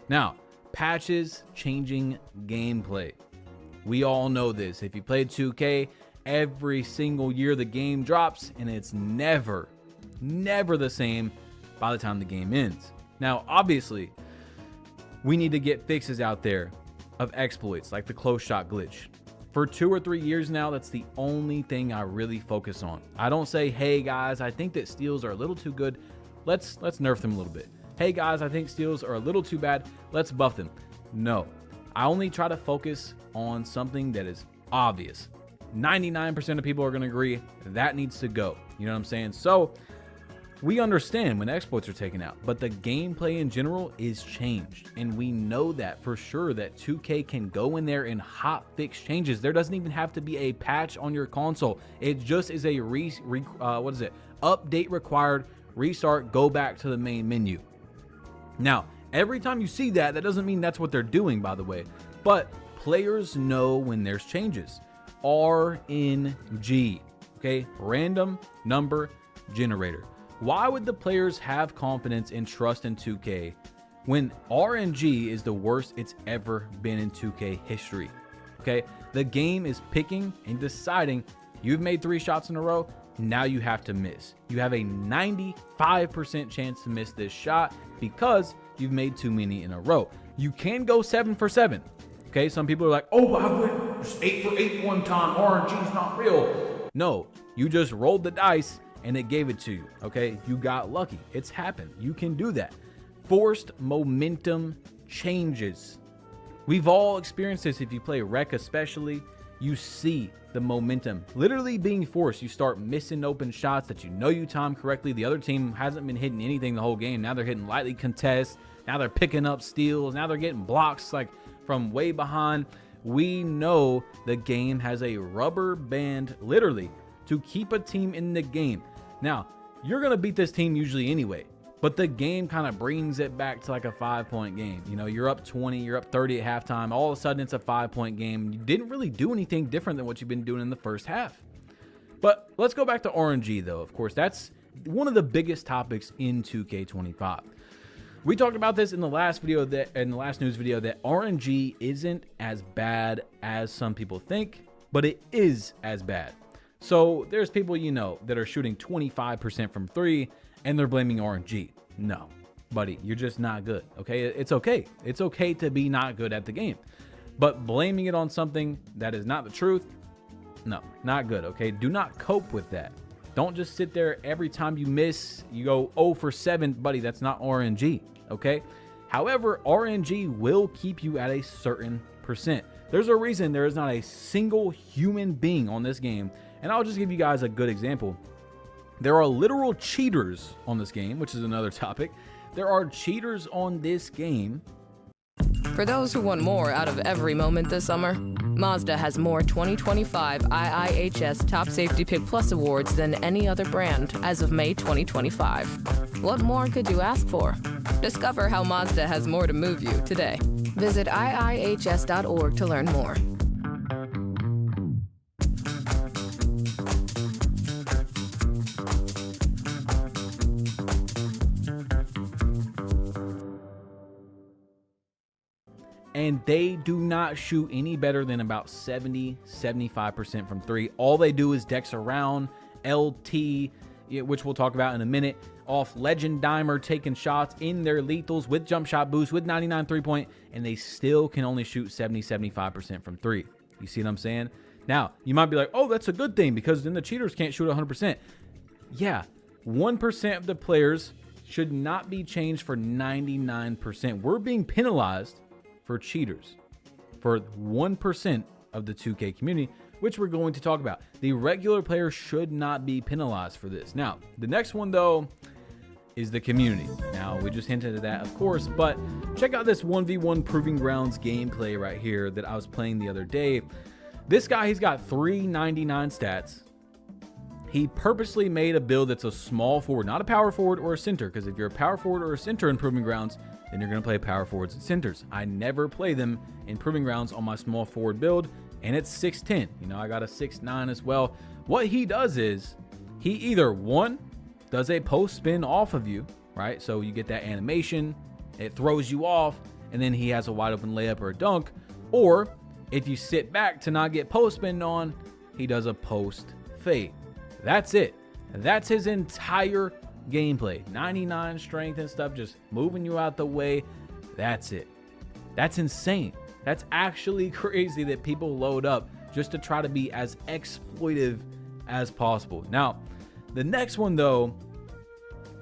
Now, patches changing gameplay. We all know this. If you played 2K, every single year the game drops and it's never the same by the time the game ends. Now, obviously, we need to get fixes out there of exploits like the close shot glitch. For 2 or 3 years now, that's the only thing I really focus on. I don't say, hey guys, I think that steals are a little too good. Let's nerf them a little bit. Hey guys, I think steals are a little too bad. Let's buff them. No, I only try to focus on something that is obvious. 99% of people are going to agree that needs to go. You know what I'm saying? So we understand when exploits are taken out, but the gameplay in general is changed. And we know that for sure that 2K can go in there and hot fix changes. There doesn't even have to be a patch on your console. It just is a update required, restart, go back to the main menu. Now, every time you see that, that doesn't mean that's what they're doing, by the way, but players know when there's changes. RNG, okay? Random number generator. Why would the players have confidence and trust in 2K when RNG is the worst it's ever been in 2K history? Okay, the game is picking and deciding you've made 3 shots in a row, now you have to miss. You have a 95% chance to miss this shot because you've made too many in a row. You can go 7 for 7. Okay, some people are like, oh, I went just 8 for 8 one time, RNG's not real. No, you just rolled the dice and it gave it to you, okay? You got lucky. It's happened. You can do that. Forced momentum changes. We've all experienced this if you play Rec especially. you see the momentum literally being forced. You start missing open shots that you know you timed correctly. The other team hasn't been hitting anything the whole game. Now they're hitting lightly contests. Now they're picking up steals. Now they're getting blocks like from way behind. We know the game has a rubber band literally to keep a team in the game. Now, you're going to beat this team usually anyway, but the game kind of brings it back to like a 5-point game. You know, you're up 20, you're up 30 at halftime. All of a sudden, it's a 5-point game. You didn't really do anything different than what you've been doing in the first half. But let's go back to RNG, though. Of course, that's one of the biggest topics in 2K25. We talked about this in the last video, in the last news video, that RNG isn't as bad as some people think, but it is as bad. So there's people you know that are shooting 25% from 3 and they're blaming RNG. No, buddy, you're just not good. Okay, it's okay. It's okay to be not good at the game, but blaming it on something that is not the truth, no, not good. Okay, do not cope with that. Don't just sit there every time you miss, you go 0 for 7, buddy. That's not RNG. Okay. However, RNG will keep you at a certain percent. There's a reason there is not a single human being on this game. And I'll just give you guys a good example. There are literal cheaters on this game, which is another topic. There are cheaters on this game. For those who want more out of every moment this summer, Mazda has more 2025 IIHS Top Safety Pick Plus awards than any other brand as of May 2025. What more could you ask for? Discover how Mazda has more to move you today. Visit iihs.org to learn more. And they do not shoot any better than about 70-75% from 3. All they do is dex around, LT, which we'll talk about in a minute, off Legend Dimer, taking shots in their lethals with jump shot boost, with 99 3-point, and they still can only shoot 70-75% from 3. You see what I'm saying? Now, you might be like, oh, that's a good thing because then the cheaters can't shoot 100%. Yeah, 1% of the players should not be changed for 99%. We're being penalized for cheaters, for 1% of the 2K community, which we're going to talk about. The regular player should not be penalized for this. Now, the next one, though, is the community. Now, we just hinted at that, of course, but check out this 1v1 Proving Grounds gameplay right here that I was playing the other day. This guy, he's got 399 stats. He purposely made a build that's a small forward, not a power forward or a center, because if you're a power forward or a center in Proving Grounds, then you're going to play power forwards and centers. I never play them in Proving Grounds on my small forward build, and it's 6'10". You know, I got a 6'9" as well. What he does is he either, one, does a post spin off of you, right? So you get that animation, it throws you off, and then he has a wide open layup or a dunk. Or if you sit back to not get post spin on, he does a post fade. That's it. That's his entire gameplay. 99 strength and stuff, just moving you out the way. That's it. That's insane. That's actually crazy that people load up just to try to be as exploitive as possible. Now, the next one, though,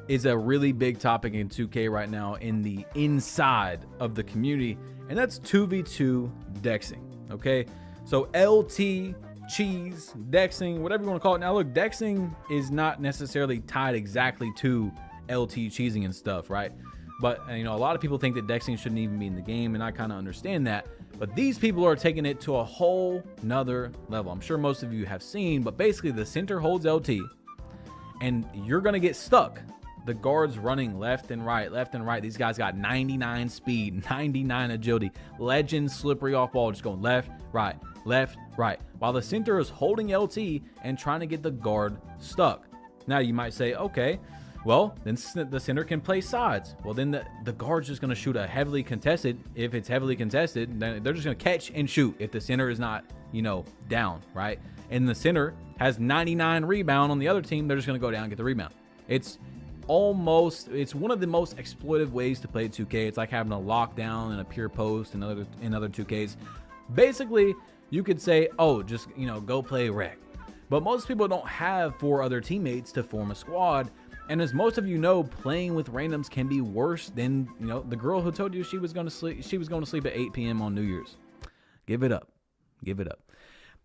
is a really big topic in 2K right now in the inside of the community, and that's 2v2 dexing. Okay, so LT, cheese, dexing, whatever you want to call it. Now, look, dexing is not necessarily tied exactly to LT cheesing and stuff, right? But, you know, a lot of people think that dexing shouldn't even be in the game, and I kind of understand that. But these people are taking it to a whole nother level. I'm sure most of you have seen, but basically the center holds LT, and you're going to get stuck. The guards running left and right, left and right. These guys got 99 speed, 99 agility, legend slippery off ball, just going left, right, while the center is holding LT and trying to get the guard stuck. Now you might say, okay, well, then the center can play sides. Well, then the guard's just going to shoot a heavily contested. If it's heavily contested, then they're just going to catch and shoot if the center is not, you know, down, right? And the center has 99 rebound on the other team. They're just going to go down and get the rebound. It's one of the most exploitive ways to play 2K. It's like having a lockdown and a pure post in other 2Ks. Basically, you could say, oh, just, you know, go play rec. But most people don't have 4 other teammates to form a squad. And as most of you know, playing with randoms can be worse than, you know, the girl who told you she was going to sleep at 8 p.m. on New Year's. Give it up. Give it up.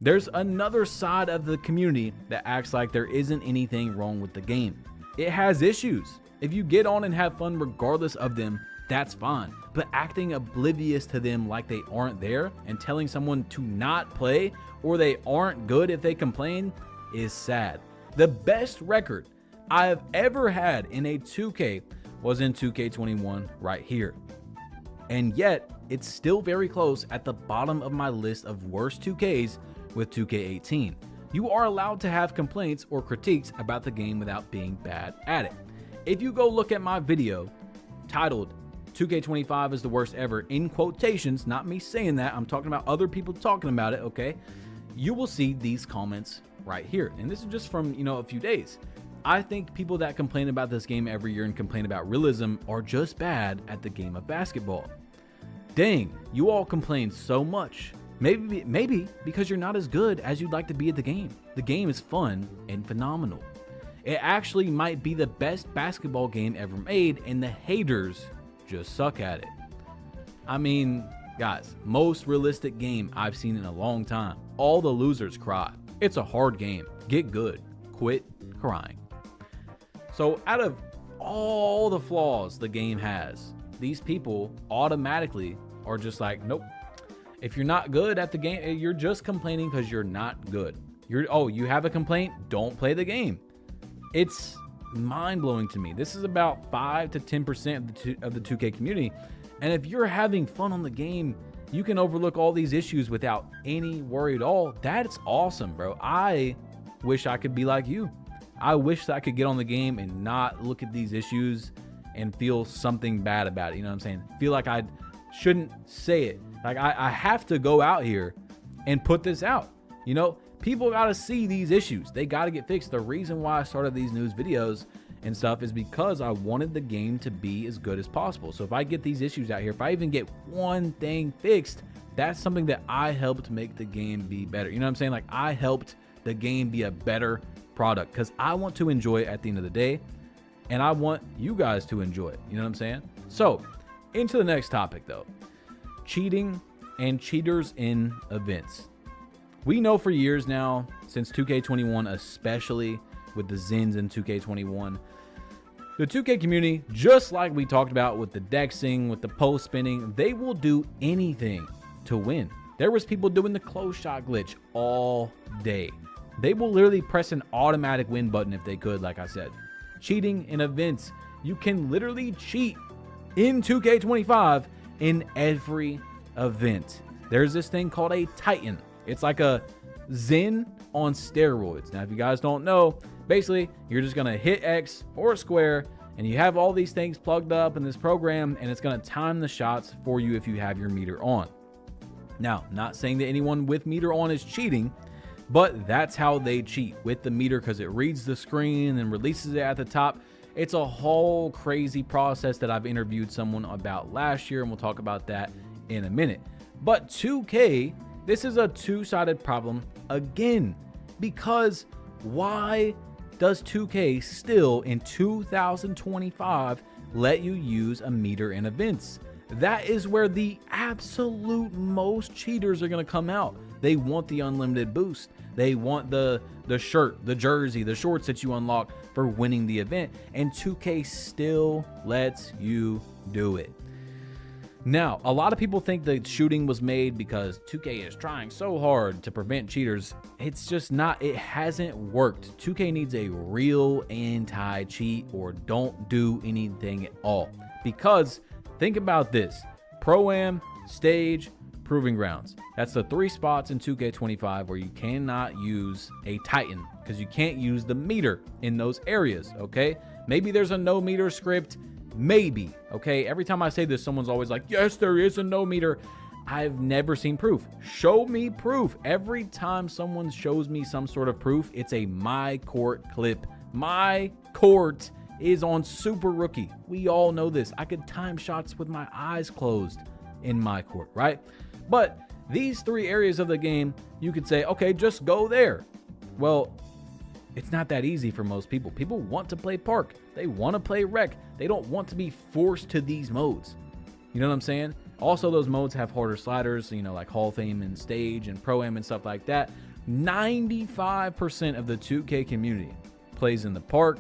There's another side of the community that acts like there isn't anything wrong with the game. It has issues. If you get on and have fun regardless of them, that's fine. But acting oblivious to them like they aren't there and telling someone to not play or they aren't good if they complain is sad. The best record I have ever had in a 2K was in 2K21 right here. And yet, it's still very close at the bottom of my list of worst 2Ks with 2K18. You are allowed to have complaints or critiques about the game without being bad at it. If you go look at my video titled 2K25 is the worst ever, in quotations, not me saying that, I'm talking about other people talking about it, okay? You will see these comments right here. And this is just from, a few days. I think people that complain about this game every year and complain about realism are just bad at the game of basketball. Dang, you all complain so much. Maybe because you're not as good as you'd like to be at the game. The game is fun and phenomenal. It actually might be the best basketball game ever made, and the haters just suck at it. I mean, guys, most realistic game I've seen in a long time. All the losers cry. It's a hard game. Get good. Quit crying. So out of all the flaws the game has, these people automatically are just like, nope. If you're not good at the game, you're just complaining because you're not good. You have a complaint? Don't play the game. It's mind-blowing to me. This is about 5 to 10% of the 2K community. And if you're having fun on the game, you can overlook all these issues without any worry at all. That's awesome, bro. I wish I could be like you. I wish that I could get on the game and not look at these issues and feel something bad about it. You know what I'm saying? Feel like I shouldn't say it. Like I have to go out here and put this out. People got to see these issues. They got to get fixed. The reason why I started these news videos and stuff is because I wanted the game to be as good as possible. So if I get these issues out here, if I even get one thing fixed, that's something that I helped make the game be better. You know what I'm saying? Like I helped the game be a better product because I want to enjoy it at the end of the day. And I want you guys to enjoy it. You know what I'm saying? So into the next topic though. Cheating and cheaters in events. We know for years now, since 2K21, especially with the Zins in 2K21, the 2K community, just like we talked about with the dexing, with the post spinning, they will do anything to win. There was people doing the close shot glitch all day. They will literally press an automatic win button if they could, like I said. Cheating in events. You can literally cheat in 2K25 in every event. There's this thing called a Titan. It's like a Zen on steroids. Now, if you guys don't know, basically, you're just going to hit X or square, and you have all these things plugged up in this program, and it's going to time the shots for you if you have your meter on. Now, not saying that anyone with meter on is cheating, but that's how they cheat with the meter because it reads the screen and releases it at the top. It's a whole crazy process that I've interviewed someone about last year, and we'll talk about that in a minute. But 2K, this is a two-sided problem again, because why does 2K still in 2025 let you use a meter in events? That is where the absolute most cheaters are going to come out. They want the unlimited boost. They want the shirt, the jersey, the shorts that you unlock for winning the event, and 2K still lets you do it. Now, a lot of people think the shooting was made because 2K is trying so hard to prevent cheaters. It's just not. It hasn't worked. 2K needs a real anti-cheat or don't do anything at all. Because think about this. Pro-Am, Stage, Proving Grounds. That's the 3 spots in 2K25 where you cannot use a Titan because you can't use the meter in those areas, okay? Maybe there's a no meter script. Maybe, okay? Every time I say this, someone's always like, yes, there is a no meter. I've never seen proof. Show me proof. Every time someone shows me some sort of proof, it's a my court clip. My court is on Super Rookie. We all know this. I could time shots with my eyes closed in my court, right? But these 3 areas of the game, you could say, okay, just go there. Well, it's not that easy for most people. People want to play park. They want to play rec. They don't want to be forced to these modes. You know what I'm saying? Also, those modes have harder sliders, like Hall of Fame and Stage and Pro-Am and stuff like that. 95% of the 2K community plays in the park,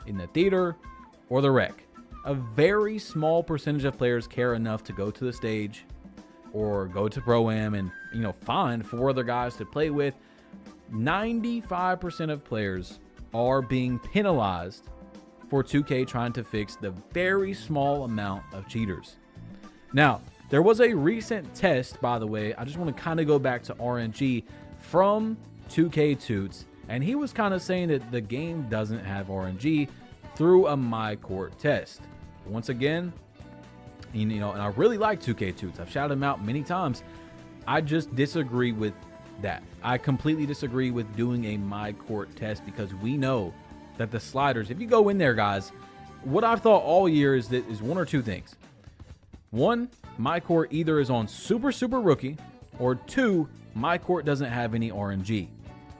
in the theater, or the rec. A very small percentage of players care enough to go to the stage or go to Pro-Am and, find 4 other guys to play with. 95% of players are being penalized for 2K trying to fix the very small amount of cheaters. Now, there was a recent test, by the way. I just want to kind of go back to RNG from 2K Toots, and he was kind of saying that the game doesn't have RNG through a My Court test. Once again, and I really like 2K Toots. I've shouted him out many times. I just disagree with that. I completely disagree with doing a My Court test because we know that the sliders, if you go in there, guys, what I've thought all year is one or two things. One, My Court either is on super rookie, or 2, My Court doesn't have any RNG.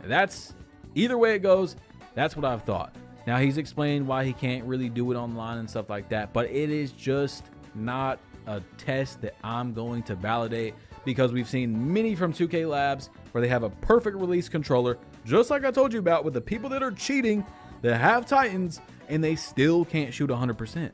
That's either way it goes. That's what I've thought. Now, he's explained why he can't really do it online and stuff like that, but it is just not a test that I'm going to validate because we've seen many from 2K Labs where they have a perfect release controller, just like I told you about with the people that are cheating that have Titans and they still can't shoot 100%.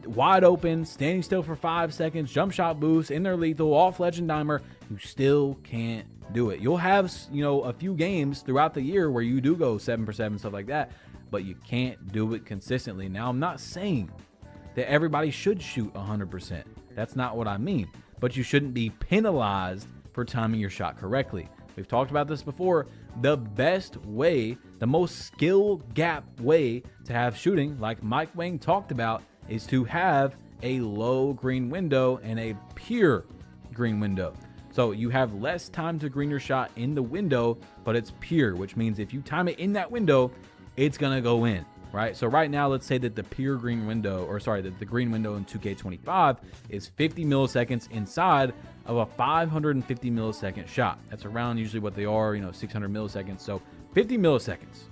Wide open, standing still for 5 seconds, jump shot boost, in their lethal, off legend dimer, you still can't do it. You'll have, a few games throughout the year where you do go 7 for 7, stuff like that, but you can't do it consistently. Now, I'm not saying that everybody should shoot 100%. That's not what I mean, but you shouldn't be penalized for timing your shot correctly. We've talked about this before. The best way, the most skill gap way to have shooting, like Mike Wang talked about, is to have a low green window and a pure green window. So you have less time to green your shot in the window, but it's pure, which means if you time it in that window, it's going to go in, right? So right now, let's say that the pure green window, the green window in 2K25 is 50 milliseconds inside of a 550 millisecond shot. That's around usually what they are, 600 milliseconds. So 50 milliseconds.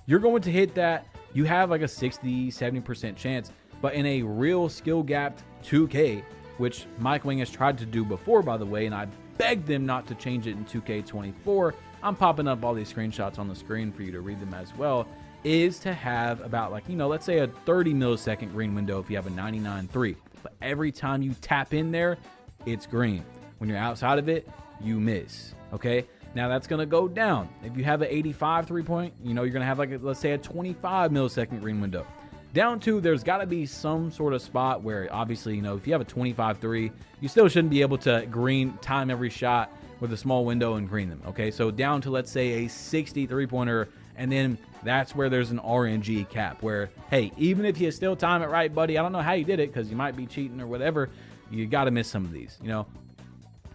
You're going to hit that. You have like a 60, 70% chance. But in a real skill gapped 2K, which Mike Wing has tried to do before, by the way, and I begged them not to change it in 2K24. I'm popping up all these screenshots on the screen for you to read them as well, is to have about let's say a 30 millisecond green window if you have a 99.3. But every time you tap in there, it's green. When you're outside of it, you miss, okay? Now that's going to go down. If you have an 85 3-point, you're going to have let's say a 25 millisecond green window. Down to, there's got to be some sort of spot where obviously, if you have a 25-3, you still shouldn't be able to green time every shot with a small window and green them, okay? So down to, let's say, a 60 3-pointer, and then that's where there's an RNG cap where, hey, even if you still time it right, buddy, I don't know how you did it because you might be cheating or whatever, you got to miss some of these,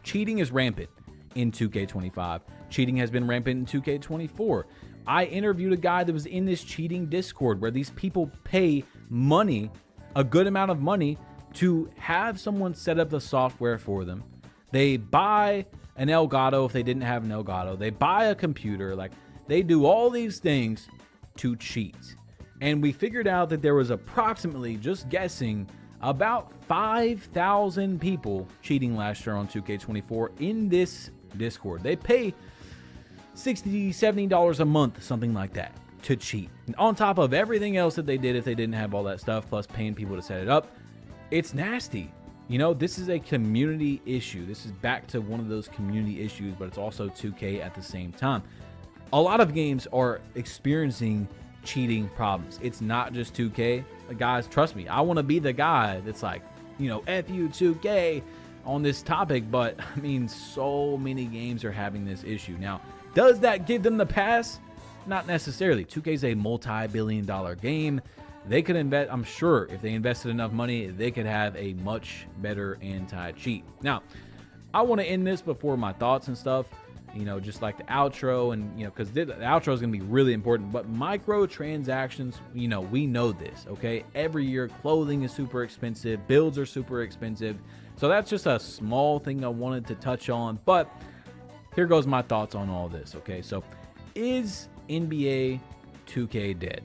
Cheating is rampant in 2K25. Cheating has been rampant in 2K24. I interviewed a guy that was in this cheating Discord where these people pay money, a good amount of money, to have someone set up the software for them. They buy an Elgato if they didn't have an Elgato. They buy a computer. They do all these things to cheat. And we figured out that there was approximately, just guessing, about 5,000 people cheating last year on 2K24 in this Discord. They pay $60, $70 a month, something like that, to cheat. And on top of everything else that they did if they didn't have all that stuff, plus paying people to set it up, it's nasty. This is a community issue. This is back to one of those community issues, but it's also 2K at the same time. A lot of games are experiencing cheating problems. It's not just 2K. Guys, trust me, I want to be the guy that's like, F you 2K on this topic, but I mean, so many games are having this issue. Now, does that give them the pass? Not necessarily. 2K is a multi-billion-dollar game. They could invest, I'm sure, if they invested enough money, they could have a much better anti-cheat. Now, I want to end this before my thoughts and stuff, just like the outro, and, because the outro is going to be really important, but microtransactions, we know this, okay? Every year, clothing is super expensive, builds are super expensive, so that's just a small thing I wanted to touch on, but here goes my thoughts on all this, okay? So, is NBA 2K dead?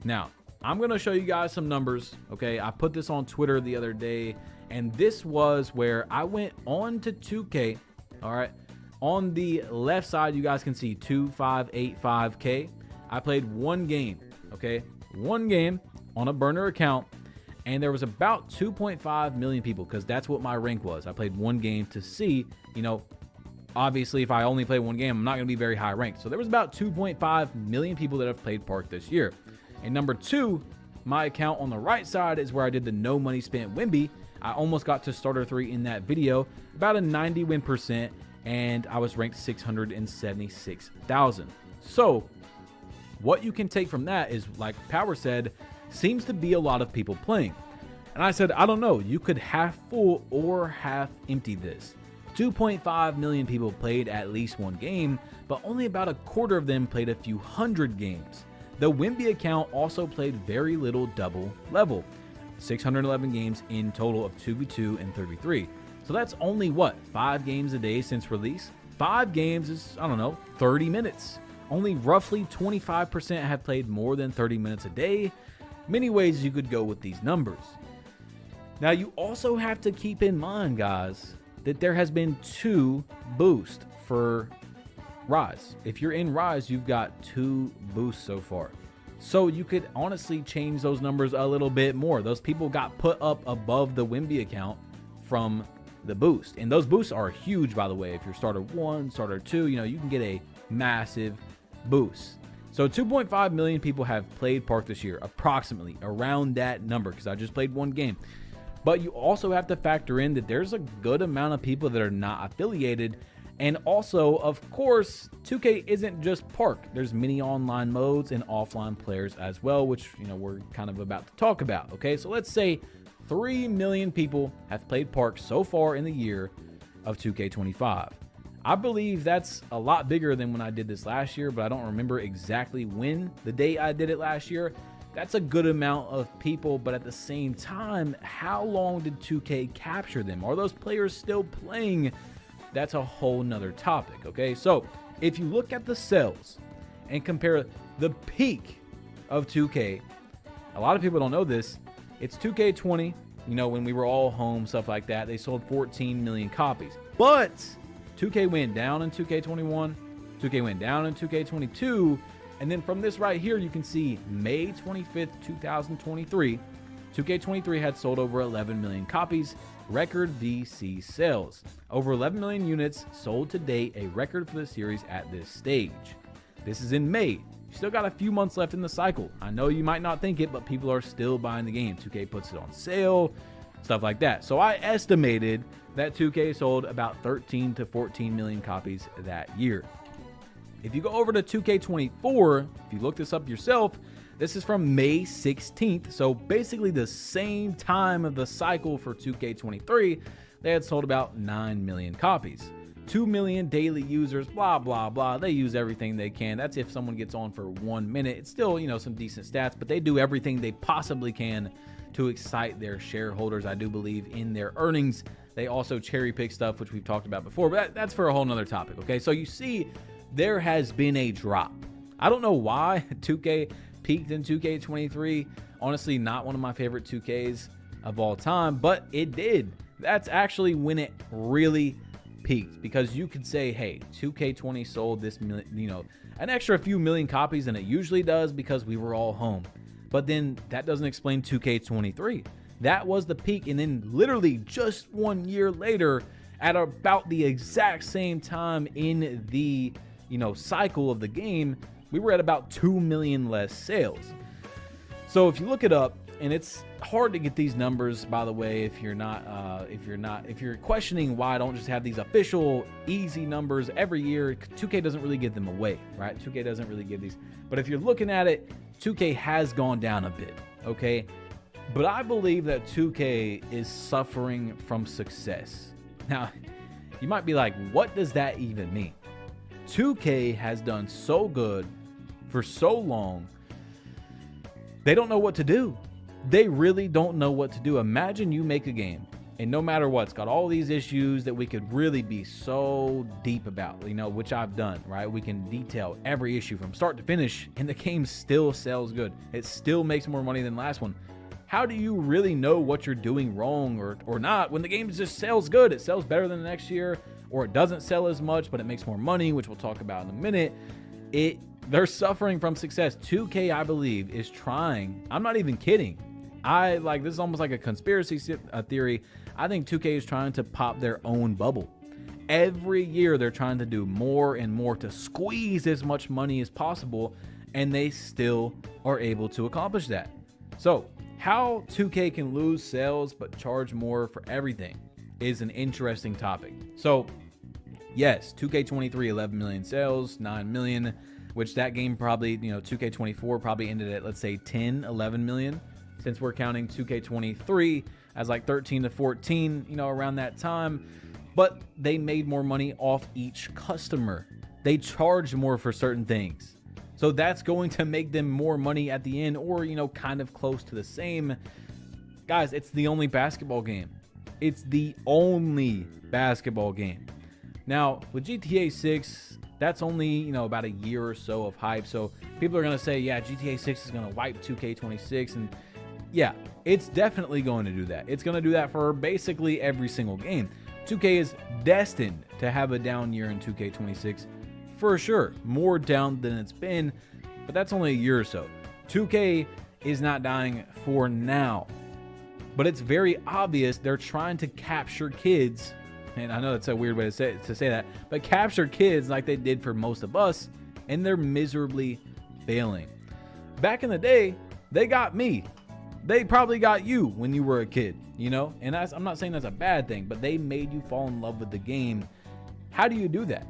Now, I'm going to show you guys some numbers, okay? I put this on Twitter the other day, and this was where I went on to 2K, all right? On the left side, you guys can see 2585K. I played one game, okay? One game on a burner account, and there was about 2.5 million people, because that's what my rank was. I played one game to see, you know, obviously if I only play one game, I'm not going to be very high ranked. So there was about 2.5 million people that have played Park this year. And number two, my account on the right side is where I did the no money spent Wimby. I almost got to starter 3 in that video, about a 90 win percent, and I was ranked 676,000. So what you can take from that is, like Power said, seems to be a lot of people playing. And I said, I don't know, you could half full or half empty this. 2.5 million people played at least one game, but only about a quarter of them played a few hundred games. The Wimby account also played very little double level, 611 games in total of 2v2 and 33. So that's only what, 5 games a day since release? 5 games is, I don't know, 30 minutes. Only roughly 25% have played more than 30 minutes a day. Many ways you could go with these numbers. Now you also have to keep in mind, guys, that there has been 2 boosts for Rise. If you're in Rise, you've got 2 boosts so far. So you could honestly change those numbers a little bit more. Those people got put up above the Wimby account from the boost. And those boosts are huge, by the way. If you're starter 1, starter 2, you know, you can get a massive boost. So 2.5 million people have played Park this year, approximately around that number, because I just played one game. But you also have to factor in that there's a good amount of people that are not affiliated. And also, of course, 2K isn't just Park. There's many online modes and offline players as well, which, you know, we're kind of about to talk about. Okay, so let's say 3 million people have played Park so far in the year of 2K25. I believe that's a lot bigger than when I did this last year, but I don't remember exactly when the day I did it last year. That's a good amount of people, but at the same time, how long did 2K capture them? Are those players still playing? That's a whole nother topic, okay? So if you look at the sales and compare the peak of 2K, a lot of people don't know this, it's 2K20, you know, when we were all home, stuff like that, they sold 14 million copies. But 2K went down in 2K21, 2K went down in 2K22, and then from this right here, you can see May 25th, 2023, 2K23 had sold over 11 million copies, record VC sales. Over 11 million units sold to date, a record for the series at this stage. This is in May. You still got a few months left in the cycle. I know you might not think it, but people are still buying the game. 2K puts it on sale, stuff like that. So I estimated that 2K sold about 13 to 14 million copies that year. If you go over to 2K24, if you look this up yourself, this is from May 16th. So basically the same time of the cycle for 2K23, they had sold about 9 million copies. 2 million daily users, blah, blah, blah. They use everything they can. That's if someone gets on for 1 minute. It's still, you know, some decent stats, but they do everything they possibly can to excite their shareholders. I do believe in their earnings. They also cherry pick stuff, which we've talked about before, but that's for a whole nother topic, okay? So you see, there has been a drop. I don't know why 2K peaked in 2K23. Honestly, not one of my favorite 2Ks of all time, but it did. That's actually when it really peaked, because you could say, hey, 2K20 sold this, you know, an extra few million copies than it usually does because we were all home. But then that doesn't explain 2K23. That was the peak, and then literally just 1 year later, at about the exact same time in the, you know, cycle of the game, we were at about 2 million less sales. So if you look it up, and it's hard to get these numbers, by the way, if you're questioning why I don't just have these official easy numbers every year. 2K doesn't really give them away, right? 2K doesn't really give these. But if you're looking at it, 2K has gone down a bit, okay? But I believe that 2K is suffering from success. Now, you might be like, what does that even mean? 2K has done so good for so long, they don't know what to do. They really don't know what to do. Imagine you make a game, and no matter what, it's got all these issues that we could really be so deep about, you know, which I've done, right? We can detail every issue from start to finish, and the game still sells good. It still makes more money than the last one. How do you really know what you're doing wrong or not when the game just sells good? It sells better than the next year, or it doesn't sell as much, but it makes more money, which we'll talk about in a minute. They're suffering from success. 2K, I believe, is trying. I'm not even kidding. This is almost like a conspiracy theory. I think 2K is trying to pop their own bubble. Every year they're trying to do more and more to squeeze as much money as possible, and they still are able to accomplish that. So how 2K can lose sales but charge more for everything is an interesting topic. So yes, 2K23, 11 million sales, 9 million, which that game probably, 2K24 probably ended at, let's say, 10, 11 million, since we're counting 2K23 as like 13 to 14, around that time. But they made more money off each customer. They charged more for certain things. So that's going to make them more money at the end, or, kind of close to the same. Guys, it's the only basketball game. It's the only basketball game. Now, with GTA 6, that's only, about a year or so of hype. So people are going to say, yeah, GTA 6 is going to wipe 2K26. And yeah, it's definitely going to do that. It's going to do that for basically every single game. 2K is destined to have a down year in 2K26 for sure. More down than it's been, but that's only a year or so. 2K is not dying for now, but it's very obvious they're trying to capture kids. And I know that's a weird way to say that, but capture kids like they did for most of us, and they're miserably failing. Back in the day, they got me. They probably got you when you were a kid, and I'm not saying that's a bad thing, but they made you fall in love with the game. How do you do that?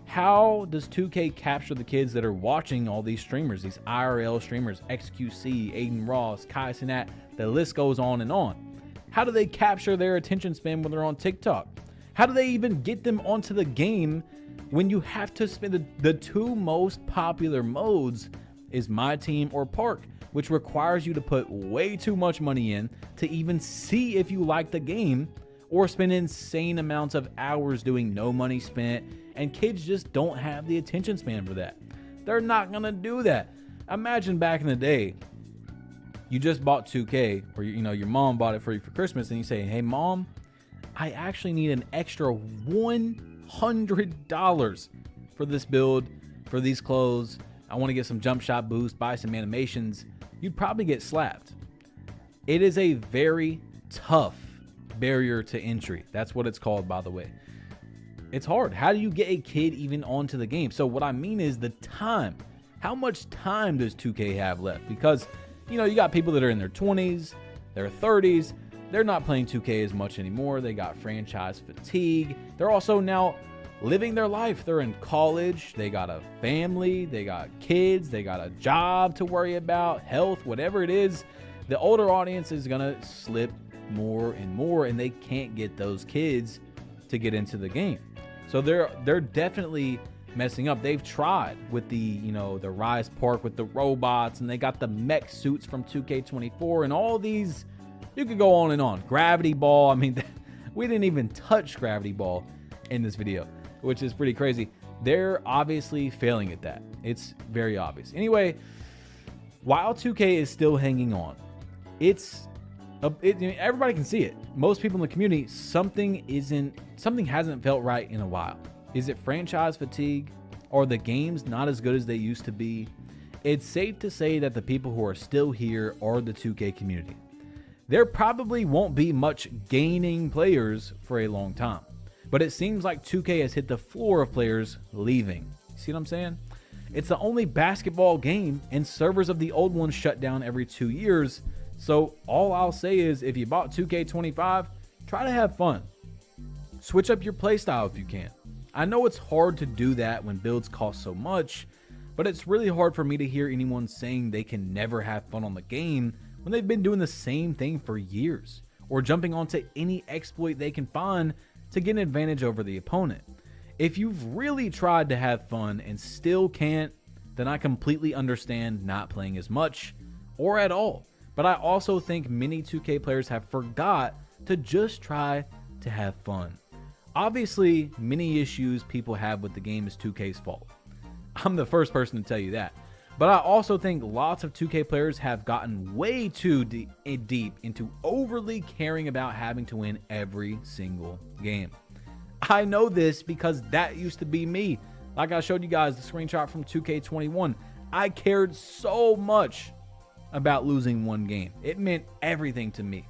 How does 2K capture the kids that are watching all these streamers, these IRL streamers, XQC, Aiden Ross, Kai Cenat, the list goes on and on. How do they capture their attention span when they're on TikTok? How do they even get them onto the game when you have to spend the two most popular modes is My Team or Park, which requires you to put way too much money in to even see if you like the game, or spend insane amounts of hours doing no money spent, and kids just don't have the attention span for that. They're not gonna do that. Imagine back in the day, you just bought 2K, or your mom bought it for you for Christmas, and you say, hey mom, I actually need an extra $100 for this build, for these clothes. I want to get some jump shot boost, buy some animations. You'd probably get slapped. It is a very tough barrier to entry. That's what it's called, by the way. It's hard. How do you get a kid even onto the game? So what I mean is the time. How much time does 2K have left? Because, you got people that are in their 20s, their 30s. They're not playing 2K as much anymore. They got franchise fatigue. They're also now living their life. They're in college. They got a family. They got kids. They got a job to worry about, health, whatever it is. The older audience is going to slip more and more, and they can't get those kids to get into the game. So they're definitely messing up. They've tried with the Rise Park with the robots, and they got the mech suits from 2K24 and all these. You could go on and on. Gravity Ball. I mean, we didn't even touch Gravity Ball in this video, which is pretty crazy. They're obviously failing at that. It's very obvious. Anyway, while 2K is still hanging on, everybody can see it. Most people in the community, something hasn't felt right in a while. Is it franchise fatigue? Or the games not as good as they used to be? It's safe to say that the people who are still here are the 2K community. There probably won't be much gaining players for a long time, but it seems like 2K has hit the floor of players leaving. See what I'm saying? It's the only basketball game, and servers of the old ones shut down every 2 years. So all I'll say is, if you bought 2K25, try to have fun. Switch up your playstyle if you can. I know it's hard to do that when builds cost so much, but it's really hard for me to hear anyone saying they can never have fun on the game when they've been doing the same thing for years, or jumping onto any exploit they can find to get an advantage over the opponent. If you've really tried to have fun and still can't, then I completely understand not playing as much or at all. But I also think many 2K players have forgot to just try to have fun. Obviously, many issues people have with the game is 2K's fault. I'm the first person to tell you that. But I also think lots of 2K players have gotten way too deep into overly caring about having to win every single game. I know this because that used to be me. Like I showed you guys the screenshot from 2K21. I cared so much about losing one game. It meant everything to me.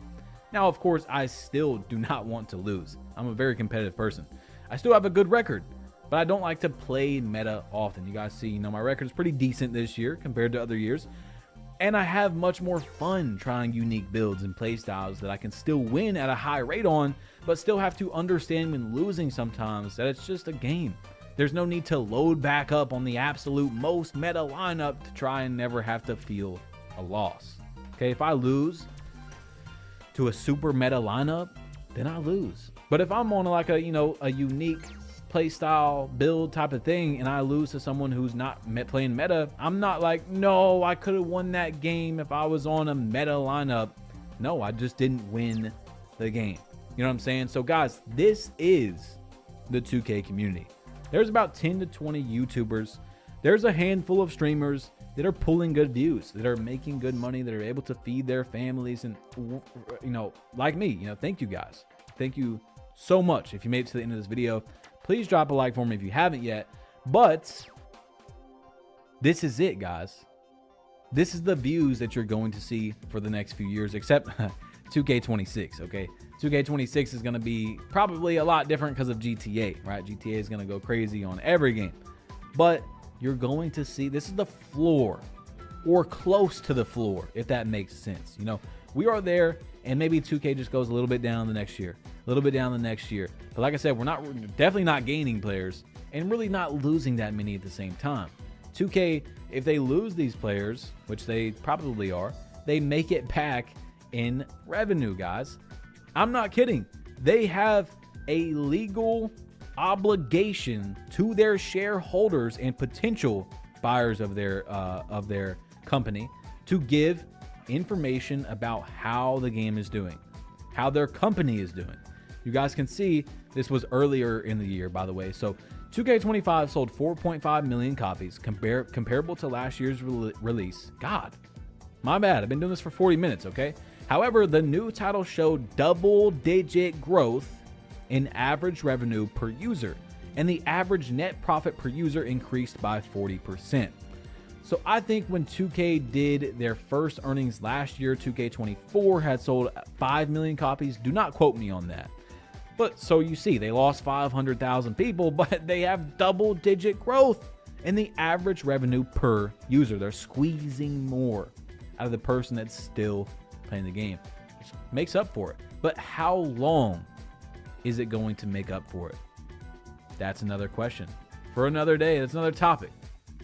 Now, of course, I still do not want to lose. I'm a very competitive person. I still have a good record, but I don't like to play meta often. You guys see, you know, my record is pretty decent this year compared to other years. And I have much more fun trying unique builds and playstyles that I can still win at a high rate on, but still have to understand when losing sometimes that it's just a game. There's no need to load back up on the absolute most meta lineup to try and never have to feel a loss. Okay, if I lose to a super meta lineup, then I lose. But if I'm on like a, you know, a unique playstyle build type of thing and I lose to someone who's not playing meta, I'm not like, no, I could have won that game if I was on a meta lineup. No, I just didn't win the game. You know what I'm saying? So guys, this is the 2K community. There's about 10 to 20 YouTubers. There's a handful of streamers that are pulling good views, that are making good money, that are able to feed their families, and, you know, like me, you know, thank you guys. Thank you so much. If you made it to the end of this video, please drop a like for me if you haven't yet. But this is it, guys. This is the views that you're going to see for the next few years, except 2K26, okay? 2K26 is going to be probably a lot different because of GTA, right? GTA is going to go crazy on every game. But you're going to see, this is the floor, or close to the floor, if that makes sense. You know, we are there, and maybe 2K just goes a little bit down the next year, a little bit down the next year. But like I said, we're definitely not gaining players, and really not losing that many at the same time. 2K, if they lose these players, which they probably are, they make it back in revenue, guys. I'm not kidding. They have a legal obligation to their shareholders and potential buyers of their company to give information about how the game is doing, how their company is doing. You guys can see this was earlier in the year, by the way. So 2K25 sold 4.5 million copies, comparable to last year's release. God, my bad. I've been doing this for 40 minutes, okay? However, the new title showed double-digit growth in average revenue per user, and the average net profit per user increased by 40%. So I think when 2K did their first earnings last year, 2K24 had sold 5 million copies. Do not quote me on that. But so you see, they lost 500,000 people, but they have double-digit growth in the average revenue per user. They're squeezing more out of the person that's still playing the game, which makes up for it. But how long is it going to make up for it? That's another question for another day. That's another topic.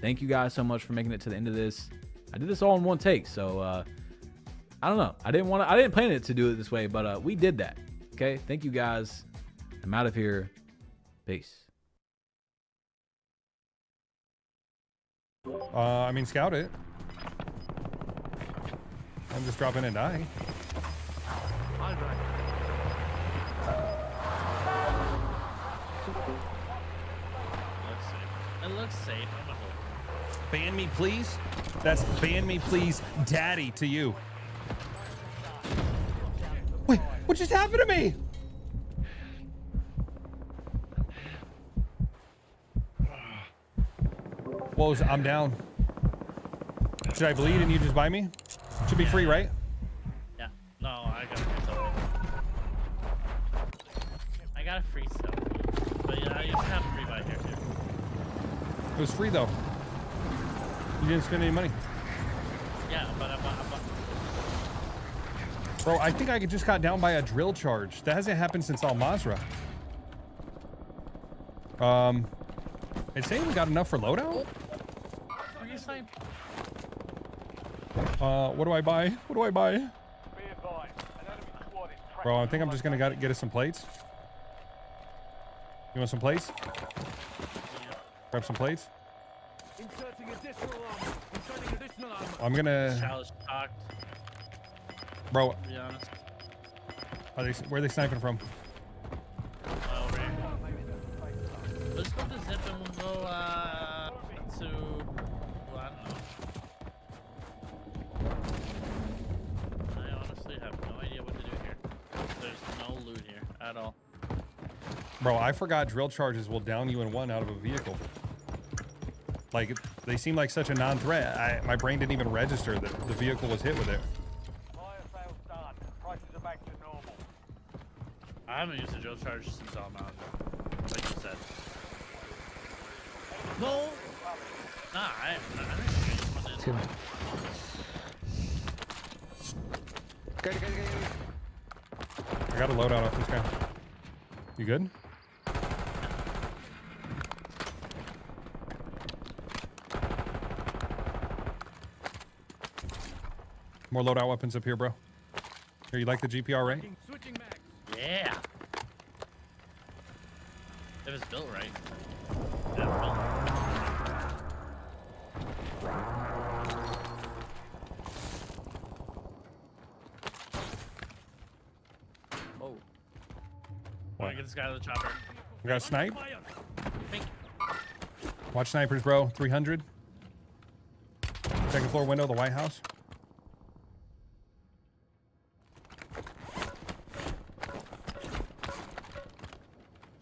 Thank you guys so much for making it to the end of this. I did this all in one take, so I don't know. I didn't plan it to do it this way, but we did that. Okay, thank you guys. I'm out of here. Peace. I mean, scout it. I'm just dropping and die. It looks safe. Ban me, please. That's ban me, please, daddy to you. Wait, what just happened to me? Whoa, I'm down. Should I bleed and you just buy me? Should be free, right? Yeah. No, I got something. I got a free stuff. But yeah, I used to have a free buy here too. It was free though. You didn't spend any money. Yeah, but I'm Bro, I think I just got down by a drill charge. That hasn't happened since Al Mazrah. It's saying we got enough for loadout? What do I buy? What do I buy? Bro, I think I'm just gonna get us some plates. You want some plates? Grab some plates. I'm gonna. Bro, to be honest. where are they sniping from? Over here. Let's go to zip and we'll go to. Well, I don't know. I honestly have no idea what to do here. There's no loot here at all. Bro, I forgot drill charges will down you in one out of a vehicle. Like, they seem like such a non-threat. My brain didn't even register that the vehicle was hit with it. I haven't used a drill charge since I'm out, like you said. No! Nah, I'm just shooting on I got a loadout off this guy. You good? More loadout weapons up here, bro. Here, you like the GPR, right? Yeah. If it's built right. Yeah, Oh. Wanna get this guy to the chopper. We got a snipe. Pink. Watch snipers, bro. 300. Second floor window, the White House.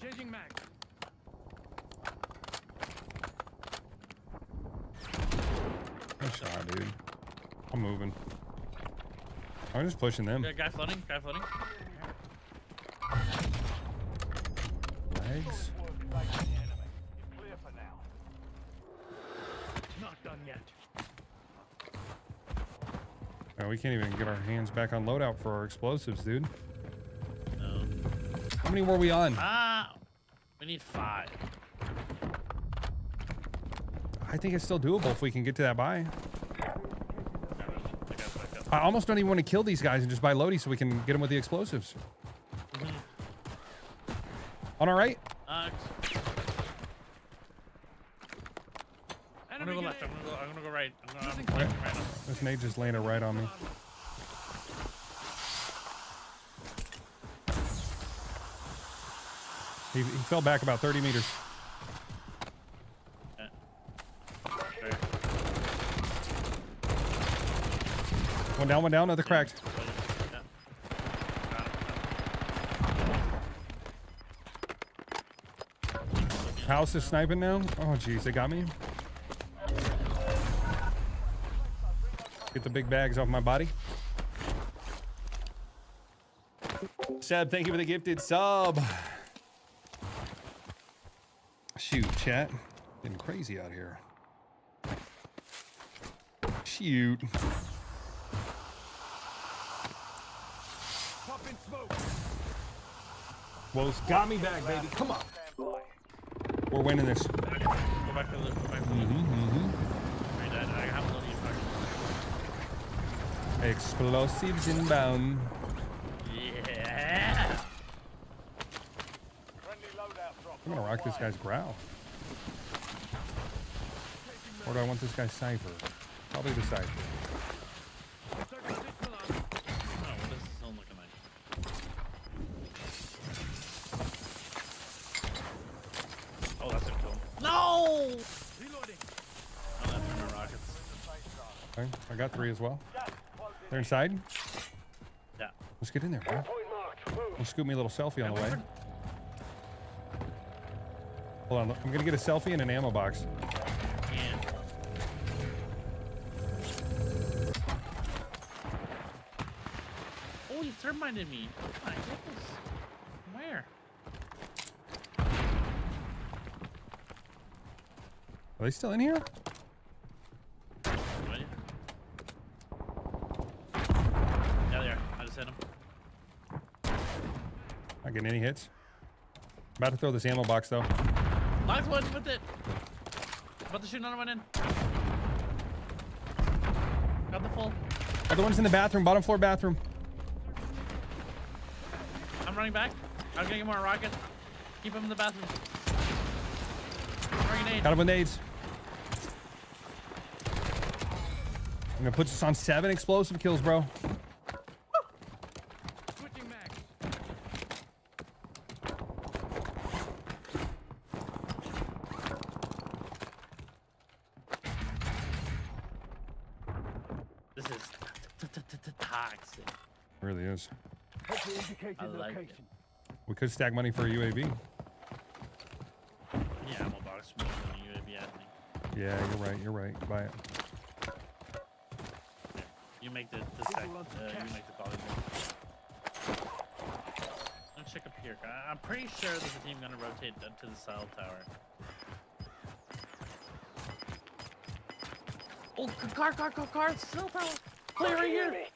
Changing mag. Good shot, dude. I'm moving. I'm just pushing them. Guy flooding. Guy flooding. Legs. Not done yet. Oh, we can't even get our hands back on loadout for our explosives, dude. No. How many were we on? We need 5. I think it's still doable if we can get to that buy. I almost don't even want to kill these guys and just buy loady so we can get them with the explosives. On our right? I'm gonna go left. I'm gonna go right. I'm Okay. This nade just landed right on me. He fell back about 30 meters. One down, another cracked. House is sniping now. Oh, jeez, they got me. Get the big bags off my body. Seb, thank you for the gifted sub. Shoot, chat. Getting crazy out here. Shoot. Wo's got me back, baby. Come on. We're winning this. Go back to the I have a little Explosives inbound. Yeah. I'm gonna rock this guy's growl. Or do I want this guy's cipher? Probably the cipher. Oh, that's gonna kill him. No! Reloading. Oh, that's from the rockets. Okay, I got 3 as well. They're inside? Yeah. Let's get in there, bro. Let's scoop me a little selfie on the way. Hold on, I'm gonna get a selfie and an ammo box. Yeah. Oh, he third-minded me. Oh my goodness. Where? Are they still in here? Yeah, they are. I just hit him. Not getting any hits. About to throw this ammo box though. Last one with it. About to shoot another one in. Got the full. Other one's in the bathroom, bottom floor bathroom. I'm running back. I was gonna get more rocket. Keep him in the bathroom. Grenade. Got him with nades. I'm gonna put this on 7 explosive kills, bro. Switching mag. This is toxic. It really is. Hopefully indicating I the like location. We could stack money for a UAV. Yeah, ammo box more than you would be at me. Yeah, you're right. Buy it. You make the stack. You make the call. Let's check up here. I'm pretty sure there's a team gonna rotate to the cell tower. Oh, car! Cell tower! Player right here!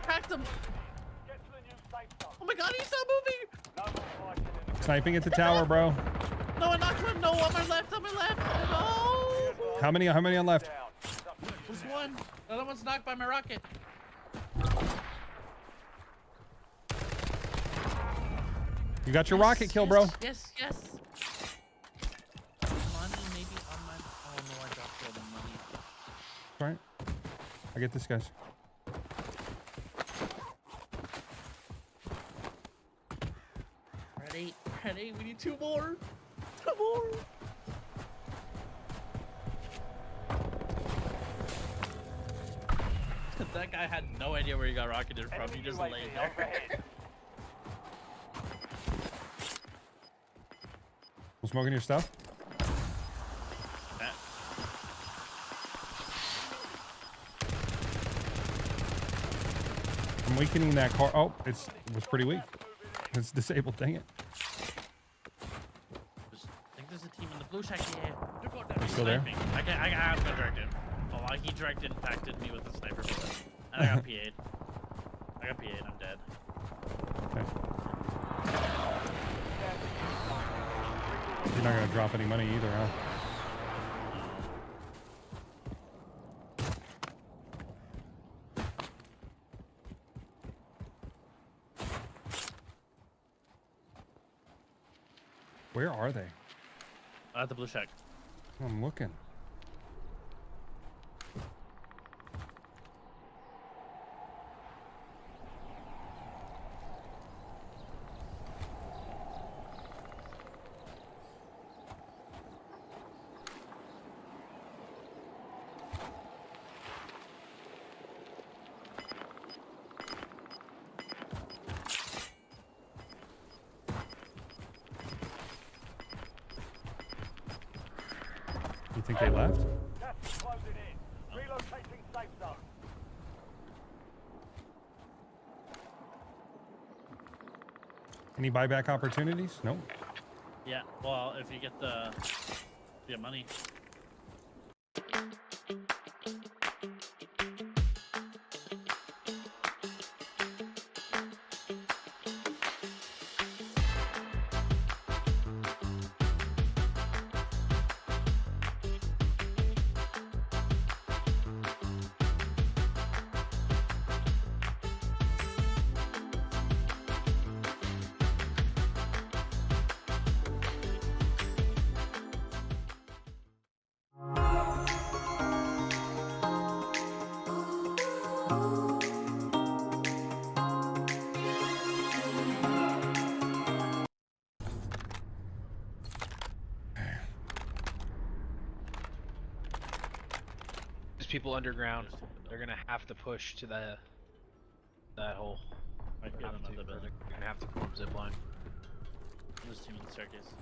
Cracked him! Oh my god, he's not moving! Sniping at the tower, bro. No, I knocked him! No, on my left! No! How many on left? There's one. The other one's knocked by my rocket. You got your rocket kill, bro. Yes. Money maybe on my... Oh no, I dropped all the money. All right. I get this, guys. Ready? We need 2 more. 2 more. That guy had no idea where he got rocketed from. He just laid there. Smoking your stuff? I'm weakening that car. Oh, it was pretty weak. It's disabled, dang it. I think there's a team in the blue shack here. You still there? I'm gonna direct him. Oh, he direct impacted me with a sniper bullet. And I got PA'd. I'm dead. Okay. You're not gonna drop any money either, huh? Where are they? At the blue shack. I'm looking. You think they left? Any buyback opportunities? Nope. Yeah, well, if you get the money. People underground. They're gonna have to push to that hole. They're gonna have to form zip line. There's a team in the staircase.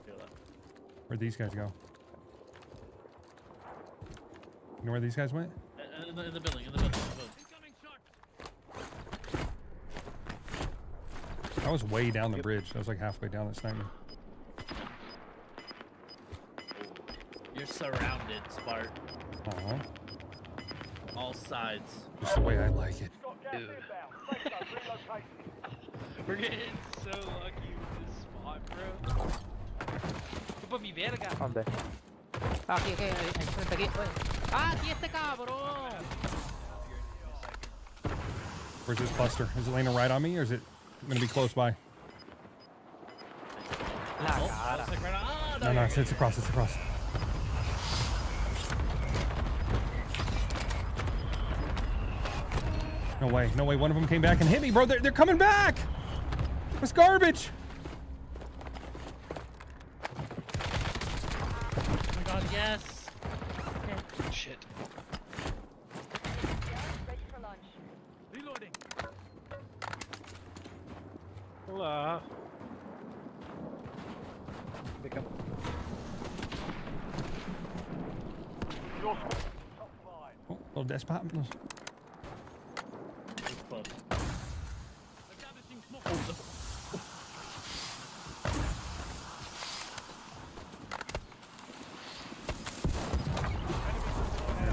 Feel that. Where'd these guys go? You know where these guys went? In the building. I was way down the bridge. I was like halfway down that sniper. You're surrounded, Spark. Uh-huh. All sides. Just the way I like it. Dude. We're getting so lucky with this spot, bro. Chupa mi verga. ¿Dónde? Aquí, enfrente aquí. Aquí este cabrón. Where's this cluster? Is it laying right on me or is it going to be close by? No, it's across. No way. One of them came back and hit me, bro. They're coming back. That's garbage. Oh my god, yes. Okay. Shit. Reloading. Hola. Pick up. Oh, little desk pop.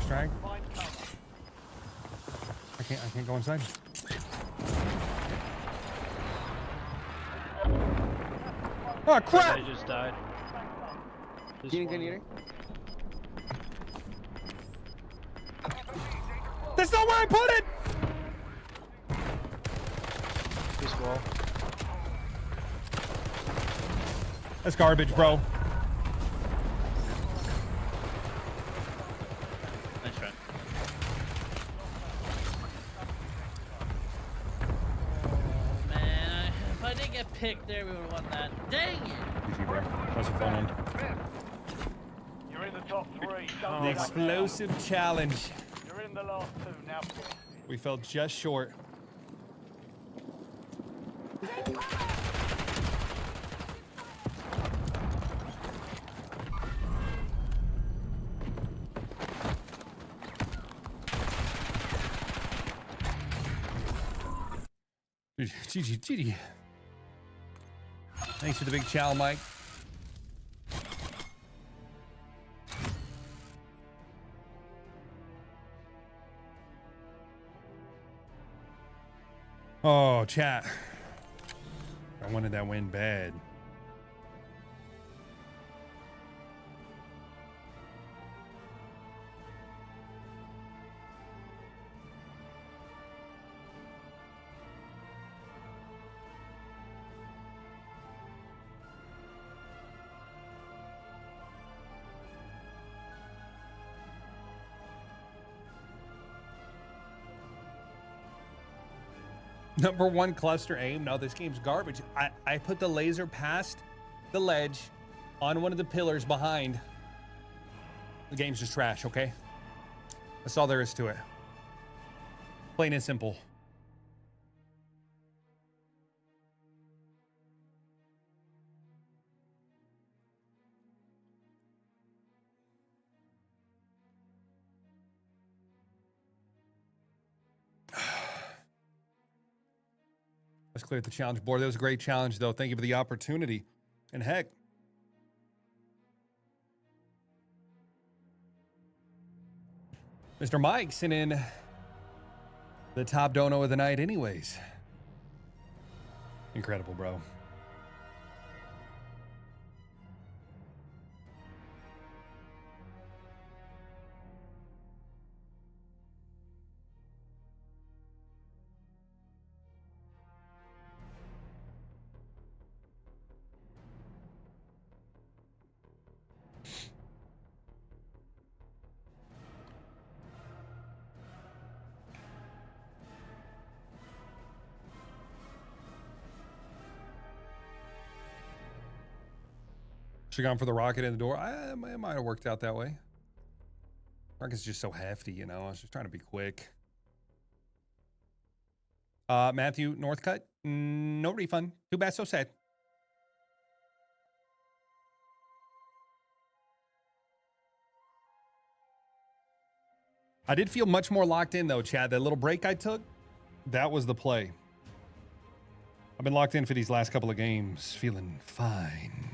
Strike. I can't go inside. Oh crap! I just died. That's not where I put it! This wall. That's garbage, bro. Nice try. Man, if I didn't get picked there, we would have won that. Dang it! GG, bro. That's a fun one. You're in the top 3. The explosive challenge. You're in the last 2 now. We fell just short. GG. Thanks for the big chow, Mike. Oh, chat. I wanted that win bad. Number 1 cluster aim. No, this game's garbage. I put the laser past the ledge on one of the pillars behind. The game's just trash, okay? That's all there is to it. Plain and simple. Let's clear the challenge board. That was a great challenge, though. Thank you for the opportunity. And heck, Mr. Mike sent in the top dono of the night anyways. Incredible, bro. Should have gone for the rocket in the door. It might have worked out that way. Rocket's just so hefty, you know. I was just trying to be quick. Matthew, Northcutt, no refund. Too bad, so sad. I did feel much more locked in, though, Chad. That little break I took, that was the play. I've been locked in for these last couple of games, feeling fine.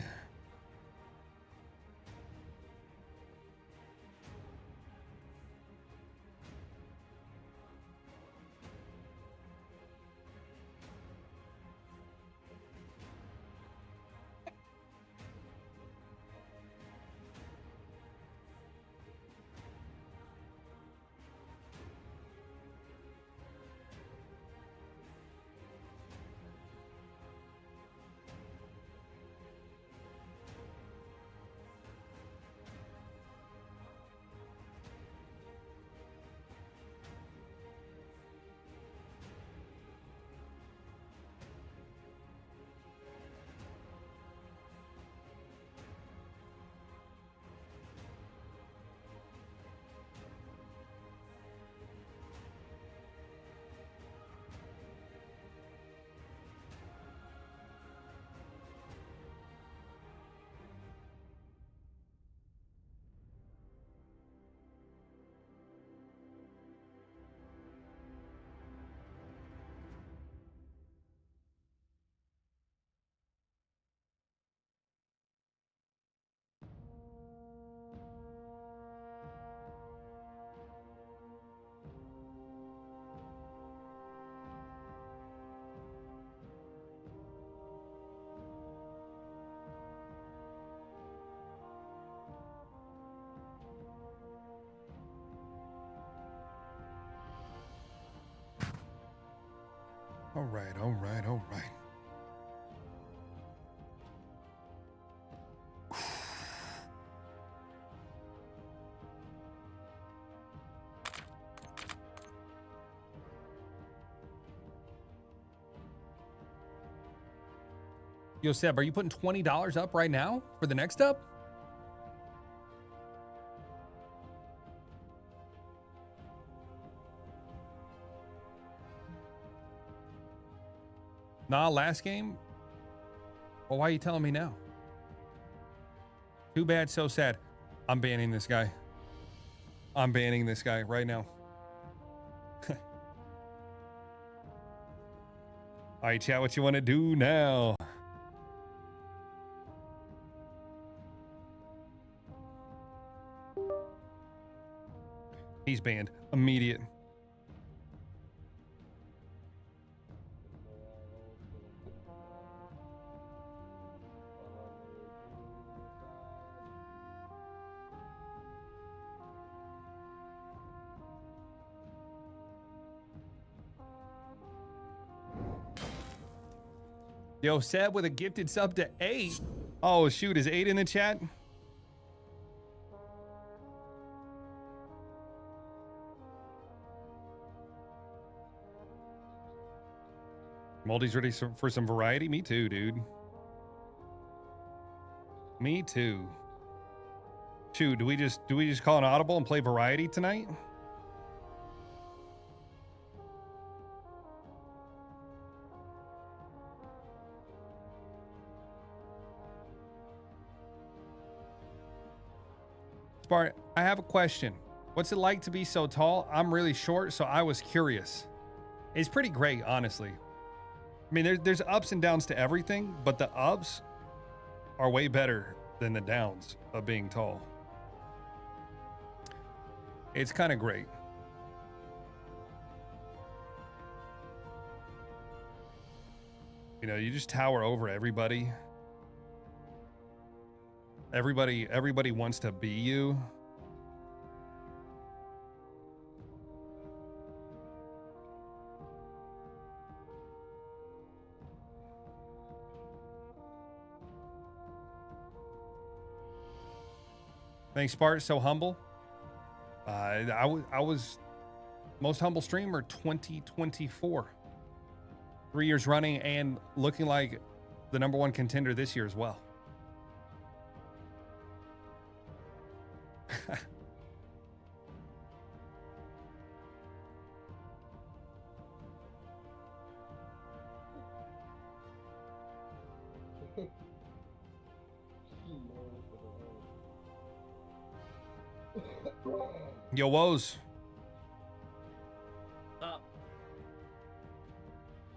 All right, all right, all right. Yo, Seb, are you putting $20 up right now for the next up? Nah, last game? Well, why are you telling me now? Too bad, so sad. I'm banning this guy. I'm banning this guy right now. All right, chat, what you want to do now? He's banned. Immediate. Yo, Seb with a gifted sub to 8. Oh, shoot. Is 8 in the chat? Moldy's ready for some variety? Me too, dude. Me too. Shoot, do we just call an audible and play variety tonight? Bart, I have a question. What's it like to be so tall? I'm really short, so I was curious. It's pretty great, honestly. I mean, there's ups and downs to everything, but the ups are way better than the downs of being tall. It's kind of great. You know, you just tower over everybody. Everybody wants to be you. Thanks, Bart. So humble. I was most humble streamer 2024. 3 years running and looking like the #1 contender this year as well. Yo, Woes. Up.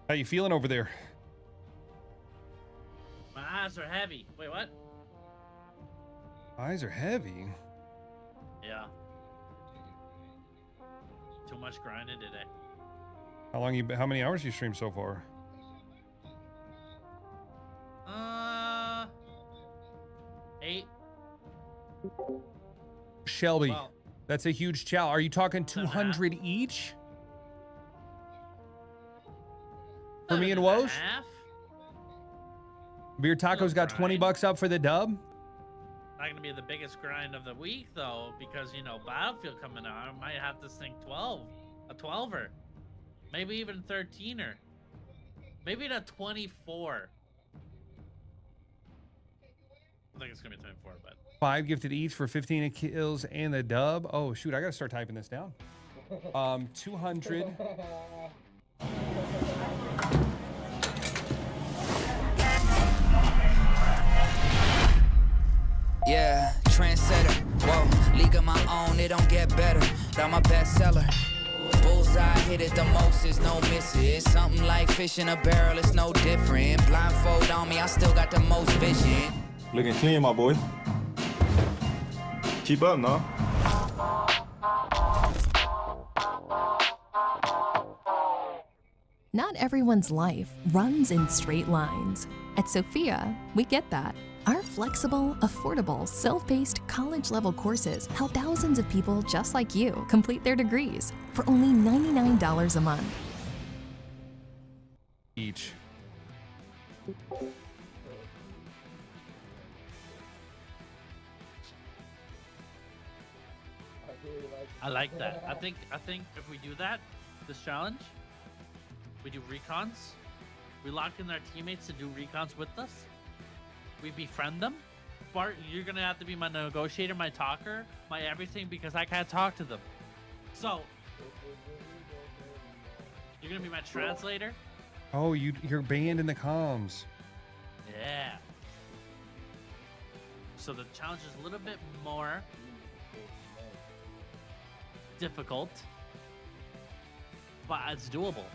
How you feeling over there? My eyes are heavy. Wait, what? Eyes are heavy. Yeah. Too much grinding today. How many hours you streamed so far? Uh, 8. Shelby, Well, that's a huge chow. Are you talking 200 each? For me and Woes? half? Beer Tacos got 20 bucks up for the dub. Not gonna be the biggest grind of the week though, because you know Battlefield coming out. I might have to sink 12, a 12er, maybe even 13er, maybe a 24. I think it's gonna be 24, but 5 gifted each for 15 kills and the dub. Oh shoot, I gotta start typing this down. 200. Yeah, trendsetter. Whoa, league of my own, it don't get better. Got my bestseller. Bullseye hit it the most, is no misses. Something like fish in a barrel, it's no different. Blindfold on me, I still got the most vision. Looking clean, my boy. Keep up, no? Not everyone's life runs in straight lines. At Sophia, we get that. Our flexible, affordable, self-paced college-level courses help thousands of people just like you complete their degrees for only $99 a month. I like that. I think if we do that, this challenge, we do recons. We lock in our teammates to do recons with us. We befriend them. Bart, you're gonna have to be my negotiator, my talker, my everything, because I can't talk to them. So you're gonna be my translator. Oh, you're banned in the comms. Yeah. So the challenge is a little bit more difficult, but it's doable.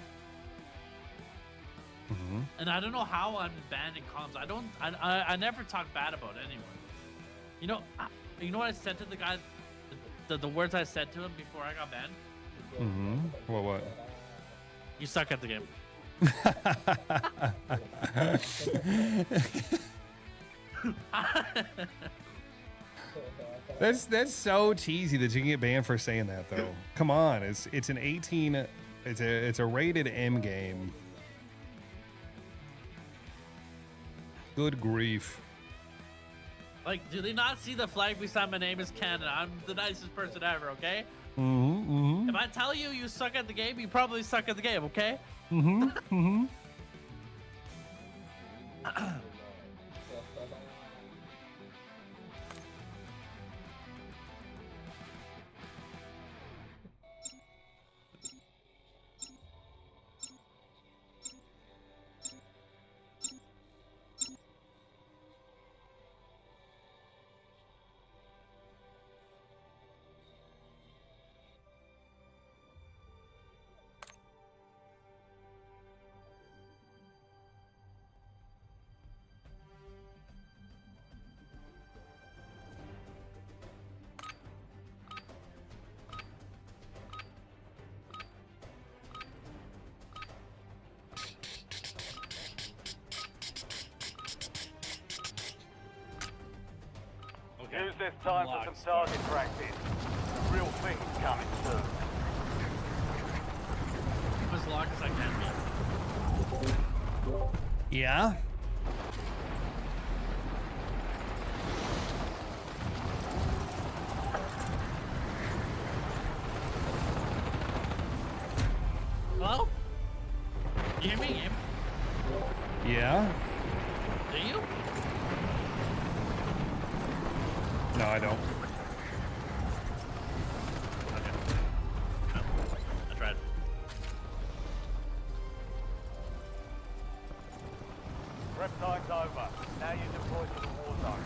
And I don't know how I'm banned in comms. I never talk bad about anyone. You know what I said to the guy, the words I said to him before I got banned? What? You suck at the game. That's so cheesy that you can get banned for saying that though. Come on, it's an 18. It's a rated M game. Good grief. Like, do they not see the flag beside my name is Canada? I'm the nicest person ever, okay? If I tell you you suck at the game, you probably suck at the game, okay? Use this time for some target practice. The real thing's coming soon. As long as I can be. Yeah. Hello? You hear me, Game? Yeah. Do you? No, I don't. I tried. Prep time's over. Now you deploy to the war zone.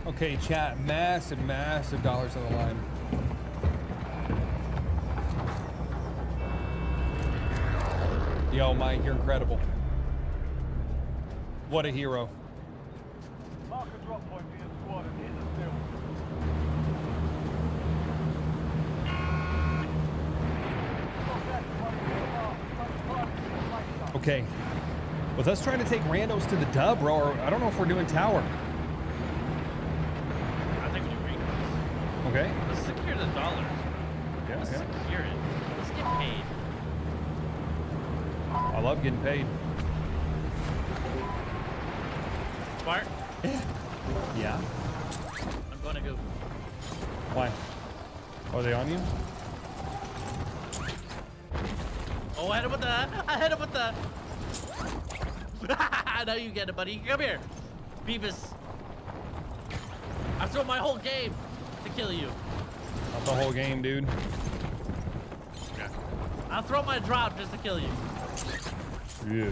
Okay, chat, massive dollars on the line. Yo, Mike, you're incredible. What a hero. Mark a drop point for your squad and hit the field. Okay. With us trying to take randos to the dub, bro, or I don't know if we're doing tower. I think we do recons. Okay. Let's secure the dollars. Yeah, Let's yeah. secure it. Let's get paid. I love getting paid. Bart, Yeah. I'm going to go. Why? Are they on you? Oh, I hit him with the. I hit him with the. Now you get it, buddy. Come here, Beavis. I threw my whole game to kill you. Not the whole game, dude. I'll throw my drop just to kill you. Yeah.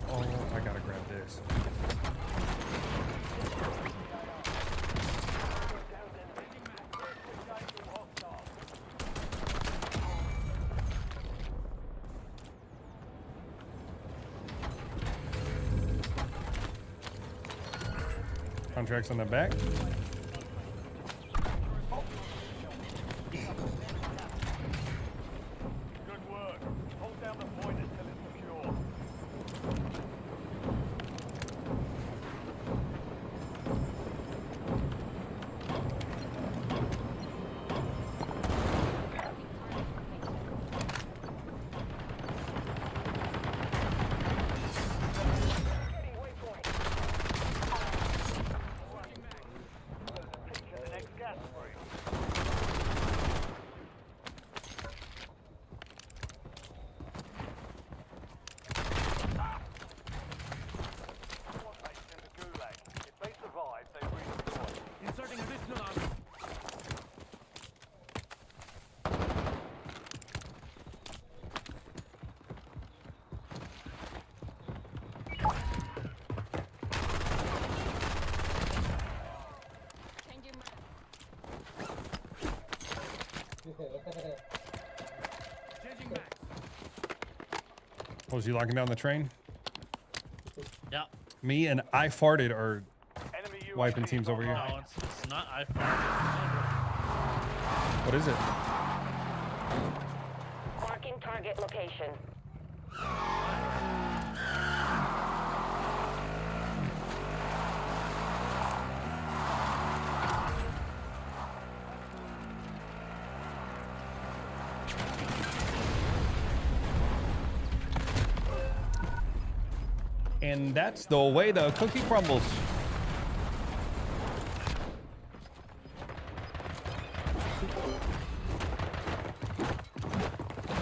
Oh, I gotta grab this. Contracts on the back. Was he locking down the train? Yeah. Me and I farted are wiping teams over here. No, it's not. I farted. What is it? Marking target location. And that's the way the cookie crumbles.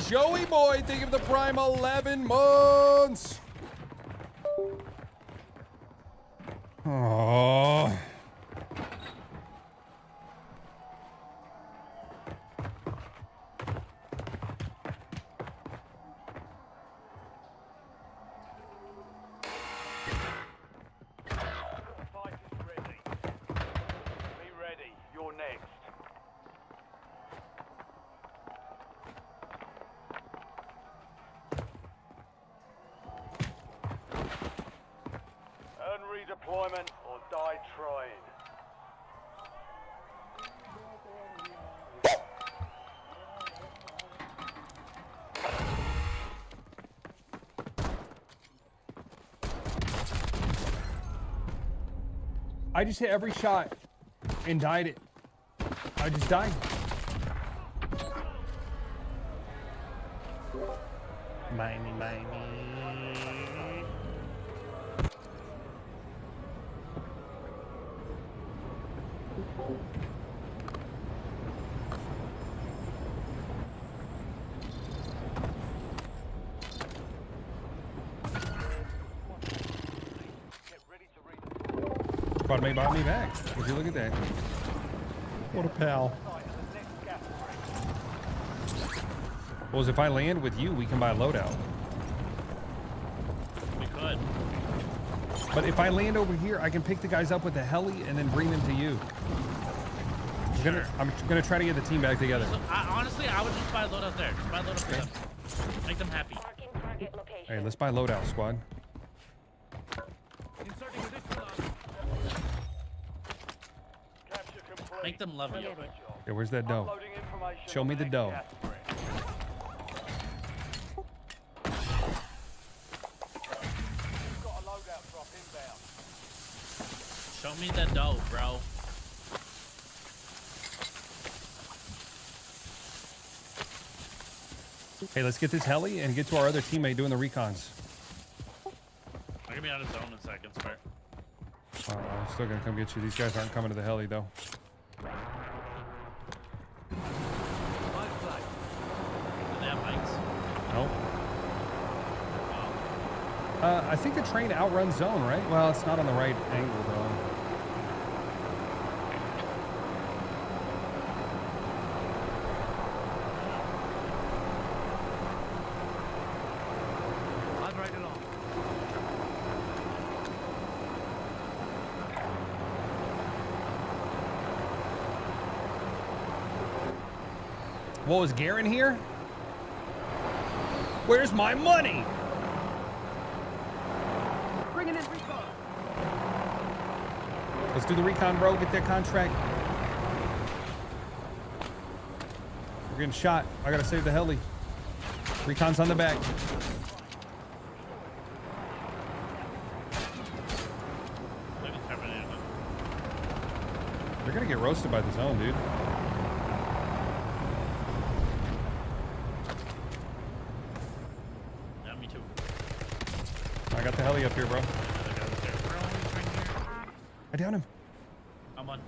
Joey boy, think of the prime 11 months. Oh. Redeployment or die trying. I just hit every shot and died it. I just died. Mind me. Squad mate bought me back. Would you look at that? What a pal. Well, if I land with you, we can buy a loadout. We could. But if I land over here, I can pick the guys up with the heli and then bring them to you. I'm gonna try to get the team back together. So, honestly, I would just buy a loadout there. Just buy a loadout for them. Make them happy. Hey, let's buy loadout, squad. Make them love you. Okay, where's that dough? Show me the dough. Show me the dough, bro. Hey, let's get this heli and get to our other teammate doing the recons. I'm gonna be out of zone in seconds, right? I'm still gonna come get you. These guys aren't coming to the heli though. Do they have mics? Nope. I think the train outruns zone, right? Well, it's not on the right angle though. What was Garen here? Where's my money? Bringing in recon. Let's do the recon, bro. Get that contract. We're getting shot. I gotta save the heli. Recon's on the back. They're gonna get roasted by the zone, dude. I got the heli up here, bro. I downed him. I'm on.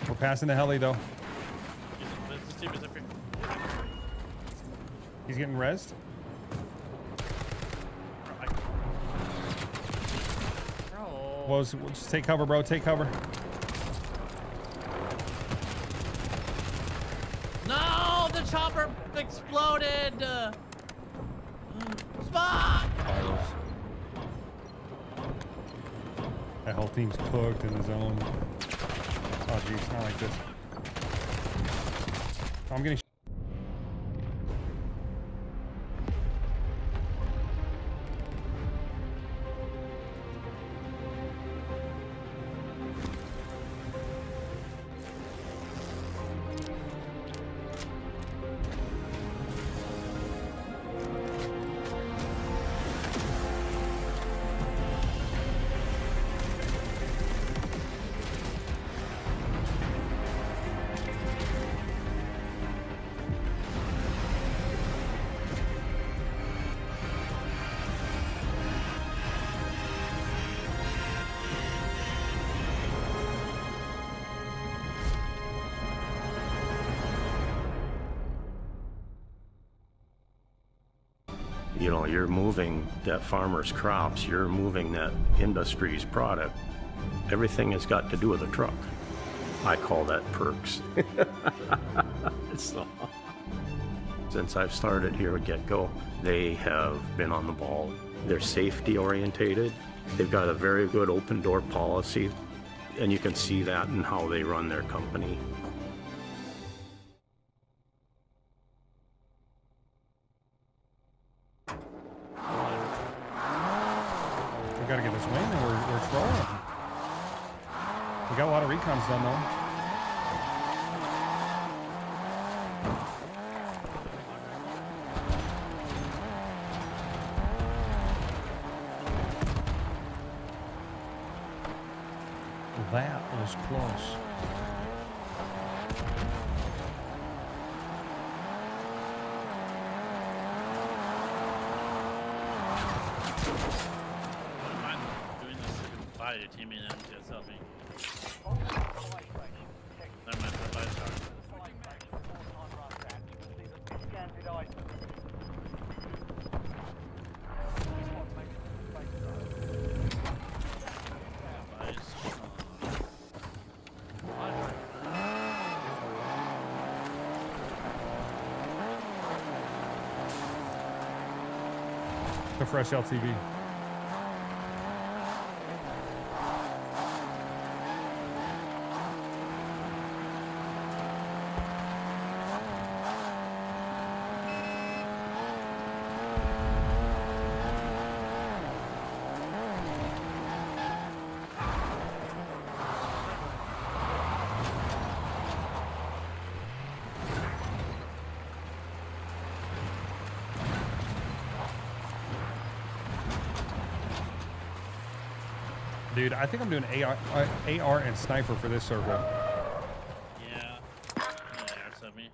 We're passing the heli, though. This team is up here. He's getting rezzed. Well, just take cover, bro. Take cover. No, the chopper exploded. Spot. That whole team's cooked in the zone. Oh, geez, not like this. I'm getting. You know, you're moving that farmer's crops, you're moving that industry's product. Everything has got to do with a truck. I call that perks. So, since I've started here at Get-Go, they have been on the ball. They're safety orientated. They've got a very good open door policy, and you can see that in how they run their company. We gotta get this win, and we're trolling. We got a lot of recons done though. That was close. Wouldn't mind doing this by your teammate and get a selfie. Never mind, by a shot. The fresh LTV. Dude, I think I'm doing AR and sniper for this circle. Yeah. Yeah, sent me.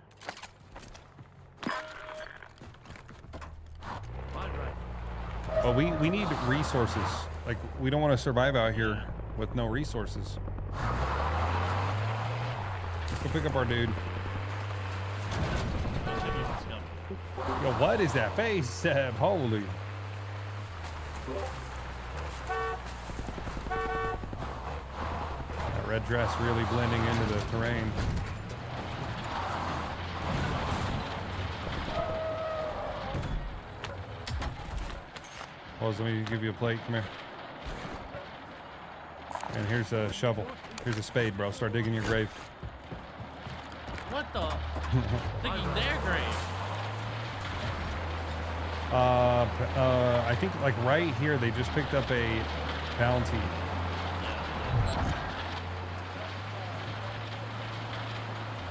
But we need resources. Like, we don't want to survive out here with no resources. Let's go pick up our dude. Yo, what is that face, Seb? Holy. That red dress really blending into the terrain. Let me give you a plate. Come here. And here's a shovel. Here's a spade, bro. Start digging your grave. What the? Digging their grave. I think like right here they just picked up a bounty.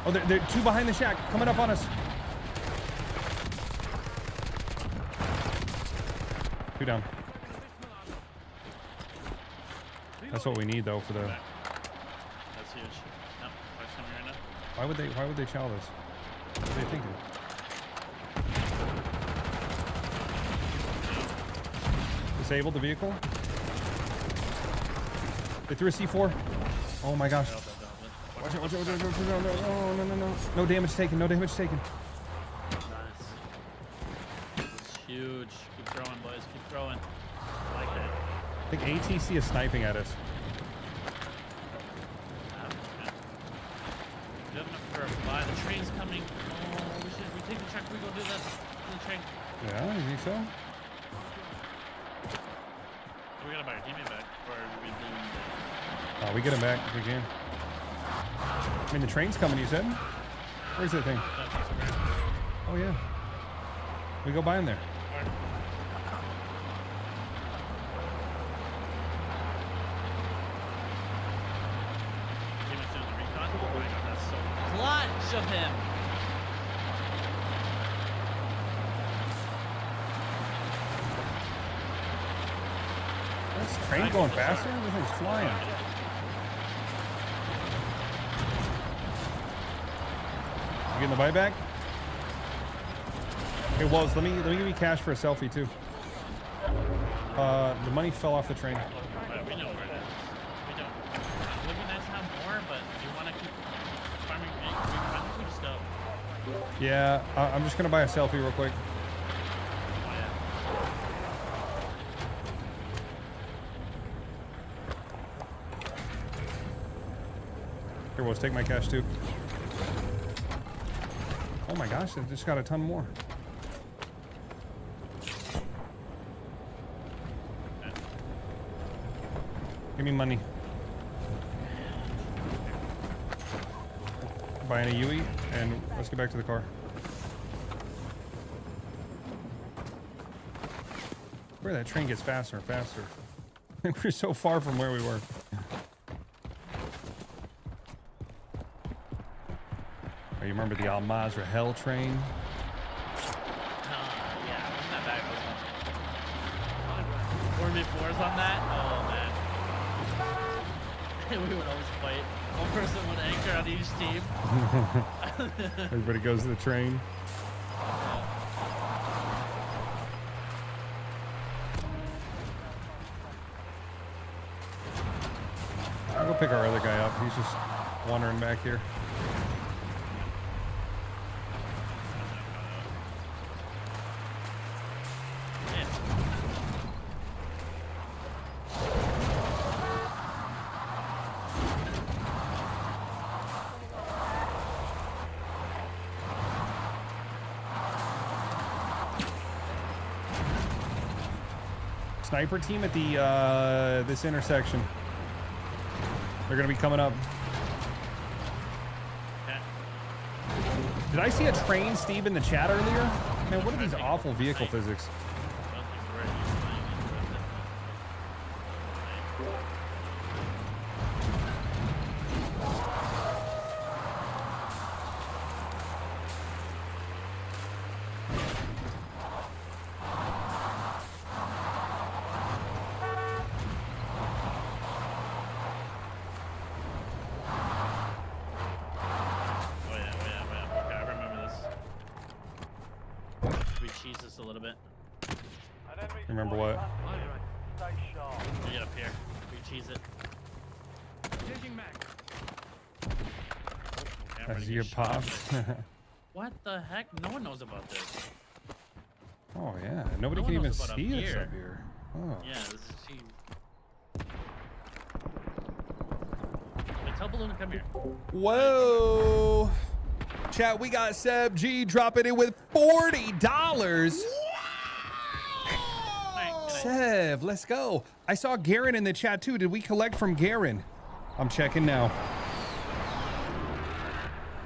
Oh, they're two behind the shack, coming up on us. Two down. That's what we need though for the. That's huge. Yep, that's coming right now. Why would they chow this? What are they thinking? Disabled the vehicle. They threw a C4. Oh my gosh. Watch it, watch it, watch it, watch it. No. No damage taken, no damage taken. Nice. It's huge. Keep throwing, boys. Keep throwing. I like that. I think ATC is sniping at us. Good enough for a fly. The train's coming. Oh, we take the truck. We go do the train. Yeah, you think so? We gotta buy our teammate back, or we doing Oh, we get him back if we can. I mean, the train's coming, you said? Where's that thing? Oh, yeah. We go by him there. Teammate's doing the recon. Oh my god, that's so clutch of him. This train going faster? This thing's flying. You getting the buyback? Hey, Walls, let me give you cash for a selfie too. The money fell off the train. We know where it is. We don't. It would be nice to have more, but if you want to keep farming, we just go. Yeah, I'm just gonna buy a selfie real quick. Oh, yeah. Here, we'll take my cash too. Oh my gosh, I just got a ton more. Give me money. Buying a Yui, and let's get back to the car. Where that train gets faster and faster. We're so far from where we were. Oh, you remember the Al-Mazrah Hell train? Yeah, wasn't that bad? 4v4s on that? Oh man. We would always fight. One person would anchor on each team. Everybody goes to the train. I'll go pick our other guy up. He's just wandering back here. Sniper team at the this intersection. They're gonna be coming up. Did I see a train, Steve, in the chat earlier? Man, what are these awful vehicle physics? A little bit. Remember what? Get up here. We cheese it. As you get popped. What the heck? No one knows about this. Oh yeah, nobody No can one even knows about see up this here. up here. Oh. Yeah, this is cheese. Wait, tell Balloon to come here. Whoa! Chat, we got Seb G dropping in with $40. Seb, let's go. I saw Garen in the chat too. Did we collect from Garen? I'm checking now.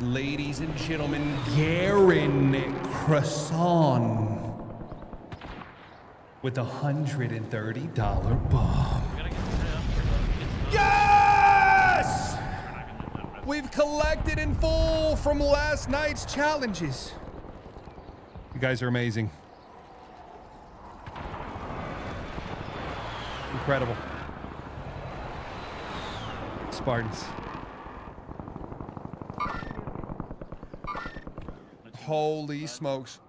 Ladies and gentlemen, Garen Croissant with a $130 bomb. Yes! We've collected in full from last night's challenges. You guys are amazing. Incredible. Spartans. Holy smokes.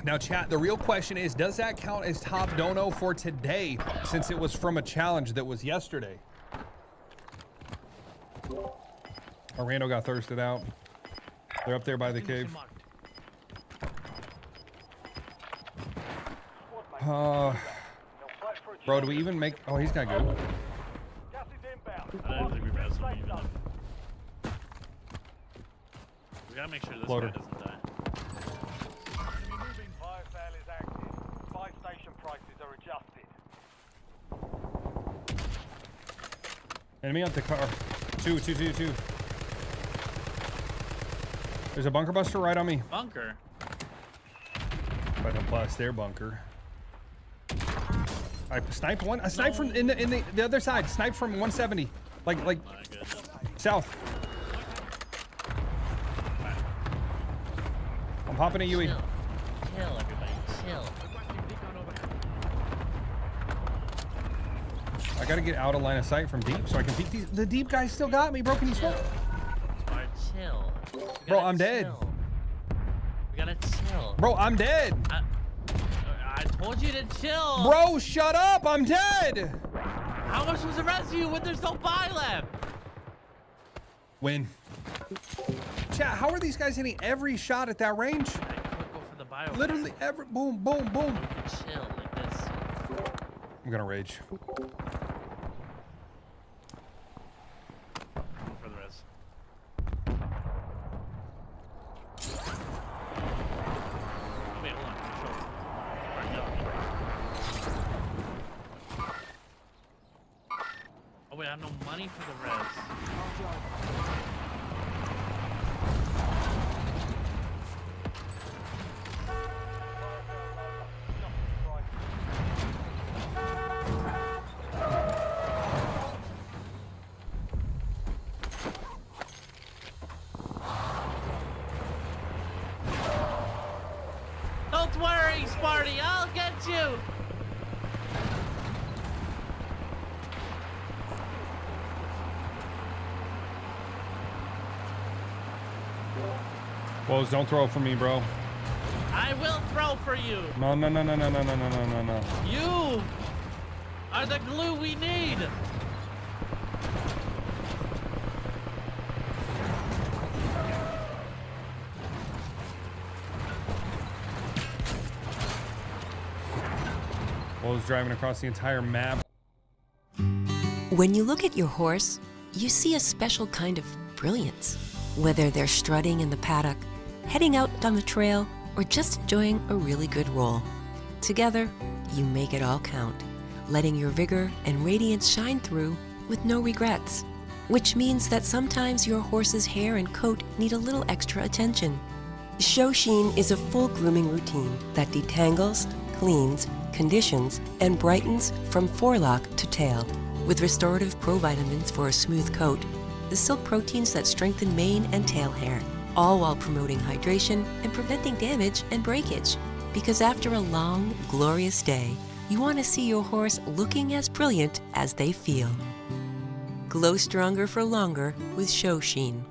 Now, chat, the real question is, does that count as top dono for today, since it was from a challenge that was yesterday? Orlando got thirsted out. They're up there by the cave. Bro, do we even make... Oh, he's got good. I don't think we've had some even. We gotta make sure this Floater. guy doesn't die. Moving biofile is active. Buy station prices are adjusted. Enemy on the car. Two. There's a bunker buster right on me. Bunker? But a blast their bunker. I sniped one. I sniped from in the other side. Sniped from 170. Like south. I'm popping a Yui. Chill, everybody, chill. I gotta get out of line of sight from deep so I can peek these. The deep guy still got me, bro. Can you smoke? Alright, chill. Bro, I'm dead. We gotta chill. Bro, I'm dead. I told you to chill. Bro, shut up. I'm dead. How am I supposed to rescue you when there's no buy left? Win. Chat, how are these guys hitting every shot at that range? I could go for the bio. Literally every boom, boom, boom. Chill like this. I'm gonna rage. we have no money for the res. Don't worry, Sparty, I'll get you. Wolves, don't throw for me, bro. I will throw for you. No. You are the glue we need. Wolves driving across the entire map. When you look at your horse, you see a special kind of brilliance. Whether they're strutting in the paddock, heading out on the trail, or just enjoying a really good roll. Together, you make it all count, letting your vigor and radiance shine through with no regrets. Which means that sometimes your horse's hair and coat need a little extra attention. Show Sheen is a full grooming routine that detangles, cleans, conditions, and brightens from forelock to tail. With restorative provitamins for a smooth coat, the silk proteins that strengthen mane and tail hair, all while promoting hydration and preventing damage and breakage. Because after a long, glorious day, you want to see your horse looking as brilliant as they feel. Glow stronger for longer with Show Sheen.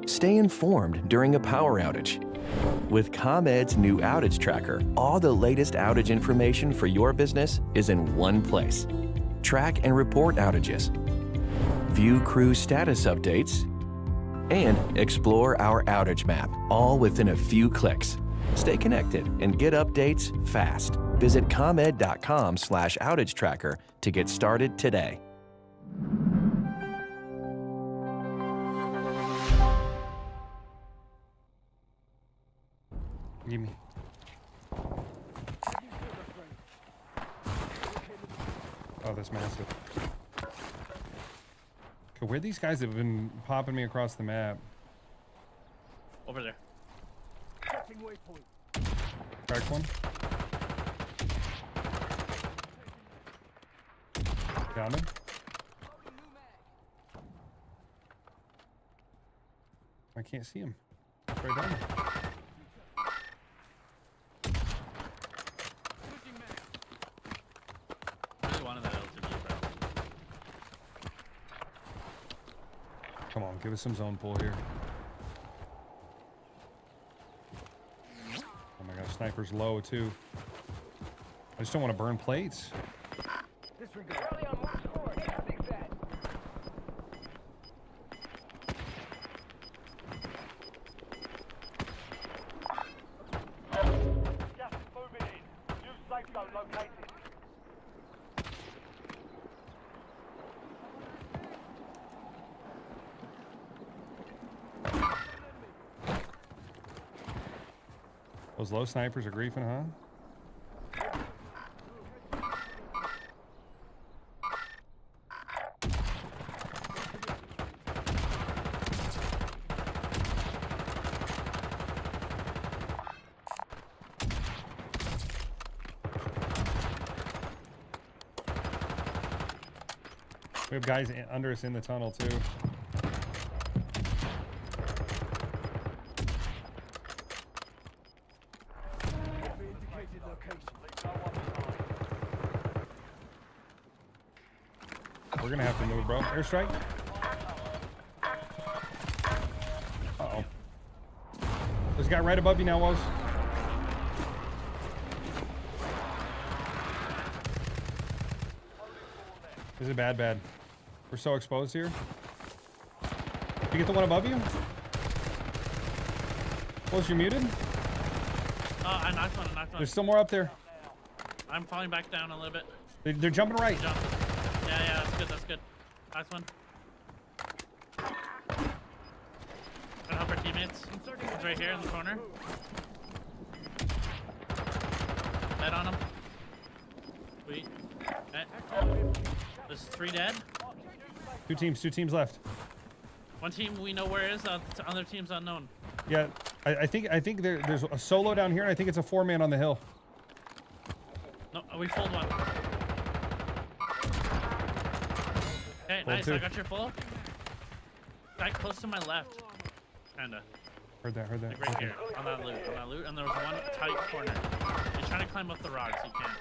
Stay informed during a power outage. With ComEd's new outage tracker, all the latest outage information for your business is in one place. Track and report outages, view crew status updates, and explore our outage map, all within a few clicks. Stay connected and get updates fast. Visit comed.com/outage tracker to get started today. Give me. Oh, that's massive. Okay, where these guys have been popping me across the map? Over there. Cracked one. Got him. I can't see him. It's right down there. Come on, give us some zone pull here. Oh my gosh, sniper's low too. I just don't want to burn plates. Those low snipers are griefing, huh? We have guys under us in the tunnel too. We're gonna have to move, bro. Airstrike. Uh-oh. There's a guy right above you now, Woz. This is bad. We're so exposed here. Did you get the one above you? Woz, you muted? I knocked one. There's still more up there. I'm falling back down a little bit. They're jumping right. Yeah, that's good. Last one. Gonna help our teammates. One's right here in the corner. Dead on him. There's 3 dead. 2 teams left. One team we know where it is. The other team's unknown. Yeah, I think there's a solo down here, and I think it's a 4-man on the hill. No, we pulled one. Okay, Pulled nice. 2. I got your full. Guy close to my left. Kinda. Heard that. Like right here. On that loot. And there was one tight corner. He's trying to climb up the rocks. He can't.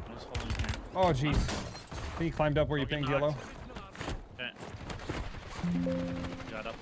I'm just holding here. Oh, jeez. I think he climbed up where you pinged yellow. Okay.